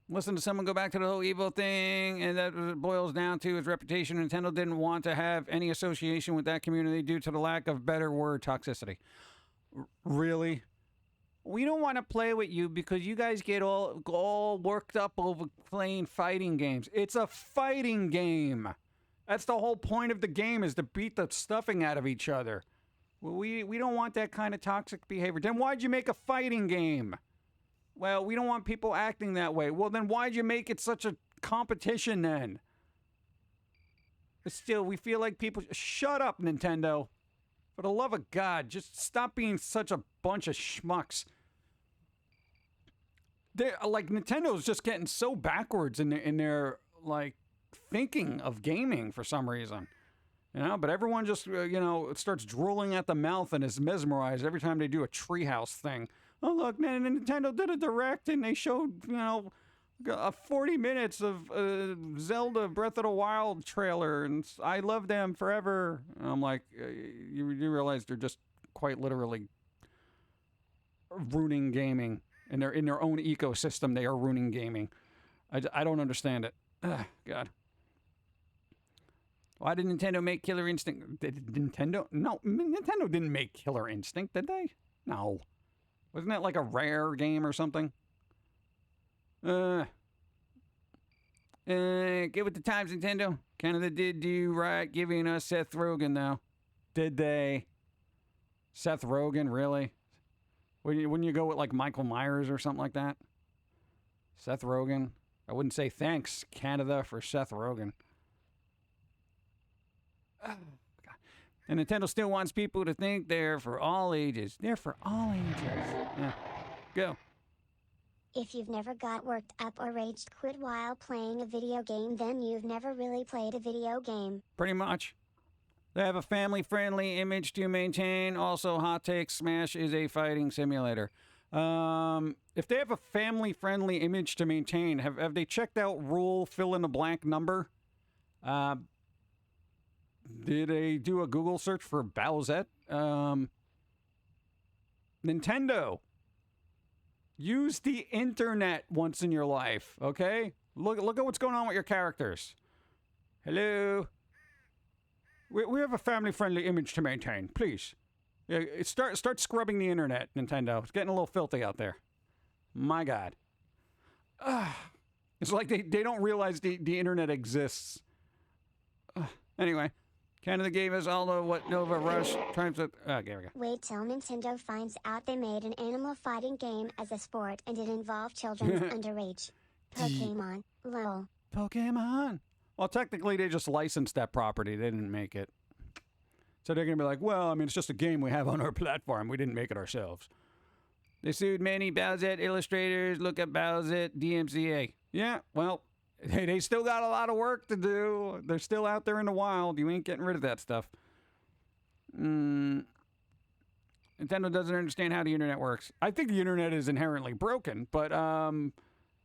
Listen to someone go back to the whole evil thing, and that boils down to his reputation. Nintendo didn't want to have any association with that community due to the lack of better word toxicity. Really? We don't want to play with you because you guys get all worked up over playing fighting games. It's a fighting game. That's the whole point of the game, is to beat the stuffing out of each other. We don't want that kind of toxic behavior. Then why'd you make a fighting game? Well, we don't want people acting that way. Well, then why'd you make it such a competition then? But still, we feel like people... Shut up, Nintendo. For the love of God, just stop being such a bunch of schmucks. Nintendo's just getting so backwards in their like, thinking of gaming for some reason. You know, but everyone just, starts drooling at the mouth and is mesmerized every time they do a treehouse thing. Oh, look, man, Nintendo did a direct and they showed, 40 minutes of Zelda Breath of the Wild trailer, and I love them forever. And I'm like, you realize they're just quite literally ruining gaming. And they're in their own ecosystem, they are ruining gaming. I don't understand it. Ugh, God. Why did Nintendo make Killer Instinct? Nintendo didn't make Killer Instinct, did they? No. Wasn't that like a Rare game or something? Get with the times, Nintendo. Canada did do right giving us Seth Rogen, though. Did they? Seth Rogen, really? Wouldn't you go with like Michael Myers or something like that? Seth Rogen? I wouldn't say thanks, Canada, for Seth Rogen. Oh, God. And Nintendo still wants people to think they're for all ages. They're for all ages. Yeah. Go. If you've never got worked up or rage quit while playing a video game, then you've never really played a video game. Pretty much. They have a family-friendly image to maintain. Also, hot take, Smash is a fighting simulator. If they have a family-friendly image to maintain, have they checked out rule fill-in-the-blank number? Did they do a Google search for Bowsette? Nintendo. Use the internet once in your life, okay? Look at what's going on with your characters. Hello? We have a family-friendly image to maintain, please. Yeah, start scrubbing the internet, Nintendo. It's getting a little filthy out there. My God. It's like they don't realize the internet exists. Anyway, Canada gave us all of what Nova Rush times at... Okay, we go. Wait till Nintendo finds out they made an animal fighting game as a sport and it involved children's underage. Pokemon. Lol. Pokemon. Well, technically, they just licensed that property. They didn't make it. So they're going to be like, well, I mean, it's just a game we have on our platform. We didn't make it ourselves. They sued many Bowsette illustrators. Look at Bowsette DMCA. Yeah, well, they still got a lot of work to do. They're still out there in the wild. You ain't getting rid of that stuff. Nintendo doesn't understand how the internet works. I think the internet is inherently broken, but,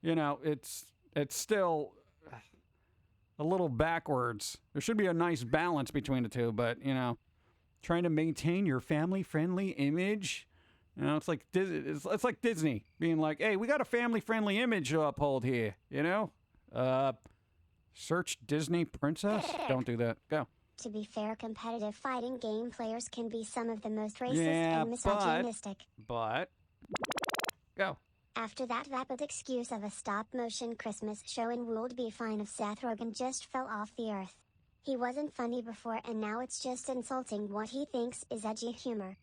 it's still a little backwards. There should be a nice balance between the two, but, trying to maintain your family-friendly image, it's like it's like Disney being like, hey, we got a family-friendly image to uphold here, search Disney princess? Don't do that. Go. To be fair, competitive fighting game players can be some of the most racist and misogynistic. But, go. After that vapid excuse of a stop-motion Christmas show in Ruled Be Fine of Seth Rogen just fell off the earth. He wasn't funny before and now it's just insulting what he thinks is edgy humor.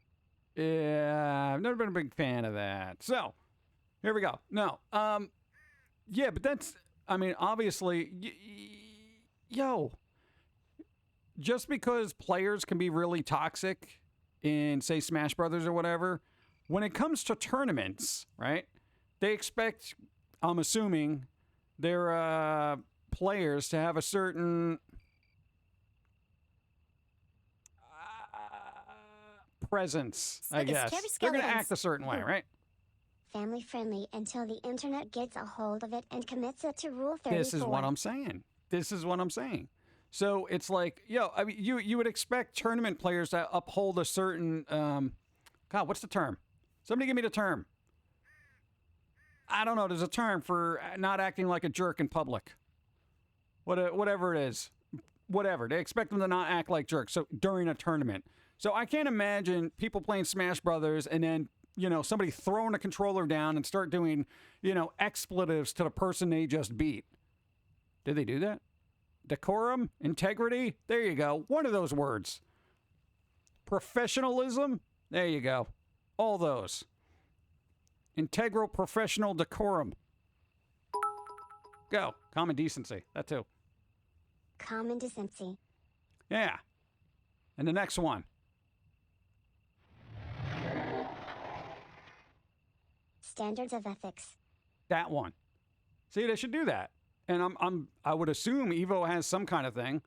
Yeah, I've never been a big fan of that. So, here we go. No, yeah, but that's, obviously, just because players can be really toxic in, say, Smash Brothers or whatever, when it comes to tournaments, right? They expect, I'm assuming, their players to have a certain... presence, I Like a guess. scary They're going to skeletons. act a certain way, right? Family friendly until the internet gets a hold of it and commits it to Rule 34. This is what I'm saying. This is what I'm saying. So it's like, I mean, you would expect tournament players to uphold a certain, God, what's the term? Somebody give me the term. I don't know. There's a term for not acting like a jerk in public. Whatever it is. Whatever. They expect them to not act like jerks. So during a tournament. So I can't imagine people playing Smash Brothers and then, somebody throwing a controller down and start doing, expletives to the person they just beat. Did they do that? Decorum? Integrity? There you go. One of those words. Professionalism? There you go. All those. Integral professional decorum. Go. Common decency. That too. Common decency. Yeah. And the next one. Standards of ethics. That one. See, they should do that. And I would assume Evo has some kind of thing.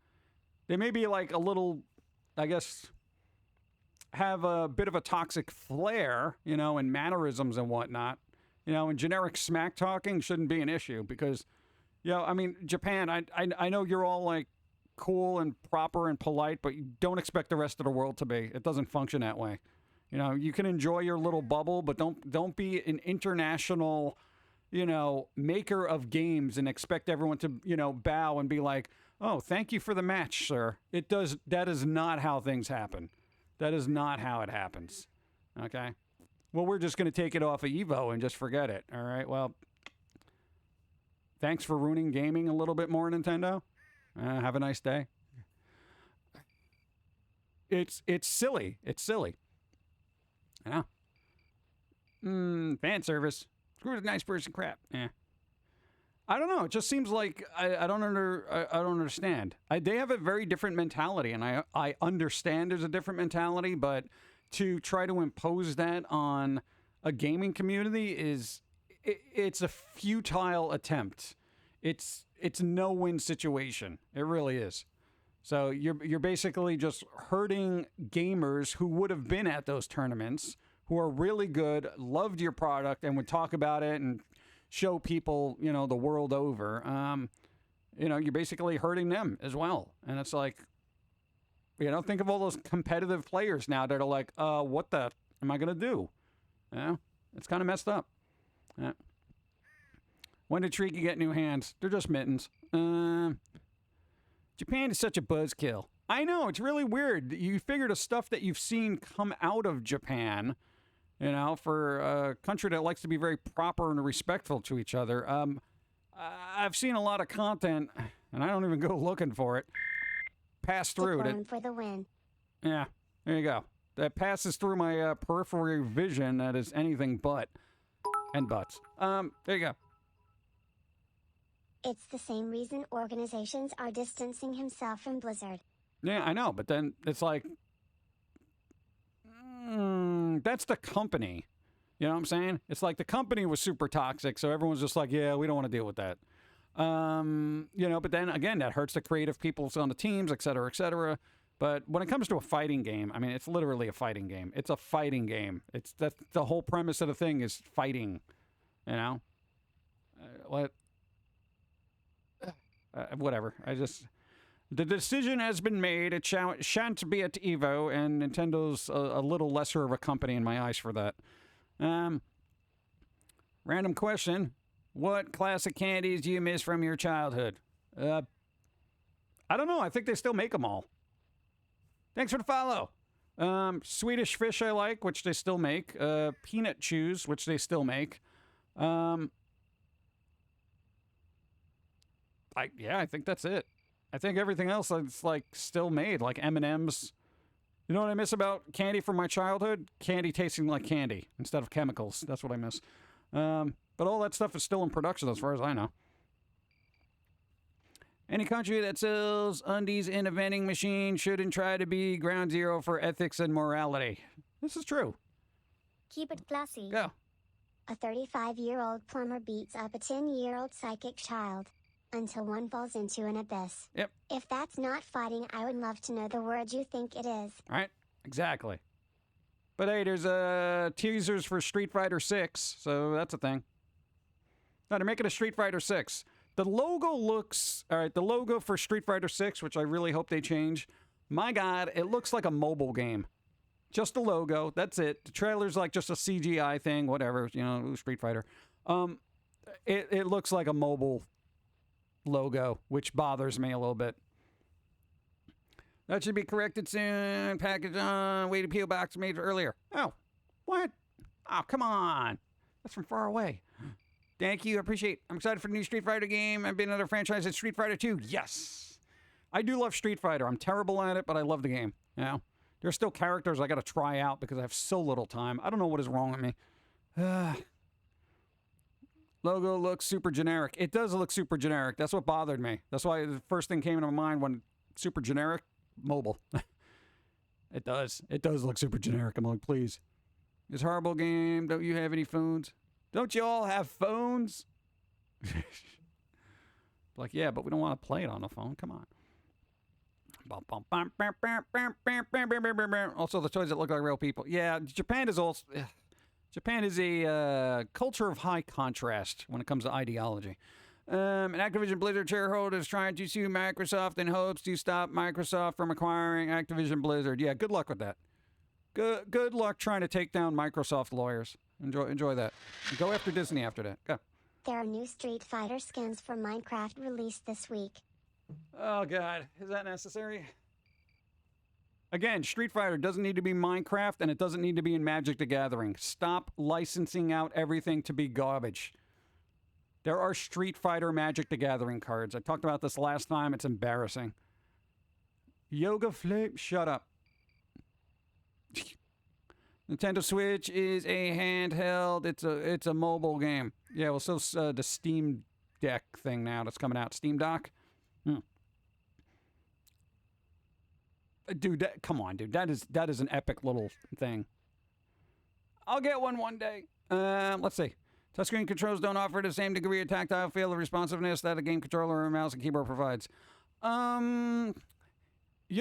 They may be like a little, I guess, have a bit of a toxic flair, and mannerisms and whatnot. And generic smack talking shouldn't be an issue because, I mean, Japan, I know you're all like cool and proper and polite, but you don't expect the rest of the world to be. It doesn't function that way. You can enjoy your little bubble, but don't be an international, maker of games and expect everyone to, bow and be like, "Oh, thank you for the match, sir." That is not how things happen. That is not how it happens. Okay? Well, we're just going to take it off of Evo and just forget it. All right? Well, thanks for ruining gaming a little bit more, Nintendo. Have a nice day. It's silly. It's silly. Yeah. Fan service. Screw the nice person crap. Yeah. I don't know. It just seems like I don't understand. They have a very different mentality, and I understand there's a different mentality, but to try to impose that on a gaming community it's a futile attempt. It's no win situation. It really is. So you're basically just hurting gamers who would have been at those tournaments, who are really good, loved your product, and would talk about it and show people, the world over. You're basically hurting them as well. And it's like, think of all those competitive players now that are like, what the am I going to do? It's kind of messed up. Yeah. When did Tricky get new hands? They're just mittens. Japan is such a buzzkill. I know, it's really weird. You figure the stuff that you've seen come out of Japan, for a country that likes to be very proper and respectful to each other. I've seen a lot of content, and I don't even go looking for it, pass through. Decorum for the win. Yeah, there you go. That passes through my peripheral vision that is anything but. And butts. There you go. It's the same reason organizations are distancing himself from Blizzard. Yeah, I know, but then it's like, that's the company. You know what I'm saying? It's like the company was super toxic, so everyone's just like, yeah, we don't want to deal with that. But then again, that hurts the creative people on the teams, et cetera, et cetera. But when it comes to a fighting game, I mean, it's literally a fighting game. It's a fighting game. That's the whole premise of the thing is fighting. Whatever. The decision has been made. It shan't be at Evo, and Nintendo's a little lesser of a company in my eyes for that. Random question. What classic candies do you miss from your childhood? I don't know. I think they still make them all. Thanks for the follow. Swedish Fish I like, which they still make. Peanut Chews, which they still make. I think that's it. I think everything else is like still made, like M&Ms. You know what I miss about candy from my childhood? Candy tasting like candy instead of chemicals. That's what I miss. But all that stuff is still in production as far as I know. Any country that sells undies in a vending machine shouldn't try to be ground zero for ethics and morality. This is true. Keep it classy. Go. A 35-year-old plumber beats up a 10-year-old psychic child until one falls into an abyss. Yep. If that's not fighting, I would love to know the word you think it is. Right? Exactly. But hey, there's teasers for Street Fighter 6, so that's a thing. No, they're making a Street Fighter 6. The logo looks... All right, the logo for Street Fighter 6, which I really hope they change. My God, it looks like a mobile game. Just the logo, that's it. The trailer's like just a CGI thing, whatever, you know, Street Fighter. It looks like a mobile logo, which bothers me a little bit. That should be corrected soon. Package on. Way to PO box made earlier. Oh, what? Oh, come on. That's from far away. Thank you. I appreciate. I'm excited for the new Street Fighter game. I've been another franchise in Street Fighter 2. Yes. I do love Street Fighter. I'm terrible at it, but I love the game. You know? There's still characters I got to try out because I have so little time. I don't know what is wrong with me. Logo looks super generic. It does look super generic. That's what bothered me. That's why the first thing came into my mind when super generic, mobile. It does. It does look super generic. I'm like, please. This horrible game. Don't you have any phones? Don't you all have phones? Like, yeah, but we don't want to play it on the phone. Come on. Also, the toys that look like real people. Yeah, Japan is also... Japan is a culture of high contrast when it comes to ideology. An Activision Blizzard shareholder is trying to sue Microsoft in hopes to stop Microsoft from acquiring Activision Blizzard. Yeah, good luck with that. Good luck trying to take down Microsoft lawyers. Enjoy that. And go after Disney after that. Go. There are new Street Fighter skins for Minecraft released this week. Oh, God. Is that necessary? Again, Street Fighter doesn't need to be Minecraft, and it doesn't need to be in Magic the Gathering. Stop licensing out everything to be garbage. There are Street Fighter Magic the Gathering cards. I talked about this last time. It's embarrassing. Yoga Flame, shut up. Nintendo Switch is a handheld. It's a mobile game. Yeah, well, so the Steam Deck thing now that's coming out. Steam Dock. Dude, come on, dude. That is an epic little thing. I'll get one day. Let's see. Touchscreen controls don't offer the same degree of tactile feel or responsiveness that a game controller or mouse and keyboard provides. You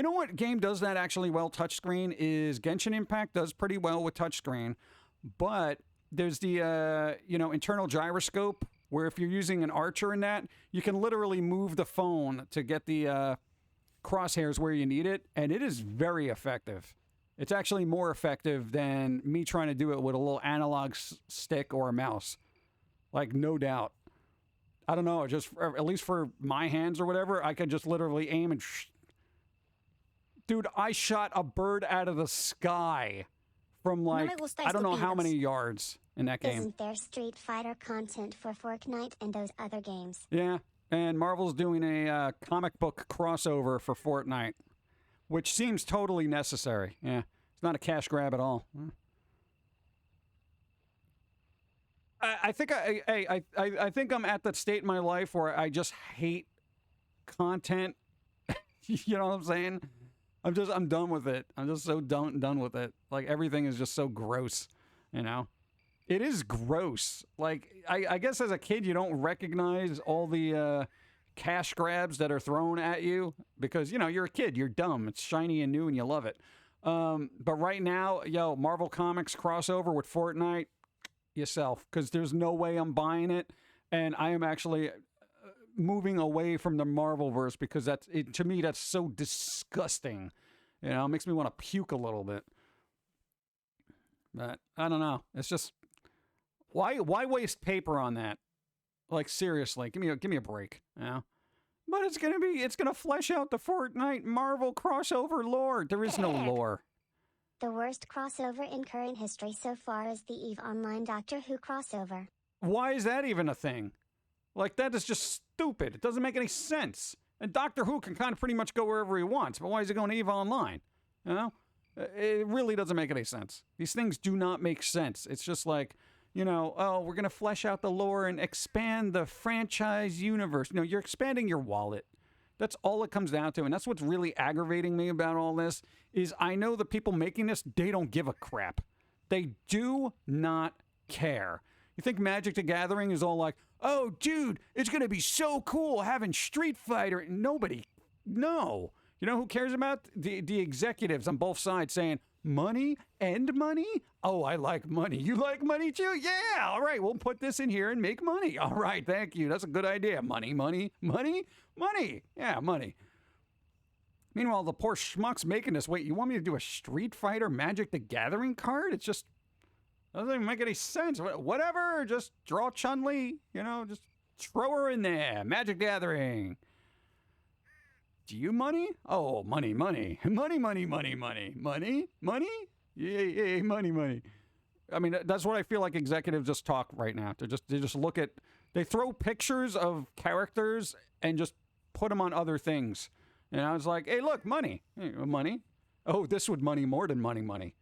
know what game does that actually well? Touchscreen is Genshin Impact does pretty well with touchscreen, but there's the internal gyroscope where if you're using an archer in that, you can literally move the phone to get the crosshairs where you need it, and it is very effective. It's actually more effective than me trying to do it with a little analog stick or a mouse. Like, no doubt. I don't know, just at least for my hands or whatever, I could just literally aim and... Dude, I shot a bird out of the sky from like, I don't know how many yards in that game. Isn't there Street Fighter content for Fortnite and those other games? Yeah. And Marvel's doing a comic book crossover for Fortnite, which seems totally necessary. Yeah, it's not a cash grab at all. I think I think I'm at that state in my life where I just hate content. You know what I'm saying? I'm done with it. I'm just so done with it. Like, everything is just so gross, you know? It is gross. Like, I guess as a kid, you don't recognize all the cash grabs that are thrown at you because, you know, you're a kid. You're dumb. It's shiny and new and you love it. But right now, Marvel Comics crossover with Fortnite, yourself, because there's no way I'm buying it. And I am actually moving away from the Marvelverse because to me, that's so disgusting. You know, it makes me want to puke a little bit. But I don't know. It's just... Why waste paper on that? Like, seriously, give me a break, you know? But it's gonna flesh out the Fortnite Marvel crossover lore. There is no lore. The worst crossover in current history so far is the EVE Online Doctor Who crossover. Why is that even a thing? Like, that is just stupid. It doesn't make any sense. And Doctor Who can kind of pretty much go wherever he wants, but why is he going to EVE Online? You know? It really doesn't make any sense. These things do not make sense. It's just like... You know, oh, we're going to flesh out the lore and expand the franchise universe. No, you're expanding your wallet. That's all it comes down to. And that's what's really aggravating me about all this is I know the people making this, they don't give a crap. They do not care. You think Magic the Gathering is all like, oh, dude, it's going to be so cool having Street Fighter. No. You know who cares about the executives on both sides saying money and money? Oh, I like money. You like money too? Yeah. All right, we'll put this in here and make money. All right, thank you. That's a good idea. Money, money, money, money. Yeah, money. Meanwhile, the poor schmuck's making this. Wait, you want me to do a Street Fighter Magic the Gathering card? It just doesn't even make any sense. Whatever, just draw Chun-Li. You know, just throw her in there. Magic Gathering. Do you money? Oh, money, money. Money, money, money, money. Money? Money? Yeah, money, money. I mean, that's what I feel like executives just talk right now. They just look at, they throw pictures of characters and just put them on other things. And I was like, hey, look, money. Hey, money. Oh, this would money more than money, money.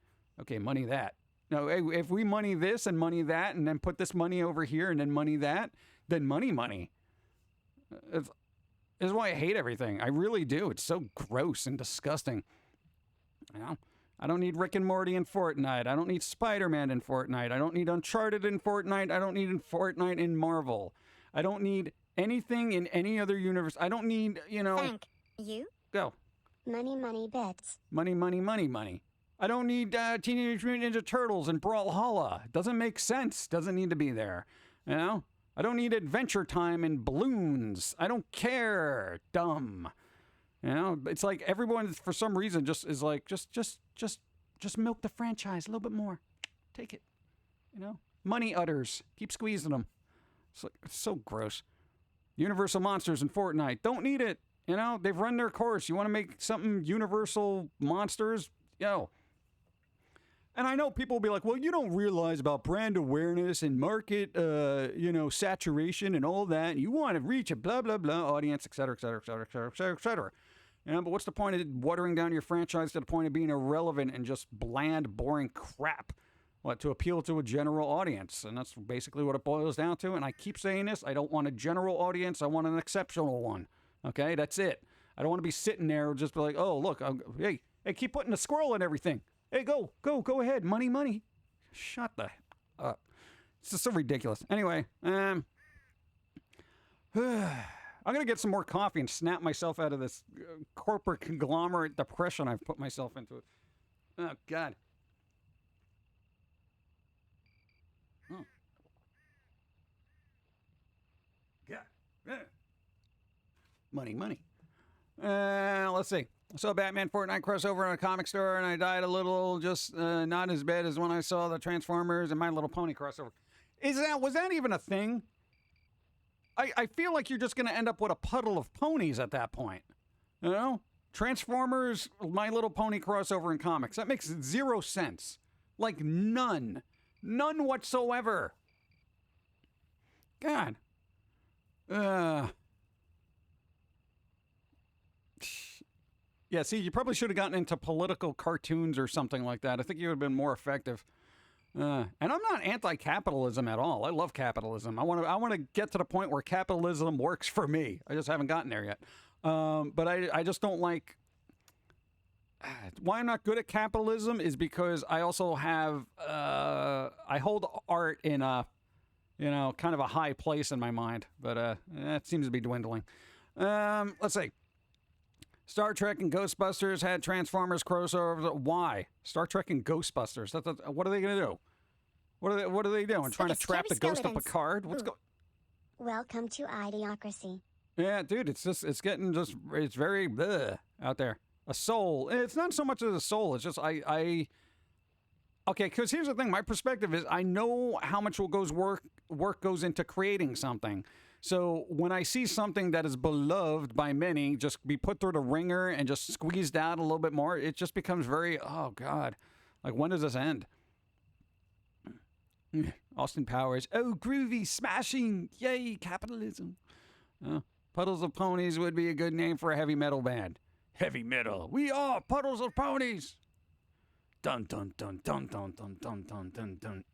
Okay, money that. No, hey, if we money this and money that and then put this money over here and then money that, then money, money. This is why I hate everything. I really do. It's so gross and disgusting. You know? I don't need Rick and Morty in Fortnite. I don't need Spider-Man in Fortnite. I don't need Uncharted in Fortnite. I don't need Fortnite in Marvel. I don't need anything in any other universe. I don't need, you know... Thank you. Go. Money, money, bits. Money, money, money, money. I don't need Teenage Mutant Ninja Turtles and Brawlhalla. Doesn't make sense. Doesn't need to be there. You know? I don't need Adventure Time and balloons. I don't care. Dumb. You know, it's like everyone for some reason just is like, just milk the franchise a little bit more. Take it. You know, money udders. Keep squeezing them. It's like, it's so gross. Universal monsters in Fortnite. Don't need it. You know, they've run their course. You want to make something universal monsters? Yo. And I know people will be like, well, you don't realize about brand awareness and market, saturation and all that. And you want to reach a blah, blah, blah audience, et cetera, et cetera, et cetera, et cetera, et cetera, et cetera. You know, but what's the point of watering down your franchise to the point of being irrelevant and just bland, boring crap? What, to appeal to a general audience? And that's basically what it boils down to. And I keep saying this. I don't want a general audience. I want an exceptional one. Okay, that's it. I don't want to be sitting there and just be like, oh, look, hey, keep putting a squirrel in everything. Hey, go ahead. Money, money. Shut the up. It's just so ridiculous. Anyway, I'm going to get some more coffee and snap myself out of this corporate conglomerate depression I've put myself into. Oh, God. Oh. God. Money, money. Let's see. I saw a Batman Fortnite crossover in a comic store, and I died a little, just not as bad as when I saw the Transformers and My Little Pony crossover. Was that even a thing? I feel like you're just going to end up with a puddle of ponies at that point. You know? Transformers, My Little Pony crossover in comics. That makes zero sense. Like, none. None whatsoever. God. Yeah, see, you probably should have gotten into political cartoons or something like that. I think you would have been more effective. And I'm not anti-capitalism at all. I love capitalism. I want to get to the point where capitalism works for me. I just haven't gotten there yet. But I just don't like... Why I'm not good at capitalism is because I also have... I hold art in a, kind of a high place in my mind. But that seems to be dwindling. Let's see. Star Trek and Ghostbusters had Transformers crossovers. Why? Star Trek and Ghostbusters. What are they going to do? What are they doing? Trying to trap the ghost of Picard? What's going? Welcome to Idiocracy. Yeah, dude, it's very bleh out there. A soul. It's not so much as a soul. It's just okay, because here's the thing. My perspective is I know how much work goes into creating something. So when I see something that is beloved by many just be put through the ringer and just squeezed out a little bit more, it just becomes very, oh, God. Like, when does this end? Austin Powers. Oh, groovy, smashing. Yay, capitalism. Puddles of Ponies would be a good name for a heavy metal band. Heavy metal. We are Puddles of Ponies. Dun, dun, dun, dun, dun, dun, dun, dun, dun, dun.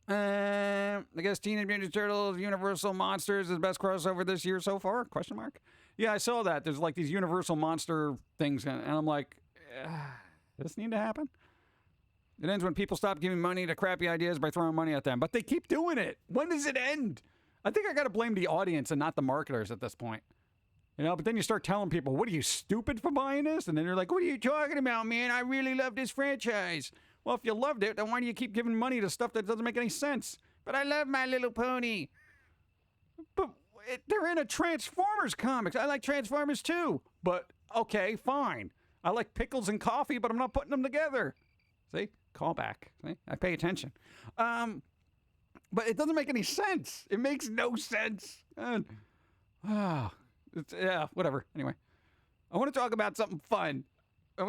I guess Teenage Mutant Ninja Turtles Universal Monsters is the best crossover this year so far? Question mark. Yeah, I saw that. There's like these Universal Monster things, and I'm like, does this need to happen? It ends when people stop giving money to crappy ideas by throwing money at them, but they keep doing it. When does it end? I think I got to blame the audience and not the marketers at this point. But then you start telling people, what are you, stupid for buying this? And then they're like, what are you talking about, man? I really love this franchise. Well, if you loved it, then why do you keep giving money to stuff that doesn't make any sense? But I love My Little Pony. But they're in a Transformers comics. I like Transformers too. But, okay, fine. I like pickles and coffee, but I'm not putting them together. See? Callback. See? I pay attention. But it doesn't make any sense. It makes no sense. Yeah, whatever. Anyway, I want to talk about something fun. All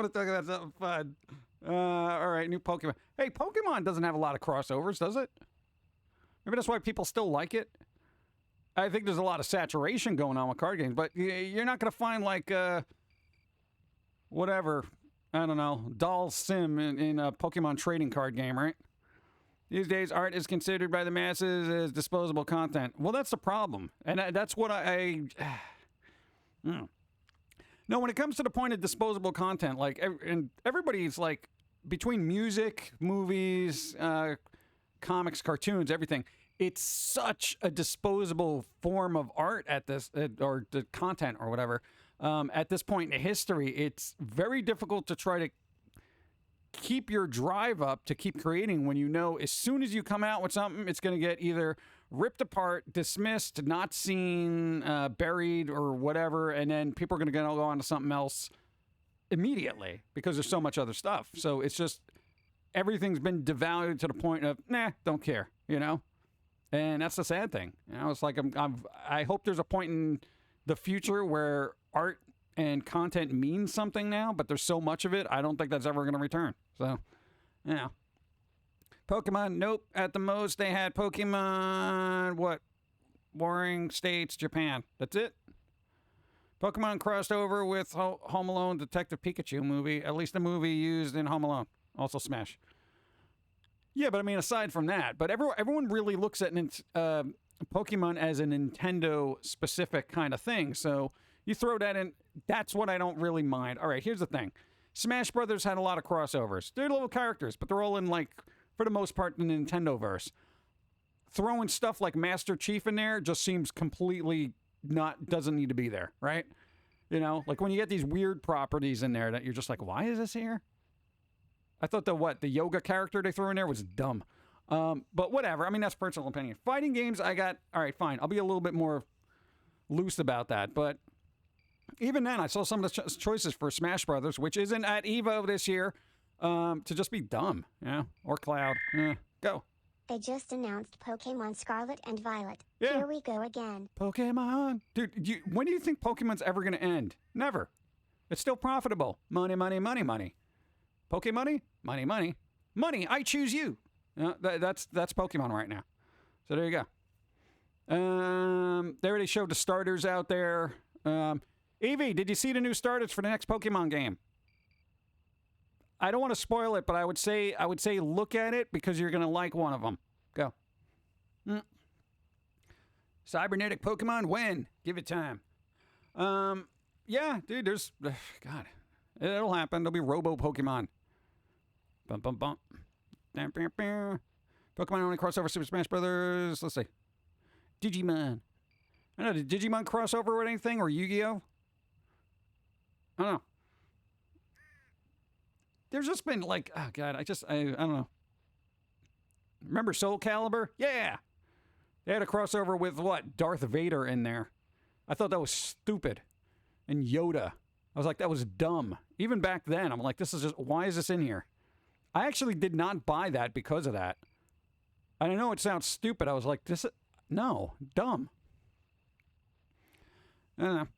right, new Pokemon. Hey, Pokemon doesn't have a lot of crossovers, does it? Maybe that's why people still like it. I think there's a lot of saturation going on with card games, but you're not going to find like, whatever, I don't know, Doll Sim in a Pokemon trading card game, right? These days, art is considered by the masses as disposable content. Well, that's the problem. And that's what No, when it comes to the point of disposable content, like, and everybody's like, between music, movies, comics, cartoons, everything, it's such a disposable form of art at this, or the content or whatever. At this point in history, it's very difficult to try to keep your drive up to keep creating when you know as soon as you come out with something, it's going to get either ripped apart, dismissed, not seen, buried, or whatever, and then people are going to go on to something else immediately because there's so much other stuff. So it's just everything's been devalued to the point of, nah, don't care, And that's the sad thing. It's like I hope there's a point in the future where art and content means something now, but there's so much of it, I don't think that's ever going to return. So, Pokemon, nope. At the most, they had Pokemon, Warring States, Japan. That's it. Pokemon crossed over with Home Alone Detective Pikachu movie, at least the movie used in Home Alone. Also Smash. Yeah, but I mean, aside from that, but everyone really looks at Pokemon as a Nintendo-specific kind of thing, so you throw that in, that's what I don't really mind. All right, here's the thing. Smash Brothers had a lot of crossovers. They're little characters, but they're all in, like, for the most part, the Nintendo-verse. Throwing stuff like Master Chief in there just seems completely doesn't need to be there, right? Like when you get these weird properties in there that you're just like, why is this here? I thought the yoga character they threw in there was dumb. But whatever. I mean, that's personal opinion. Fighting games, all right, fine. I'll be a little bit more loose about that. But even then, I saw some of the choices for Smash Brothers, which isn't at EVO this year, to just be dumb, or Cloud. Go. They just announced Pokemon Scarlet and Violet. Yeah. Here we go again. Pokemon. Dude, when do you think Pokemon's ever going to end? Never. It's still profitable. Money, money, money, money. Pokemoney? Money, money. Money, I choose you. That's Pokemon right now. So there you go. They already showed the starters out there. Evie, did you see the new starters for the next Pokemon game? I don't want to spoil it, but I would say look at it because you're going to like one of them. Go. Cybernetic Pokemon, when? Give it time. Yeah, dude, there's... God. It'll happen. There'll be Robo-Pokemon. Bum, bum, bum. Pokemon only crossover Super Smash Brothers. Let's see. Digimon. I don't know, did Digimon crossover with anything? Or Yu-Gi-Oh? I don't know. There's just been like, oh God, I don't know. Remember Soul Calibur? Yeah. They had a crossover with what? Darth Vader in there. I thought that was stupid. And Yoda. I was like, that was dumb. Even back then, I'm like, why is this in here? I actually did not buy that because of that. I know it sounds stupid. I was like, no, dumb. I don't know.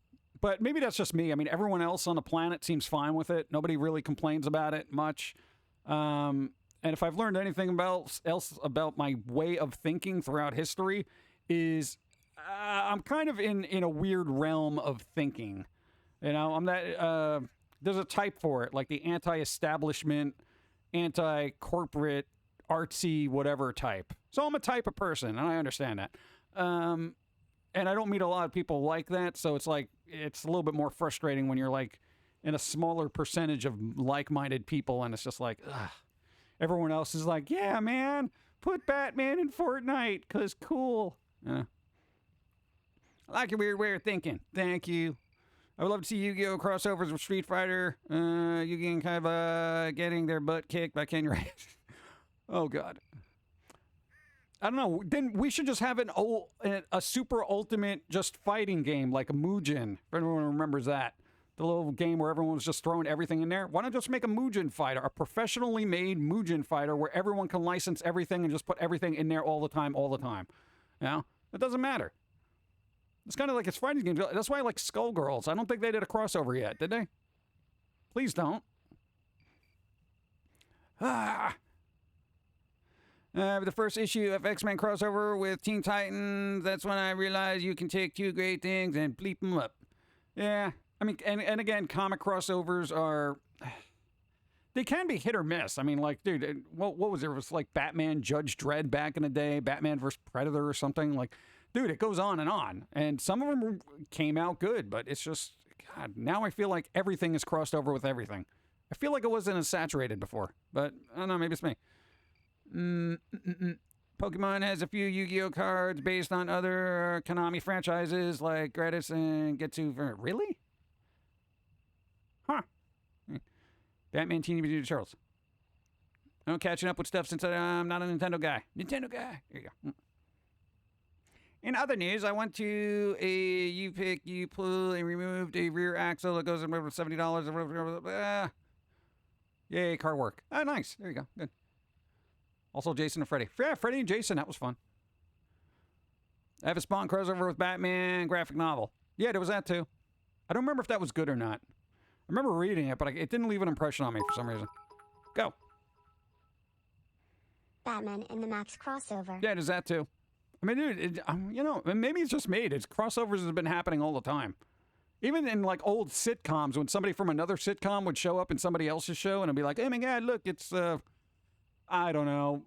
But maybe that's just me. I mean, everyone else on the planet seems fine with it. Nobody really complains about it much. And if I've learned anything else about my way of thinking throughout history is I'm kind of in a weird realm of thinking. I'm that there's a type for it, like the anti-establishment, anti-corporate, artsy, whatever type. So I'm a type of person, and I understand that. And I don't meet a lot of people like that, so it's like, it's a little bit more frustrating when you're like in a smaller percentage of like-minded people, and it's just like, ugh. Everyone else is like, yeah, man, put Batman in Fortnite, because cool. I like your weird way of thinking. Thank you. I would love to see Yu-Gi-Oh crossovers with Street Fighter. Yu-Gi and Kaiba getting their butt kicked by Ken Ray. Oh God. I don't know. Then we should just have a super ultimate just fighting game like a Mugen. If anyone remembers that. The little game where everyone was just throwing everything in there. Why not just make a Mugen fighter, a professionally made Mugen fighter where everyone can license everything and just put everything in there all the time. You know? It doesn't matter. It's kind of like it's fighting games. That's why I like Skullgirls. I don't think they did a crossover yet, did they? Please don't. The first issue of X-Men crossover with Teen Titans, that's when I realized you can take two great things and bleep them up. Yeah. I mean, and again, comic crossovers are, they can be hit or miss. I mean, like, dude, what was it? It was like Batman Judge Dredd back in the day, Batman vs. Predator or something. Like, dude, it goes on. And some of them came out good, but it's just, God, now I feel like everything is crossed over with everything. I feel like it wasn't as saturated before, but I don't know, maybe it's me. Pokemon has a few Yu-Gi-Oh cards based on other Konami franchises like Gratis and Getsu. Really? Huh. Batman Teenage Mutant Ninja Turtles. I'm catching up with stuff since I'm not a Nintendo guy. There you go. In other news, I went to a U-Pick, U-Pull, and removed a rear axle that goes in with $70. Yay, car work. Oh, nice. There you go. Good. Also, Jason and Freddy. Yeah, Freddy and Jason, that was fun. I have a Spawn crossover with Batman graphic novel. Yeah, there was that too. I don't remember if that was good or not. I remember reading it, but it didn't leave an impression on me for some reason. Go. Batman and the Max crossover. Yeah, there's that too. I mean, dude, you know, maybe it's just me. It's crossovers has been happening all the time. Even in like old sitcoms, when somebody from another sitcom would show up in somebody else's show, and it'd be like, "Hey, my God, look, it's I don't know,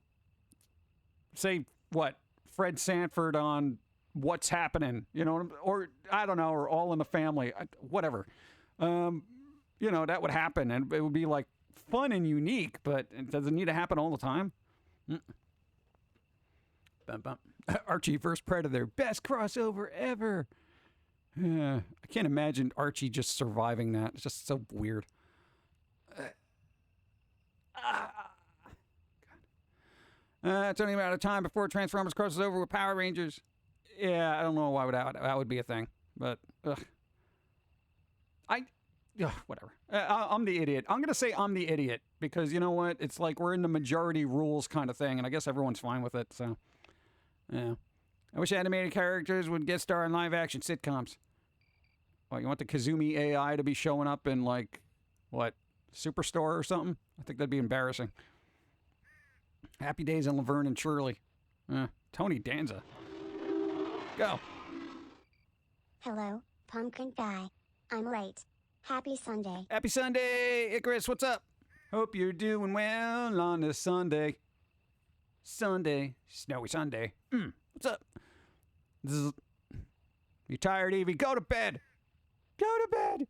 say what, Fred Sanford on What's Happening, you know, or I don't know, or All in the Family, whatever." You know, that would happen, and it would be like fun and unique, but it doesn't need to happen all the time. Archie vs. Predator, best crossover ever. I can't imagine Archie just surviving that. It's just so weird. It's only a matter of time before Transformers crosses over with Power Rangers. Yeah, I don't know why that would be a thing, but whatever. I'm the idiot. I'm going to say I'm the idiot because you know what? It's like we're in the majority rules kind of thing, and I guess everyone's fine with it. So, yeah. I wish animated characters would guest star in live action sitcoms. Well, you want the Kazumi AI to be showing up in like, what, Superstore or something? I think that'd be embarrassing. Happy Days and Laverne and Shirley. Tony Danza. Go. Hello, Pumpkin Guy. I'm late. Happy Sunday. Happy Sunday, Icarus. What's up? Hope you're doing well on this Sunday. Sunday. Snowy Sunday. What's up? You tired, Evie? Go to bed. Go to bed.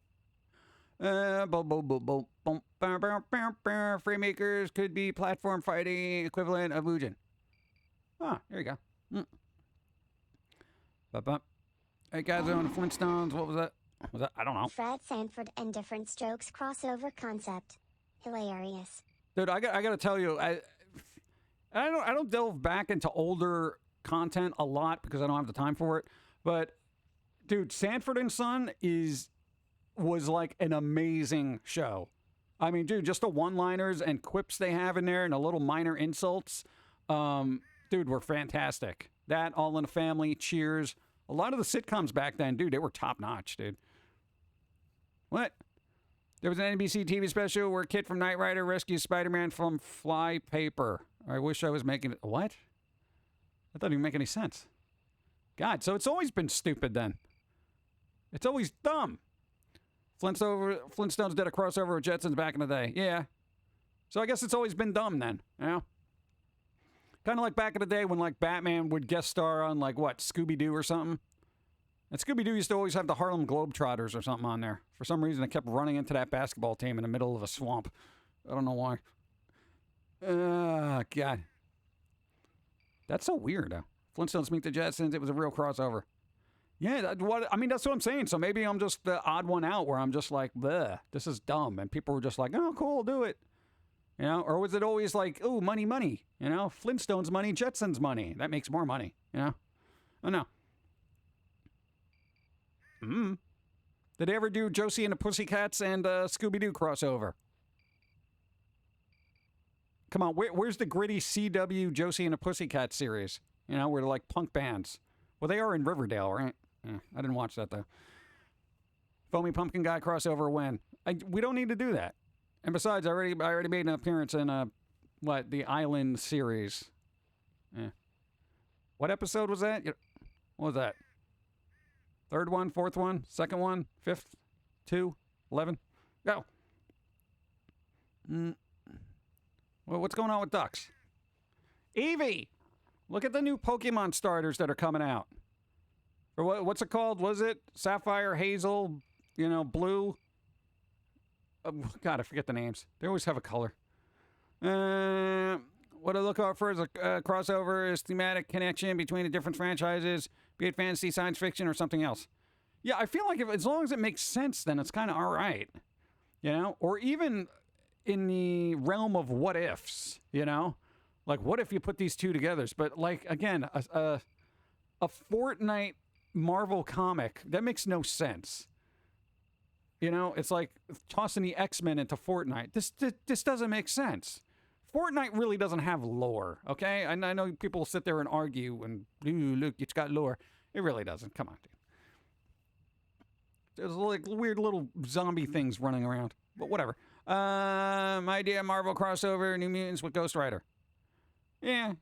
Freemakers could be platform fighting equivalent of Mugen. Ah, there you go. Hey guys on the Flintstones. What was that? I don't know. Fred Sanford and Different Strokes crossover concept. Hilarious. Dude, I got to tell you, I don't delve back into older content a lot because I don't have the time for it. But dude, Sanford and Son was like an amazing show. I mean, dude, just the one-liners and quips they have in there and the little minor insults, dude, were fantastic. That, All in the Family, Cheers. A lot of the sitcoms back then, dude, they were top-notch, dude. What? There was an NBC TV special where a kid from Knight Rider rescues Spider-Man from fly paper. I wish I was making it. What? That doesn't even make any sense. God, so it's always been stupid then. It's always dumb. Flintstones did a crossover with Jetsons back in the day. Yeah. So I guess it's always been dumb then, you know? Kind of like back in the day when, like, Batman would guest star on, like, what, Scooby-Doo or something? And Scooby-Doo used to always have the Harlem Globetrotters or something on there. For some reason, it kept running into that basketball team in the middle of a swamp. I don't know why. God. That's so weird, though. Flintstones meet the Jetsons. It was a real crossover. Yeah, I mean, that's what I'm saying. So maybe I'm just the odd one out where I'm just like, bleh, this is dumb. And people were just like, oh, cool, do it. You know, or was it always like, oh, money, money? You know, Flintstones money, Jetsons money. That makes more money, you know? Oh, no. Did they ever do Josie and the Pussycats and Scooby-Doo crossover? Come on, where's the gritty CW Josie and the Pussycats series? You know, where they're like punk bands. Well, they are in Riverdale, right? Yeah, I didn't watch that, though. Foamy Pumpkin Guy crossover when? We don't need to do that. And besides, I already made an appearance in, the Island series. Yeah. What episode was that? What was that? Third one, fourth one, second one, fifth, 2, 11? Go. Well, what's going on with ducks? Evie! Look at the new Pokemon starters that are coming out. Or what's it called? Was it Sapphire, Hazel, Blue? God, I forget the names. They always have a color. What I look out for is a crossover, is thematic connection between the different franchises, be it fantasy, science fiction, or something else. Yeah, I feel like as long as it makes sense, then it's kind of all right. Or even in the realm of what ifs, Like, what if you put these two together? But, like, again, a Fortnite Marvel comic, that makes no sense. It's like tossing the X-Men into Fortnite. This doesn't make sense. Fortnite really doesn't have lore, okay? I know people sit there and argue and, ooh, look, it's got lore. It really doesn't. Come on, dude. There's like weird little zombie things running around. But whatever. My idea, Marvel crossover, New Mutants with Ghost Rider. Yeah.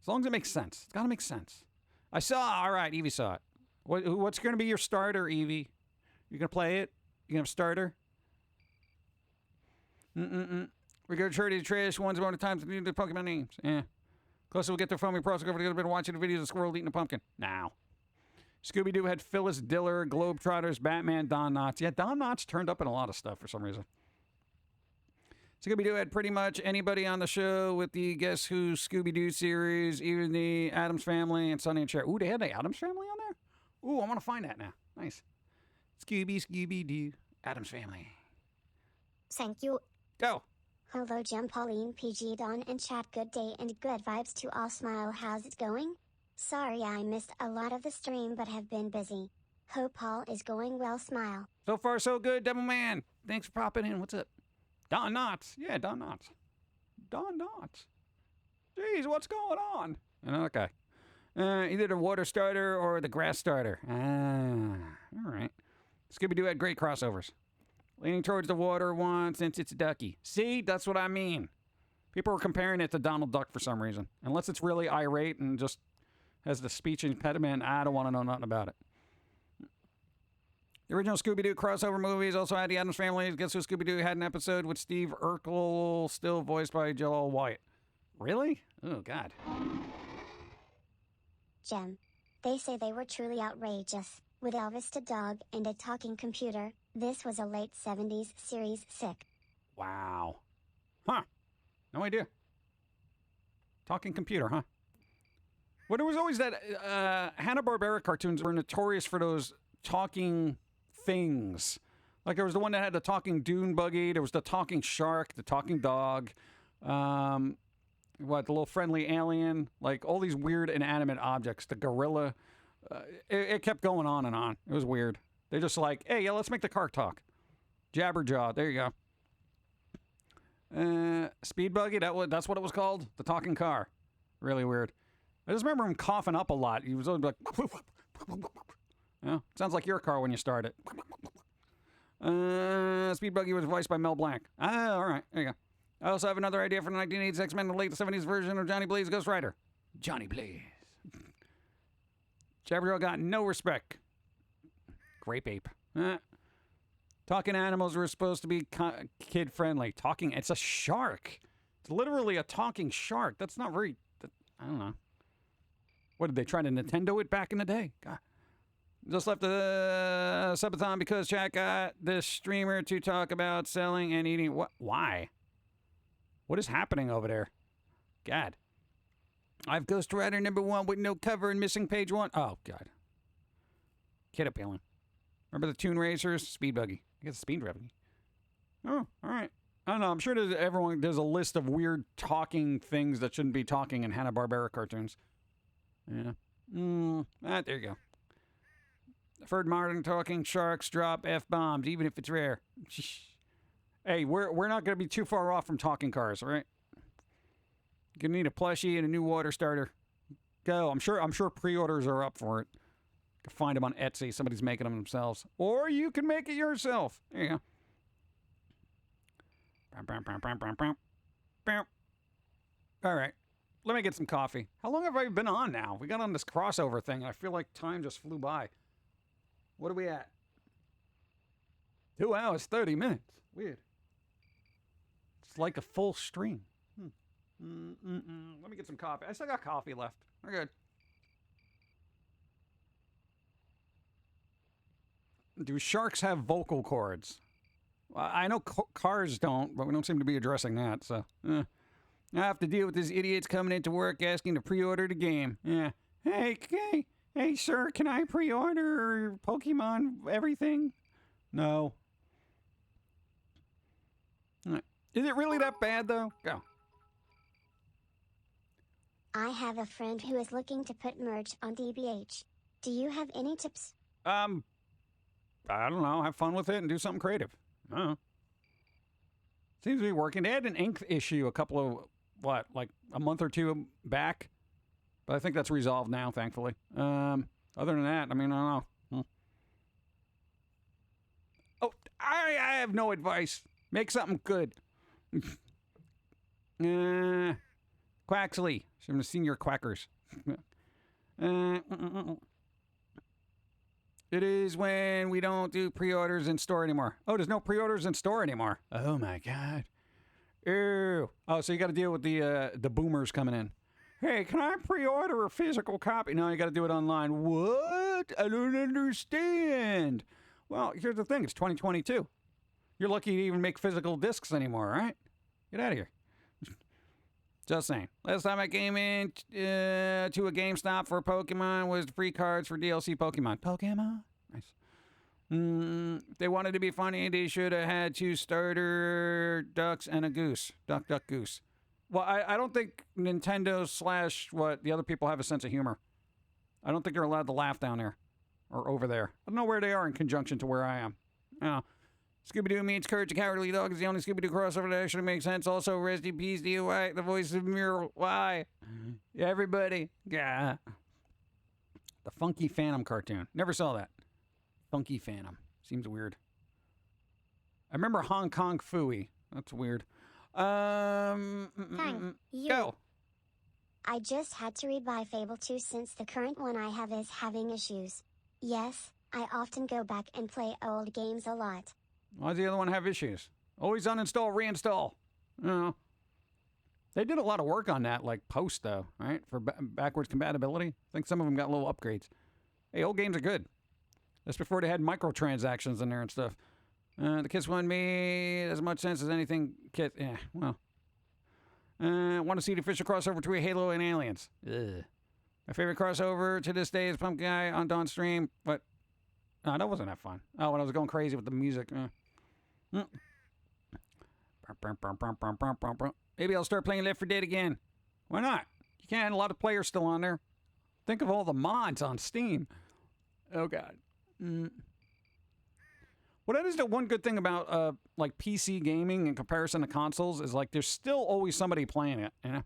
As long as it makes sense. It's got to make sense. All right, Evie saw it. What's going to be your starter, Evie? You going to play it? You going to have a starter? We go to Charity Trash once more at a time to do the Pokemon names. Yeah. Closer we'll get to Foamy Pro, so go for a bit of watching the videos of Squirrel eating a pumpkin. Now. Scooby-Doo had Phyllis Diller, Globetrotters, Batman, Don Knotts. Yeah, Don Knotts turned up in a lot of stuff for some reason. Scooby-Doo had pretty much anybody on the show with the Guess Who Scooby-Doo series, even the Addams Family and Sonny and Cher. Ooh, they had the Addams Family on there? Ooh, I want to find that now. Nice. Scooby-Doo, Addams Family. Thank you. Go. Hello Jem, Pauline, PG, Don, and chat. Good day and good vibes to all. Smile, how's it going? Sorry I missed a lot of the stream but have been busy. Hope all is going well. Smile. So far so good, Devil Man. Thanks for popping in. What's up? Don Knotts. Yeah, Don Knotts. Don Knotts. Jeez, what's going on? Okay. Either the water starter or the grass starter. All right. Scooby-Doo had great crossovers. Leaning towards the water one since it's a ducky. See, that's what I mean. People were comparing it to Donald Duck for some reason. Unless it's really irate and just has the speech impediment, I don't want to know nothing about it. The original Scooby-Doo crossover movies also had the Addams Family. Guess Who Scooby-Doo had an episode with Steve Urkel, still voiced by Joel Wyatt. Really? Oh, God. Jem. They say they were truly outrageous. With Elvis the dog and a talking computer, this was a late 70s series. Sick. Wow. Huh. No idea. Talking computer, huh? Well, there was always that Hanna-Barbera cartoons were notorious for those talking things. Like there was the one that had the talking dune buggy. There was the talking shark, the talking dog. The little friendly alien. Like all these weird inanimate objects. The gorilla. It kept going on and on. It was weird. They're just like, hey, yeah, let's make the car talk. Jabberjaw. There you go. Speed buggy. That's what it was called. The talking car. Really weird. I just remember him coughing up a lot. He was always like, sounds like your car when you start it. Speed buggy was voiced by Mel Blanc. All right. There you go. I also have another idea for the 1980s X-Men, the late 70s version of Johnny Blaze Ghost Rider. Johnny Blaze. Jabberjaw got no respect. Grape ape. Talking animals were supposed to be kid-friendly. It's a shark. It's literally a talking shark. That's not very, I don't know. What, did they try to Nintendo it back in the day? God. Just left the subathon because chat got this streamer to talk about selling and eating. What? Why? What is happening over there? God. I have Ghost Rider #1 with no cover and missing page 1. Oh, God. Kid appealing. Remember the Toon Racers? Speed Buggy. I guess Speed Buggy. Oh, all right. I don't know. I'm sure there's a list of weird talking things that shouldn't be talking in Hanna-Barbera cartoons. Yeah. There you go. I've heard modern talking sharks drop F-bombs, even if it's rare. Hey, we're not going to be too far off from talking cars, all right? You're going to need a plushie and a new water starter. Go. I'm sure pre-orders are up for it. You can find them on Etsy. Somebody's making them themselves. Or you can make it yourself. There you go. All right. Let me get some coffee. How long have I been on now? We got on this crossover thing. I feel like time just flew by. What are we at? 2 hours, 30 minutes. Weird. It's like a full stream. Let me get some coffee. I still got coffee left. We're good. Do sharks have vocal cords? Well, I know cars don't, but we don't seem to be addressing that, so... I have to deal with these idiots coming into work asking to pre-order the game. Yeah. Hey, sir, can I pre-order Pokemon everything? No. Is it really that bad, though? Go. I have a friend who is looking to put merch on DBH. Do you have any tips? I don't know. Have fun with it and do something creative. I don't know. Seems to be working. They had an ink issue a couple of, like a month or two back? But I think that's resolved now, thankfully. Other than that, I mean, I don't know. Oh, I have no advice. Make something good. Quaxley. From the Senior Quackers. It is when we don't do pre-orders in store anymore. Oh, there's no pre-orders in store anymore. Oh, my God. Ew. Oh, so you got to deal with the boomers coming in. Hey, can I pre-order a physical copy? No, you got to do it online. What? I don't understand. Well, here's the thing. It's 2022. You're lucky to even make physical discs anymore, right? Get out of here. Just saying. Last time I came in to a GameStop for Pokemon was the free cards for DLC Pokemon. Pokemon? Nice. They wanted to be funny. They should have had 2 starter ducks and a goose. Duck, duck, goose. Well, I don't think Nintendo / the other people have a sense of humor. I don't think they're allowed to laugh down there or over there. I don't know where they are in conjunction to where I am. Scooby-Doo meets Courage the Cowardly Dog is the only Scooby-Doo crossover that actually makes sense. Also, rest in peace, DOI, the voice of Mural. Why? Everybody. Yeah. The Funky Phantom cartoon. Never saw that. Funky Phantom. Seems weird. I remember Hong Kong Phooey. That's weird. Go. I just had to rebuy Fable 2 since the current one I have is having issues. Yes, I often go back and play old games a lot. Why does the other one have issues? Always uninstall, reinstall. They did a lot of work on that, like post, though, right? For backwards compatibility. I think some of them got little upgrades. Hey, old games are good. That's before they had microtransactions in there and stuff. The Kiss one made as much sense as anything. Kiss, yeah, well. Want to see the official crossover between Halo and Aliens. Ugh. My favorite crossover to this day is Pum'Kin Guy on Dawn Stream, but no, that wasn't that fun. Oh, when I was going crazy with the music. Maybe I'll start playing Left 4 Dead again. Why not? You can. A lot of players still on there. Think of all the mods on Steam. Oh, God. Well, that is the one good thing about like PC gaming in comparison to consoles is like there's still always somebody playing it, you know?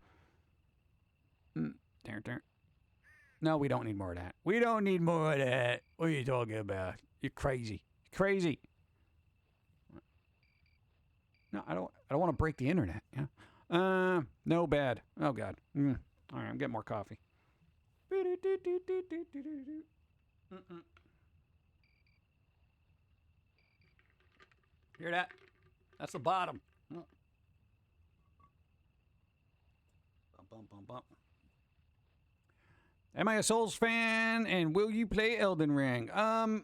No, we don't need more of that. We don't need more of that. What are you talking about? You're crazy. You're crazy. No, I don't want to break the internet. Yeah. No bad. Oh God. All right, I'm getting more coffee. Hear that? That's the bottom. Bump, bump, bump, bump. Am I a Souls fan, and will you play Elden Ring? I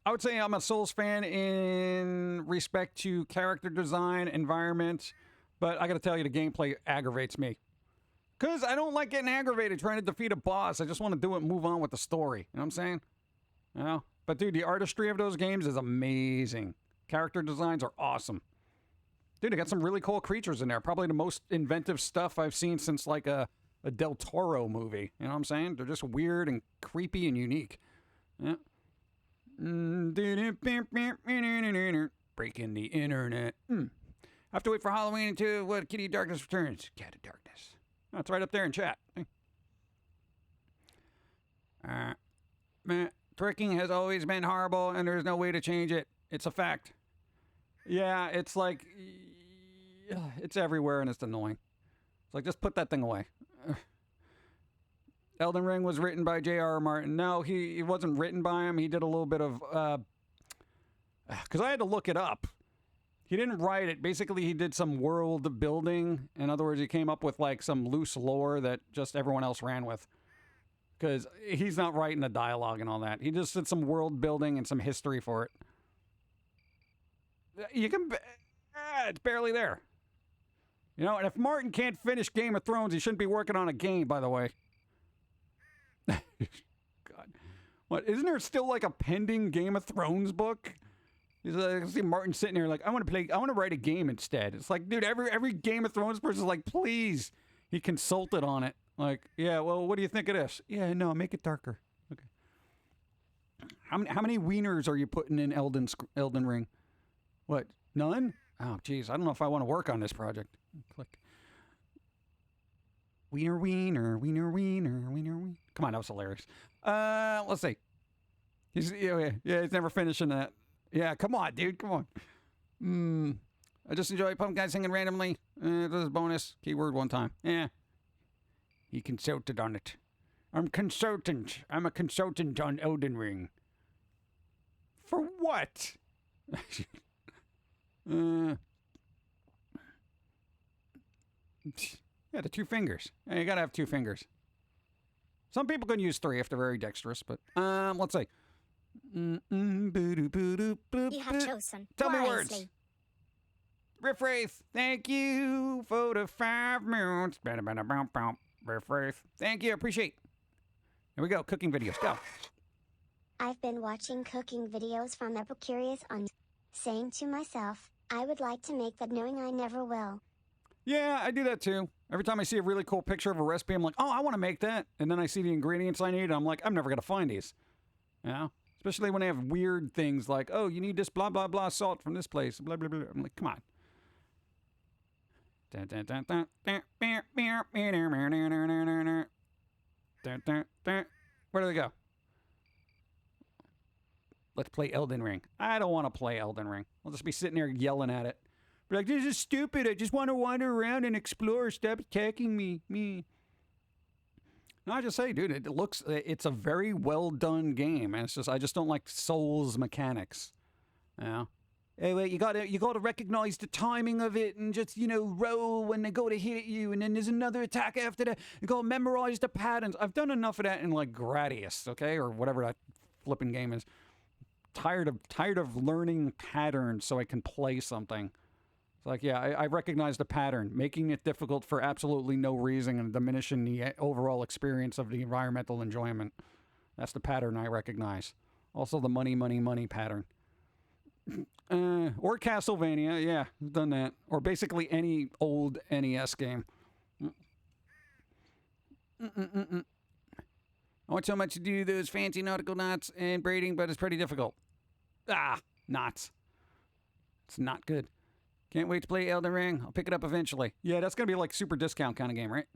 would say I'm a Souls fan in respect to character design, environment, but I gotta tell you, the gameplay aggravates me. Because I don't like getting aggravated trying to defeat a boss. I just want to do it and move on with the story. You know what I'm saying? You know? But dude, the artistry of those games is amazing. Character designs are awesome. Dude, they got some really cool creatures in there. Probably the most inventive stuff I've seen since like a Del Toro movie. You know what I'm saying? They're just weird and creepy and unique. Yeah. Breaking the internet. Have to wait for Halloween until what Kitty Darkness returns. Cat of Darkness. Oh, it's right up there in chat. Tricking has always been horrible, and there's no way to change it. It's a fact. Yeah, it's like it's everywhere, and it's annoying. It's like just put that thing away. Elden Ring was written by J.i.M. Martin. No, he wasn't written by him. He did a little bit of because I had to look it up. He didn't write it. Basically, he did some world building. In other words, he came up with like some loose lore that just everyone else ran with. Because he's not writing the dialogue and all that. He just did some world building and some history for it. You can... it's barely there. You know, and if Martin can't finish Game of Thrones, he shouldn't be working on a game, by the way. God. What, isn't there still like a pending Game of Thrones book? I see Martin sitting there like, I want to write a game instead. It's like, dude, every Game of Thrones person's like, please. He consulted on it. Like, yeah, well, what do you think of this? Yeah, no, make it darker. Okay. How many wieners are you putting in Elden Ring? What, none? Oh, geez, I don't know if I want to work on this project. Click. Wiener. Come on, that was hilarious. Let's see. He's never finishing that. Yeah, come on, dude, come on. I just enjoy Pum'Kin singing randomly. This is a bonus. Keyword one time. Yeah. He consulted on it. I'm a consultant on Elden Ring. For what? Yeah, the 2 fingers. Yeah, you gotta have 2 fingers. Some people can use 3 if they're very dexterous, but let's see. You have chosen Tell me wisely. words. Riff Wraith, thank you for the 5 minutes. Riff Wraith, thank you, appreciate. Here we go, cooking videos, go. I've been watching cooking videos from Epicurious on saying to myself, I would like to make that knowing I never will. Yeah, I do that too. Every time I see a really cool picture of a recipe, I'm like, oh, I want to make that. And then I see the ingredients I need, and I'm like, I'm never going to find these. You know? Especially when they have weird things like, oh, you need this blah, blah, blah salt from this place, blah, blah, blah. I'm like, come on. Where do they go? Let's play Elden Ring. I don't want to play Elden Ring. I'll just be sitting there yelling at it. Be like, this is stupid. I just want to wander around and explore. Stop attacking me. No, I just say, dude, it's a very well done game. And it's just, I just don't like Souls mechanics. You know? Anyway, you gotta recognize the timing of it and just, roll when they go to hit you, and then there's another attack after that. You gotta memorize the patterns. I've done enough of that in like Gradius, okay, or whatever that flipping game is. Tired of learning patterns so I can play something. It's like, yeah, I recognize the pattern, making it difficult for absolutely no reason and diminishing the overall experience of the environmental enjoyment. That's the pattern I recognize. Also the money pattern. Or Castlevania, yeah, I've done that. Or basically any old NES game. I want so much to do those fancy nautical knots and braiding, but it's pretty difficult. Knots. It's not good. Can't wait to play Elden Ring. I'll pick it up eventually. Yeah, that's going to be like super discount kind of game, right?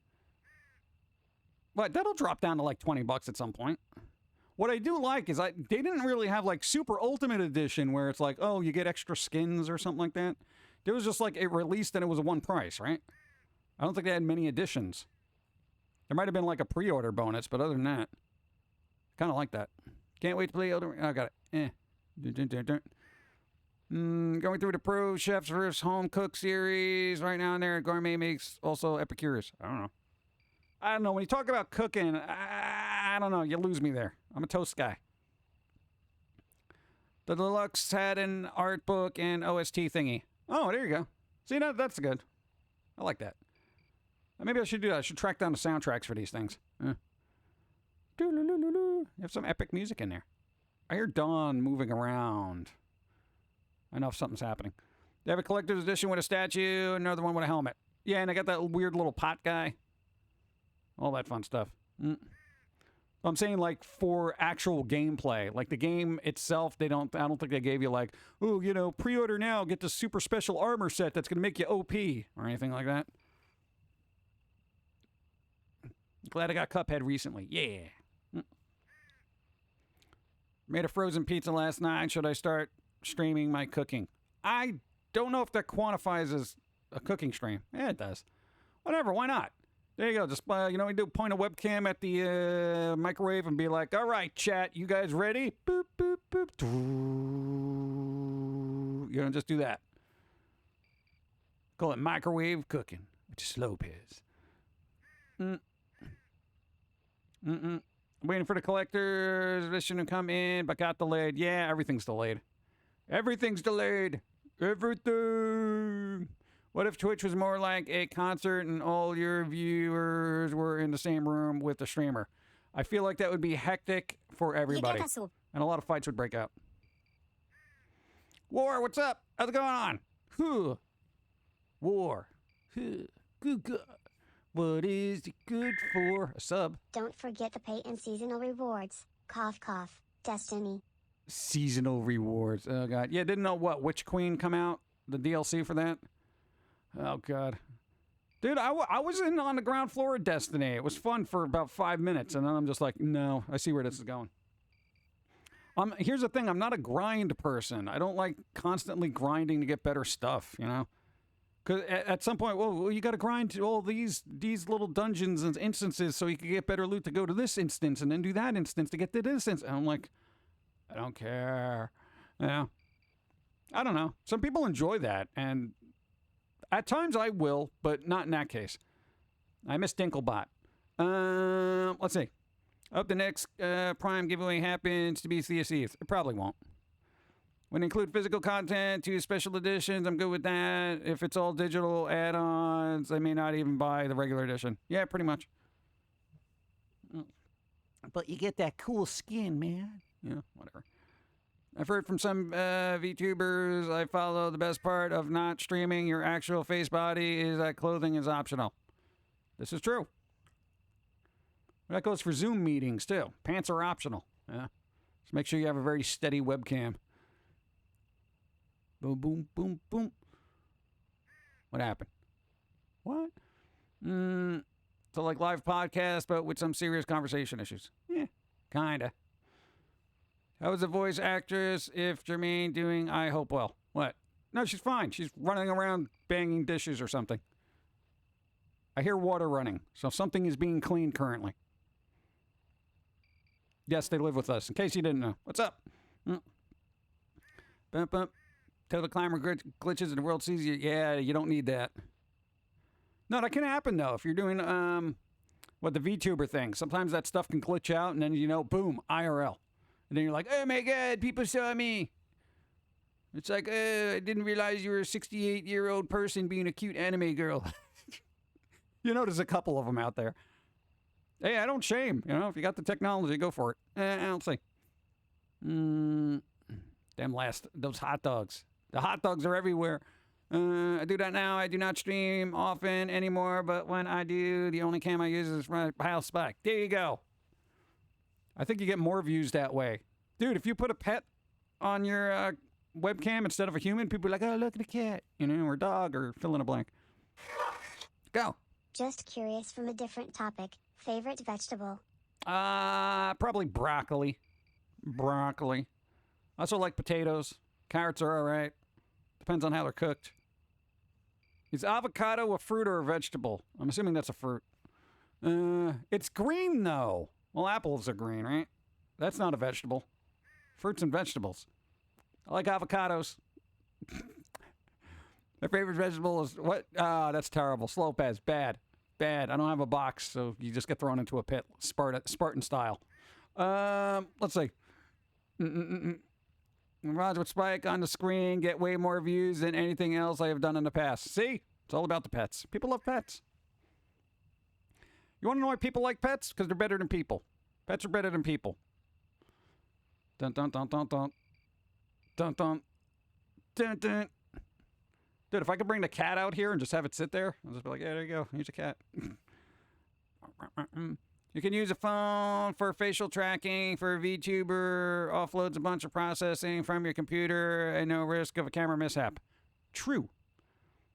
But that'll drop down to like $20 at some point. What I do like is they didn't really have like super ultimate edition where it's like, oh, you get extra skins or something like that. It was just like it released and it was a one price, right? I don't think they had many editions. There might have been like a pre-order bonus, but other than that, kind of like that. Can't wait to play Elden Ring. I got it. Going through the Pro Chefs vs. Home Cook series right now and there. Gourmet makes also Epicurious. I don't know. When you talk about cooking, I don't know. You lose me there. I'm a toast guy. The Deluxe had an art book and OST thingy. Oh, there you go. See, that's good. I like that. Maybe I should do that. I should track down the soundtracks for these things. You have some epic music in there. I hear Dawn moving around. I know if something's happening. They have a collector's edition with a statue, another one with a helmet. Yeah, and I got that weird little pot guy. All that fun stuff. I'm saying, like, for actual gameplay. Like, the game itself, I don't think they gave you, like, oh, you know, pre-order now, get the super special armor set that's going to make you OP, or anything like that. Glad I got Cuphead recently. Yeah. Made a frozen pizza last night. Should I start streaming my cooking? I don't know if that quantifies as a cooking stream. Yeah, it does. Whatever, why not? There you go. Just, you know, you do point a webcam at the microwave and be like, all right, chat, you guys ready? Boop, boop, boop. You know, just do that. Call it microwave cooking, which is Lopez. Waiting for the collector's edition to come in, but got delayed. Yeah, everything's delayed. Everything's delayed. Everything. What if Twitch was more like a concert and all your viewers were in the same room with the streamer? I feel like that would be hectic for everybody. And a lot of fights would break out. War, what's up? How's it going on? Huh. War. Huh. Good. What is it good for? A sub. Don't forget the pay and seasonal rewards. Cough, cough. Destiny. Seasonal rewards. Oh, God. Yeah, didn't know which queen come out? The DLC for that? Oh, God. Dude, I was in on the ground floor of Destiny. It was fun for about 5 minutes, and then I'm just like, no, I see where this is going. Here's the thing. I'm not a grind person. I don't like constantly grinding to get better stuff, you know? Because at some point, well, you got to grind all these little dungeons and instances so you can get better loot to go to this instance and then do that instance to get to this instance. And I'm like, I don't care. Yeah. I don't know. Some people enjoy that, and at times I will, but not in that case. I miss Dinklebot. Let's see. I hope the next Prime giveaway happens to be Sea of Thieves. It probably won't. When include physical content to special editions, I'm good with that. If it's all digital add-ons, I may not even buy the regular edition. Yeah, pretty much. But you get that cool skin, man. Yeah, whatever. I've heard from some VTubers I follow the best part of not streaming your actual face body is that clothing is optional. This is true. That goes for Zoom meetings, too. Pants are optional. Yeah. Just make sure you have a very steady webcam. Boom, boom, boom, boom. What happened? What? So like live podcast, but with some serious conversation issues. Yeah, kinda. How was the voice actress if Jermaine doing I Hope Well? What? No, she's fine. She's running around banging dishes or something. I hear water running, so something is being cleaned currently. Yes, they live with us, in case you didn't know. What's up? Bump, bump. Till the climber glitches and the world sees you. Yeah, you don't need that. No, that can happen, though. If you're doing, the VTuber thing. Sometimes that stuff can glitch out, and then, you know, boom, IRL. And then you're like, oh, my God, people saw me. It's like, I didn't realize you were a 68-year-old person being a cute anime girl. You know, there's a couple of them out there. Hey, I don't shame. You know, if you got the technology, go for it. I'll see. Those hot dogs. The hot dogs are everywhere. I do that now. I do not stream often anymore, but when I do, the only cam I use is my House Spike. There you go. I think you get more views that way. Dude, if you put a pet on your webcam instead of a human, people are like, oh, look at the cat, you know, or dog, or fill in a blank. Go. Just curious from a different topic. Favorite vegetable? Probably broccoli. Broccoli. I also like potatoes. Carrots are all right. Depends on how they're cooked. Is avocado a fruit or a vegetable? I'm assuming that's a fruit. It's green, though. Well, apples are green, right? That's not a vegetable. Fruits and vegetables. I like avocados. My favorite vegetable is what? That's terrible. Slow pass. Bad. Bad. I don't have a box, so you just get thrown into a pit. Spartan style. Let's see. Roger with Spike on the screen, get way more views than anything else I have done in the past. See? It's all about the pets. People love pets. You want to know why people like pets? Because they're better than people. Pets are better than people. Dun dun dun dun dun. Dun dun. Dun dun. Dude, if I could bring the cat out here and just have it sit there, I'll just be like, yeah, there you go. Here's a cat. You can use a phone for facial tracking for a VTuber, offloads a bunch of processing from your computer, and no risk of a camera mishap. True.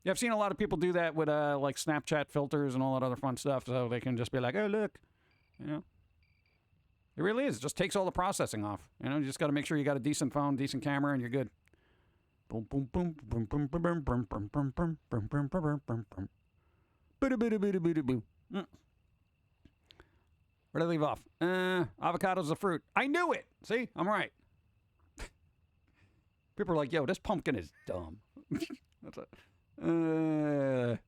Yeah, I've seen a lot of people do that with like Snapchat filters and all that other fun stuff, so they can just be like, oh, look. You know? It really is. It just takes all the processing off. You know, you just got to make sure you got a decent phone, decent camera, and you're good. Boom, boom, boom, boom, boom, boom, boom, boom, boom, boom, boom, boom, boom, boom, boom, boom. Boom. Where did I leave off? Avocado's a fruit. I knew it. See, I'm right. People are like, yo, this pumpkin is dumb. That's it.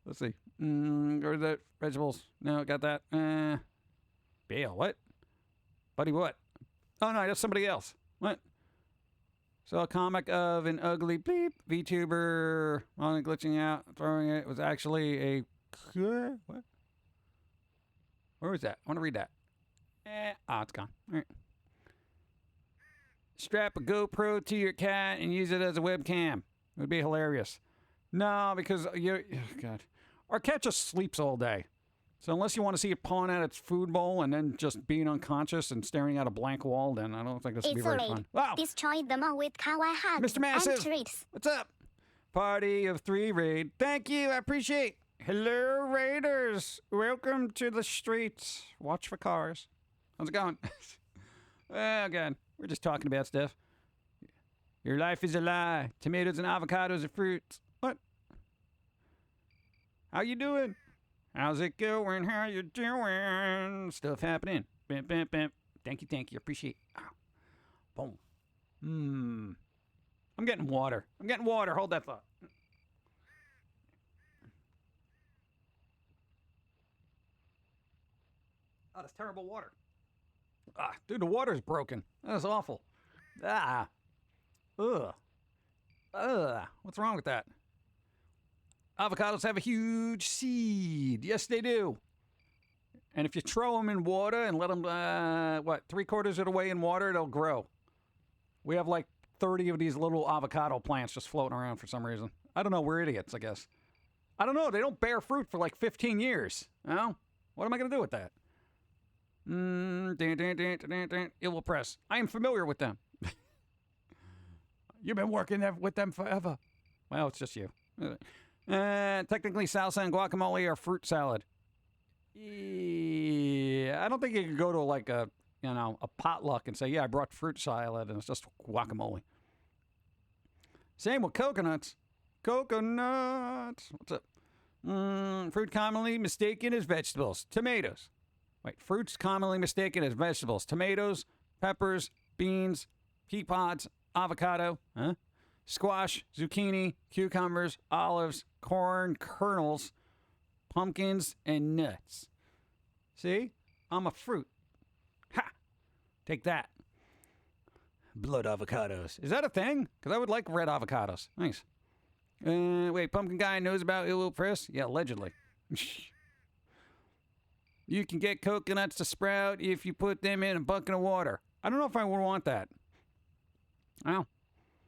Let's see. Where's that? Vegetables. No, got that. Bale, what? Buddy, what? Oh, no, that's somebody else. What? So a comic of an ugly bleep VTuber on glitching out, throwing it was actually a... What? Where was that? I want to read that. It's gone. All right. Strap a GoPro to your cat and use it as a webcam. It would be hilarious. No, because you... Oh, God. Our cat just sleeps all day. So unless you want to see it pawing at its food bowl and then just being unconscious and staring at a blank wall, then I don't think this would be very fun. Wow. Destroy them all with kawaii hugs Mr. Massive. and treats. What's up? Party of 3 raid. Thank you. I appreciate. Hello, raiders. Welcome to the streets. Watch for cars. How's it going? Oh, God. We're just talking about stuff. Your life is a lie. Tomatoes and avocados are fruits. What? How you doing? How's it going? How you doing? Stuff happening. Bam, bam, bam. Thank you. Appreciate it. Ow. Boom. I'm getting water. Hold that thought. Oh, that's terrible water. Dude, the water's broken. That's awful. Ugh. What's wrong with that? Avocados have a huge seed. Yes, they do. And if you throw them in water and let them, 3/4 of the way in water, they'll grow. We have like 30 of these little avocado plants just floating around for some reason. I don't know. We're idiots, I guess. I don't know. They don't bear fruit for like 15 years. You know? What am I going to do with that? It will press. I am familiar with them. You've been working with them forever. Well, it's just you. Technically, salsa and guacamole are fruit salad. Yeah, I don't think you could go to like a potluck and say, yeah, I brought fruit salad and it's just guacamole. Same with coconuts. Coconuts. What's up? Fruit commonly mistaken as vegetables. Tomatoes. Wait, fruits commonly mistaken as vegetables. Tomatoes, peppers, beans, pea pods, avocado, squash, zucchini, cucumbers, olives, corn, kernels, pumpkins, and nuts. See? I'm a fruit. Ha! Take that. Blood avocados. Is that a thing? Because I would like red avocados. Nice. Wait, pumpkin guy knows about ill press? Yeah, allegedly. You can get coconuts to sprout if you put them in a bucket of water. I don't know if I would want that. Well,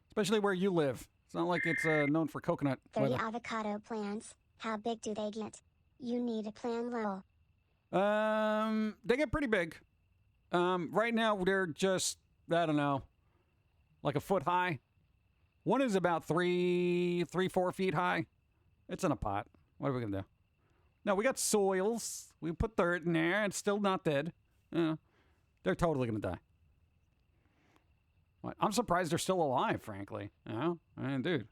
especially where you live. It's not like it's known for coconut 30 weather. avocado plants. How big do they get? You need a plan, lol. They get pretty big. Right now they're just, I don't know, like a foot high. One is about 4 feet high. It's in a pot. What are we gonna do? No, we got soils. We put dirt in there. It's still not dead. They're totally gonna die. What? I'm surprised they're still alive, frankly. You know? I mean, dude.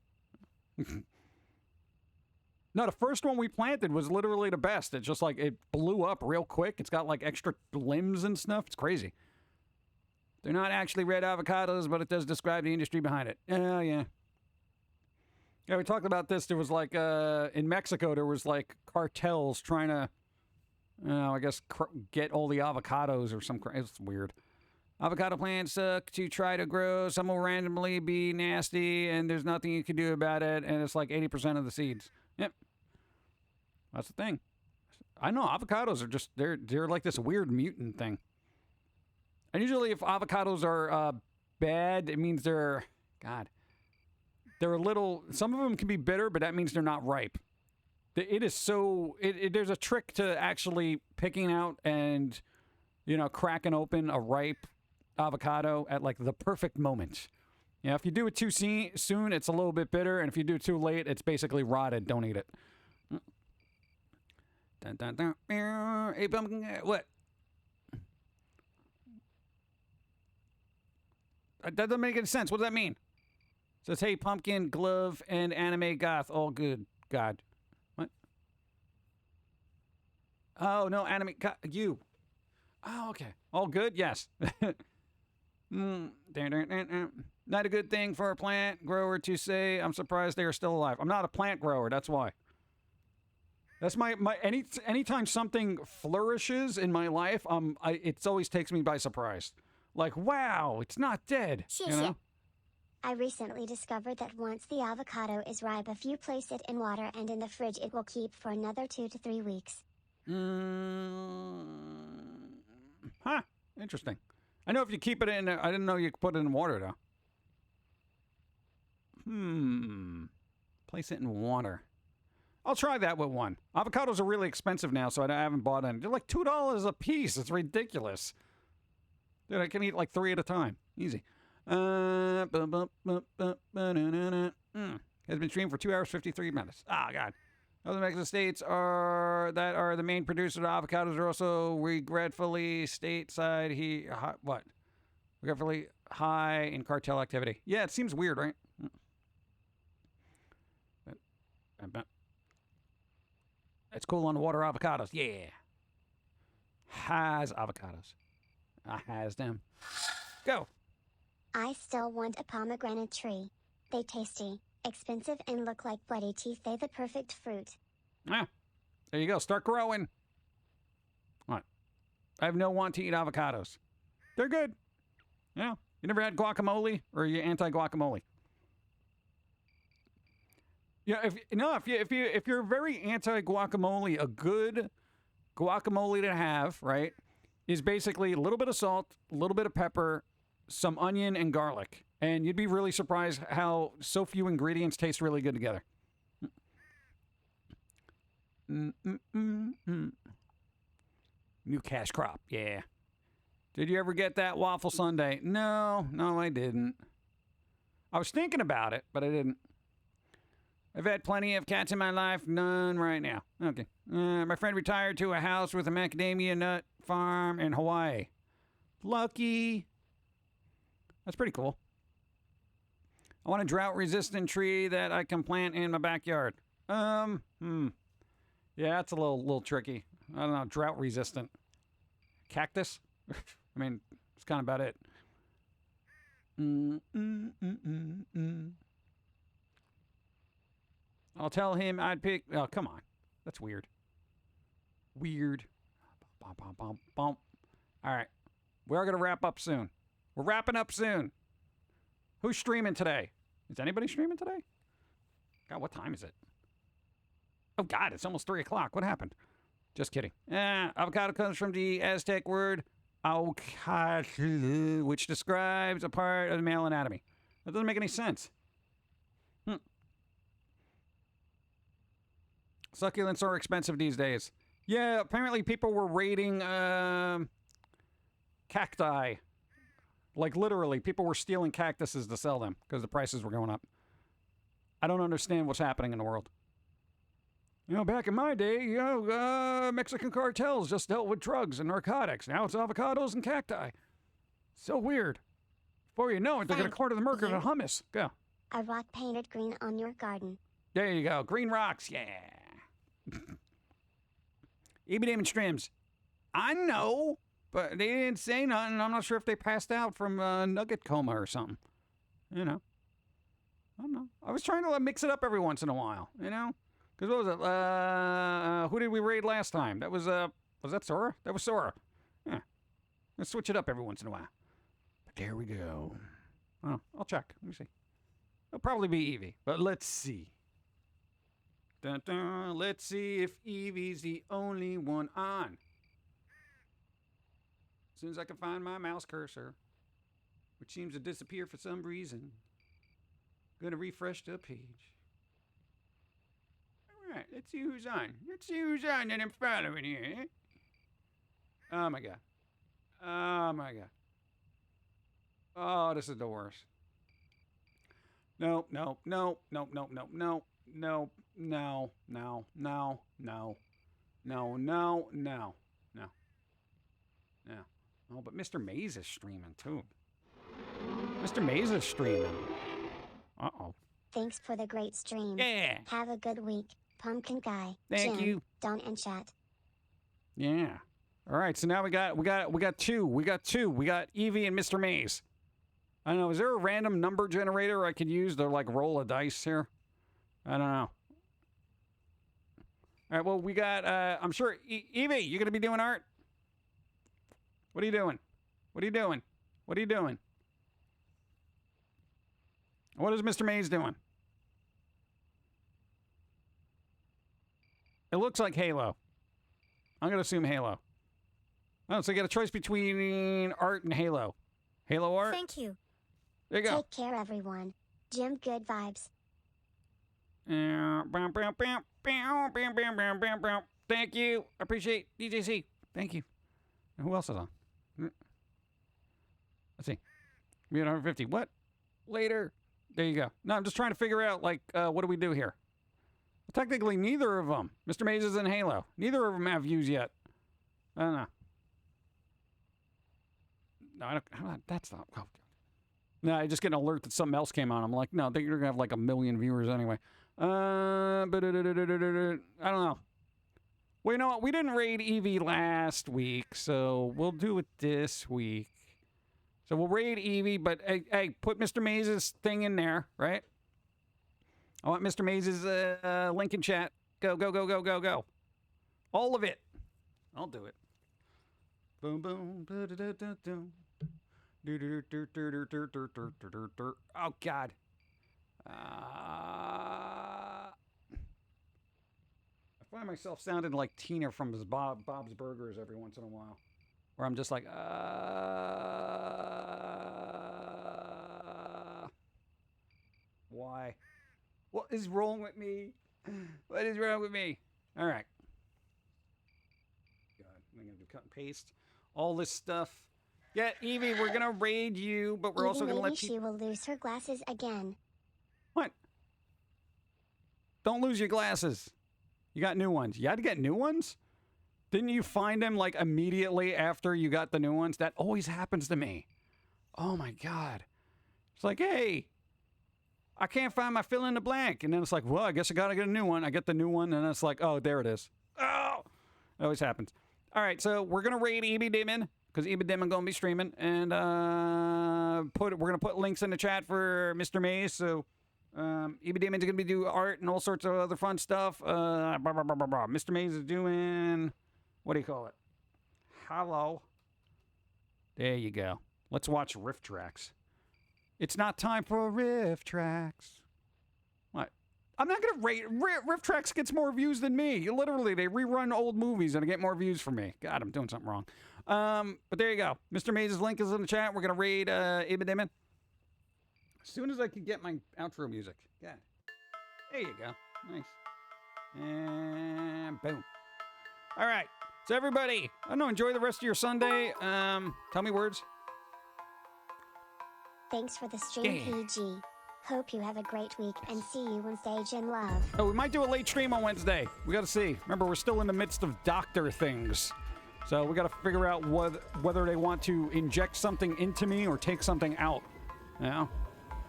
No, the first one we planted was literally the best. It's just like it blew up real quick. It's got like extra limbs and stuff. It's crazy. They're not actually red avocados, but it does describe the industry behind it. Oh, yeah. Yeah, we talked about this. There was like, in Mexico, there was like cartels trying to, I guess, get all the avocados or some, it's weird. Avocado plants suck to try to grow. Some will randomly be nasty, and there's nothing you can do about it, and it's like 80% of the seeds. Yep. That's the thing. I know avocados are just, they're like this weird mutant thing. And usually if avocados are bad, it means they're, God, they're a little, some of them can be bitter, but that means they're not ripe. It is so, there's a trick to actually picking out and, cracking open a ripe avocado at like the perfect moment. If you do it too soon, it's a little bit bitter, and if you do it too late, it's basically rotted. Don't eat it. Dun, dun, dun. Hey, Pumpkin, what? That doesn't make any sense. What does that mean? It says, hey, Pumpkin, glove, and anime goth. All good. God. What? Oh, no, anime goth. You. Oh, okay. All good? Yes. Not a good thing for a plant grower to say, I'm surprised they are still alive. I'm not a plant grower. That's why. That's my anytime something flourishes in my life, it always takes me by surprise. Like, wow, it's not dead. You know? I recently discovered that once the avocado is ripe, if you place it in water and in the fridge, it will keep for another 2 to 3 weeks. Huh. Interesting. I know if you keep it in, I didn't know you could put it in water, though. Place it in water. I'll try that with one. Avocados are really expensive now, so I haven't bought any. They're like $2 a piece. It's ridiculous. Dude, I can eat like 3 at a time. Easy. Has been streamed for 2 hours, 53 minutes. Ah, God. Other Mexican states that are the main producers of avocados are also regretfully stateside. Regretfully high in cartel activity. Yeah, it seems weird, right? It's cool on the water avocados. Yeah. Has avocados. I has them. Go. I still want a pomegranate tree. They tasty, expensive, and look like bloody teeth. They the perfect fruit. Yeah. There you go. Start growing. What? I have no want to eat avocados. They're good. Yeah. You never had guacamole, or are you anti-guacamole? Yeah. If you're very anti-guacamole, a good guacamole to have, right, is basically a little bit of salt, a little bit of pepper, some onion, and garlic. And you'd be really surprised how so few ingredients taste really good together. New cash crop, yeah. Did you ever get that waffle sundae? No, I didn't. I was thinking about it, but I didn't. I've had plenty of cats in my life, none right now. Okay. My friend retired to a house with a macadamia nut farm in Hawaii. Lucky. That's pretty cool. I want a drought-resistant tree that I can plant in my backyard. Yeah, that's a little tricky. I don't know, drought-resistant. Cactus? I mean, it's kind of about it. I'll tell him I'd pick... Oh, come on. That's weird. Weird. All right. We are going to wrap up soon. We're wrapping up soon. Who's streaming today? Is anybody streaming today? God, what time is it? Oh, God, it's almost 3 o'clock. What happened? Just kidding. Avocado comes from the Aztec word avocado, which describes a part of the male anatomy. That doesn't make any sense. Succulents are expensive these days. Yeah, apparently people were raiding cacti. Like, literally, people were stealing cactuses to sell them because the prices were going up. I don't understand what's happening in the world. Back in my day, Mexican cartels just dealt with drugs and narcotics. Now it's avocados and cacti. So weird. Before you know it, they're going to corner the market of hummus. Go. A rock painted green on your garden. There you go. Green rocks, yeah. Even Strims. I know, but they didn't say nothing. I'm not sure if they passed out from nugget coma or something. I don't know. I was trying to mix it up every once in a while, Because what was it? Who did we raid last time? That was that Sora? That was Sora. Yeah. Let's switch it up every once in a while. But there we go. Oh, I'll check. Let me see. It'll probably be Eevee, but let's see. Dun, dun. Let's see if Eevee's the only one on. As soon as I can find my mouse cursor. which seems to disappear for some reason. Gonna refresh the page. Alright, let's see who's on. Let's see who's on that I'm following here. Eh? Oh my god. Oh my god. Oh, this is the worst. Nope, nope, nope, nope, nope, nope, nope, nope, no, no, no, no, no, no, no, no, no. Oh, but Mr. Maze is streaming too. Mr. Maze is streaming. Uh-oh. Thanks for the great stream. Yeah. Have a good week, Pumpkin Guy. Thank Jim, you. Don't and chat. Yeah. All right, so now we got two. We got Evie and Mr. Maze. I don't know, is there a random number generator I could use to like roll a dice here? I don't know. All right, well, we got I'm sure Evie, you going to be doing art? What are you doing? What are you doing? What are you doing? What is Mr. Maze doing? It looks like Halo. I'm going to assume Halo. Oh, so you got a choice between art and Halo. Halo art? Thank you. There you go. Take care, everyone. Jim, good vibes. Thank you. I appreciate DJC. Thank you. And who else is on? Let's see. We had 150. What? Later. There you go. No, I'm just trying to figure out, like, what do we do here? Well, technically, neither of them. Mr. Maze is in Halo. Neither of them have views yet. I don't know. No, I don't. That's not. Oh. No, I just get an alert that something else came on. I'm like, no, you're going to have like 1 million viewers anyway. I don't know. Well, you know what? We didn't raid Evie last week, so we'll do it this week. So we'll raid Evie, but hey, put Mr. Maze's thing in there, right? I want Mr. Maze's link in chat. Go, go, go, go, go, go. All of it. I'll do it. Boom, boom. Oh, God. I find myself sounding like Tina from Bob's Burgers every once in a while. Where I'm just like, why? What is wrong with me? What is wrong with me? All right. God, I'm going to do cut and paste. All this stuff. Yeah, Evie, we're going to raid you, but we're Even also going to let maybe she will lose her glasses again. What? Don't lose your glasses. You got new ones. You had to get new ones? Didn't you find them like immediately after you got the new ones? That always happens to me. Oh my God. It's like, hey, I can't find my fill in the blank. And then it's like, well, I guess I got to get a new one. I get the new one and it's like, oh, there it is. Oh, it always happens. All right, so we're going to raid EB Demon because EB Demon going to be streaming. And we're going to put links in the chat for Mr. Maze. So EB Demon's going to be doing art and all sorts of other fun stuff. Mr. Maze is doing... What do you call it? Hello. There you go. Let's watch riff tracks. It's not time for riff tracks. What? I'm not going to rate... Riff tracks gets more views than me. Literally, they rerun old movies and get more views from me. God, I'm doing something wrong. But there you go. Mr. Maze's link is in the chat. We're going to raid Ibidimon. As soon as I can get my outro music. Yeah. There you go. Nice. And boom. All right. So everybody, I don't know, enjoy the rest of your Sunday. Tell me words. Thanks for the stream, Yeah. PG. Hope you have a great week and see you on stage in love. Oh, we might do a late stream on Wednesday. We got to see. Remember, we're still in the midst of doctor things. So we got to figure out whether they want to inject something into me or take something out. You know?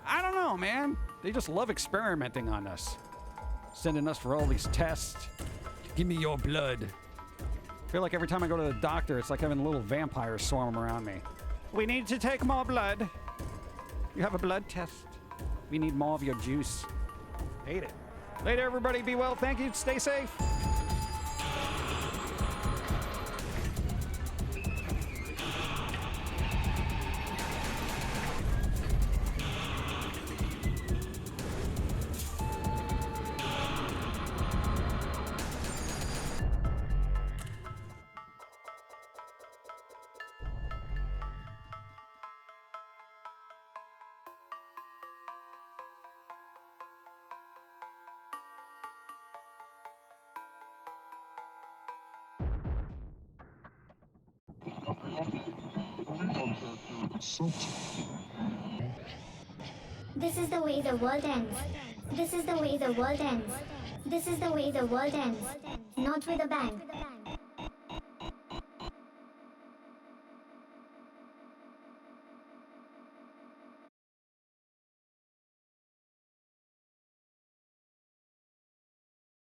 I don't know, man. They just love experimenting on us. Sending us for all these tests. Give me your blood. I feel like every time I go to the doctor, it's like having little vampires swarm around me. We need to take more blood. You have a blood test. We need more of your juice. Hate it. Later, everybody. Be well. Thank you. Stay safe. This is the way the world ends. This is the way the world ends. This is the way the world ends. Not with a bang.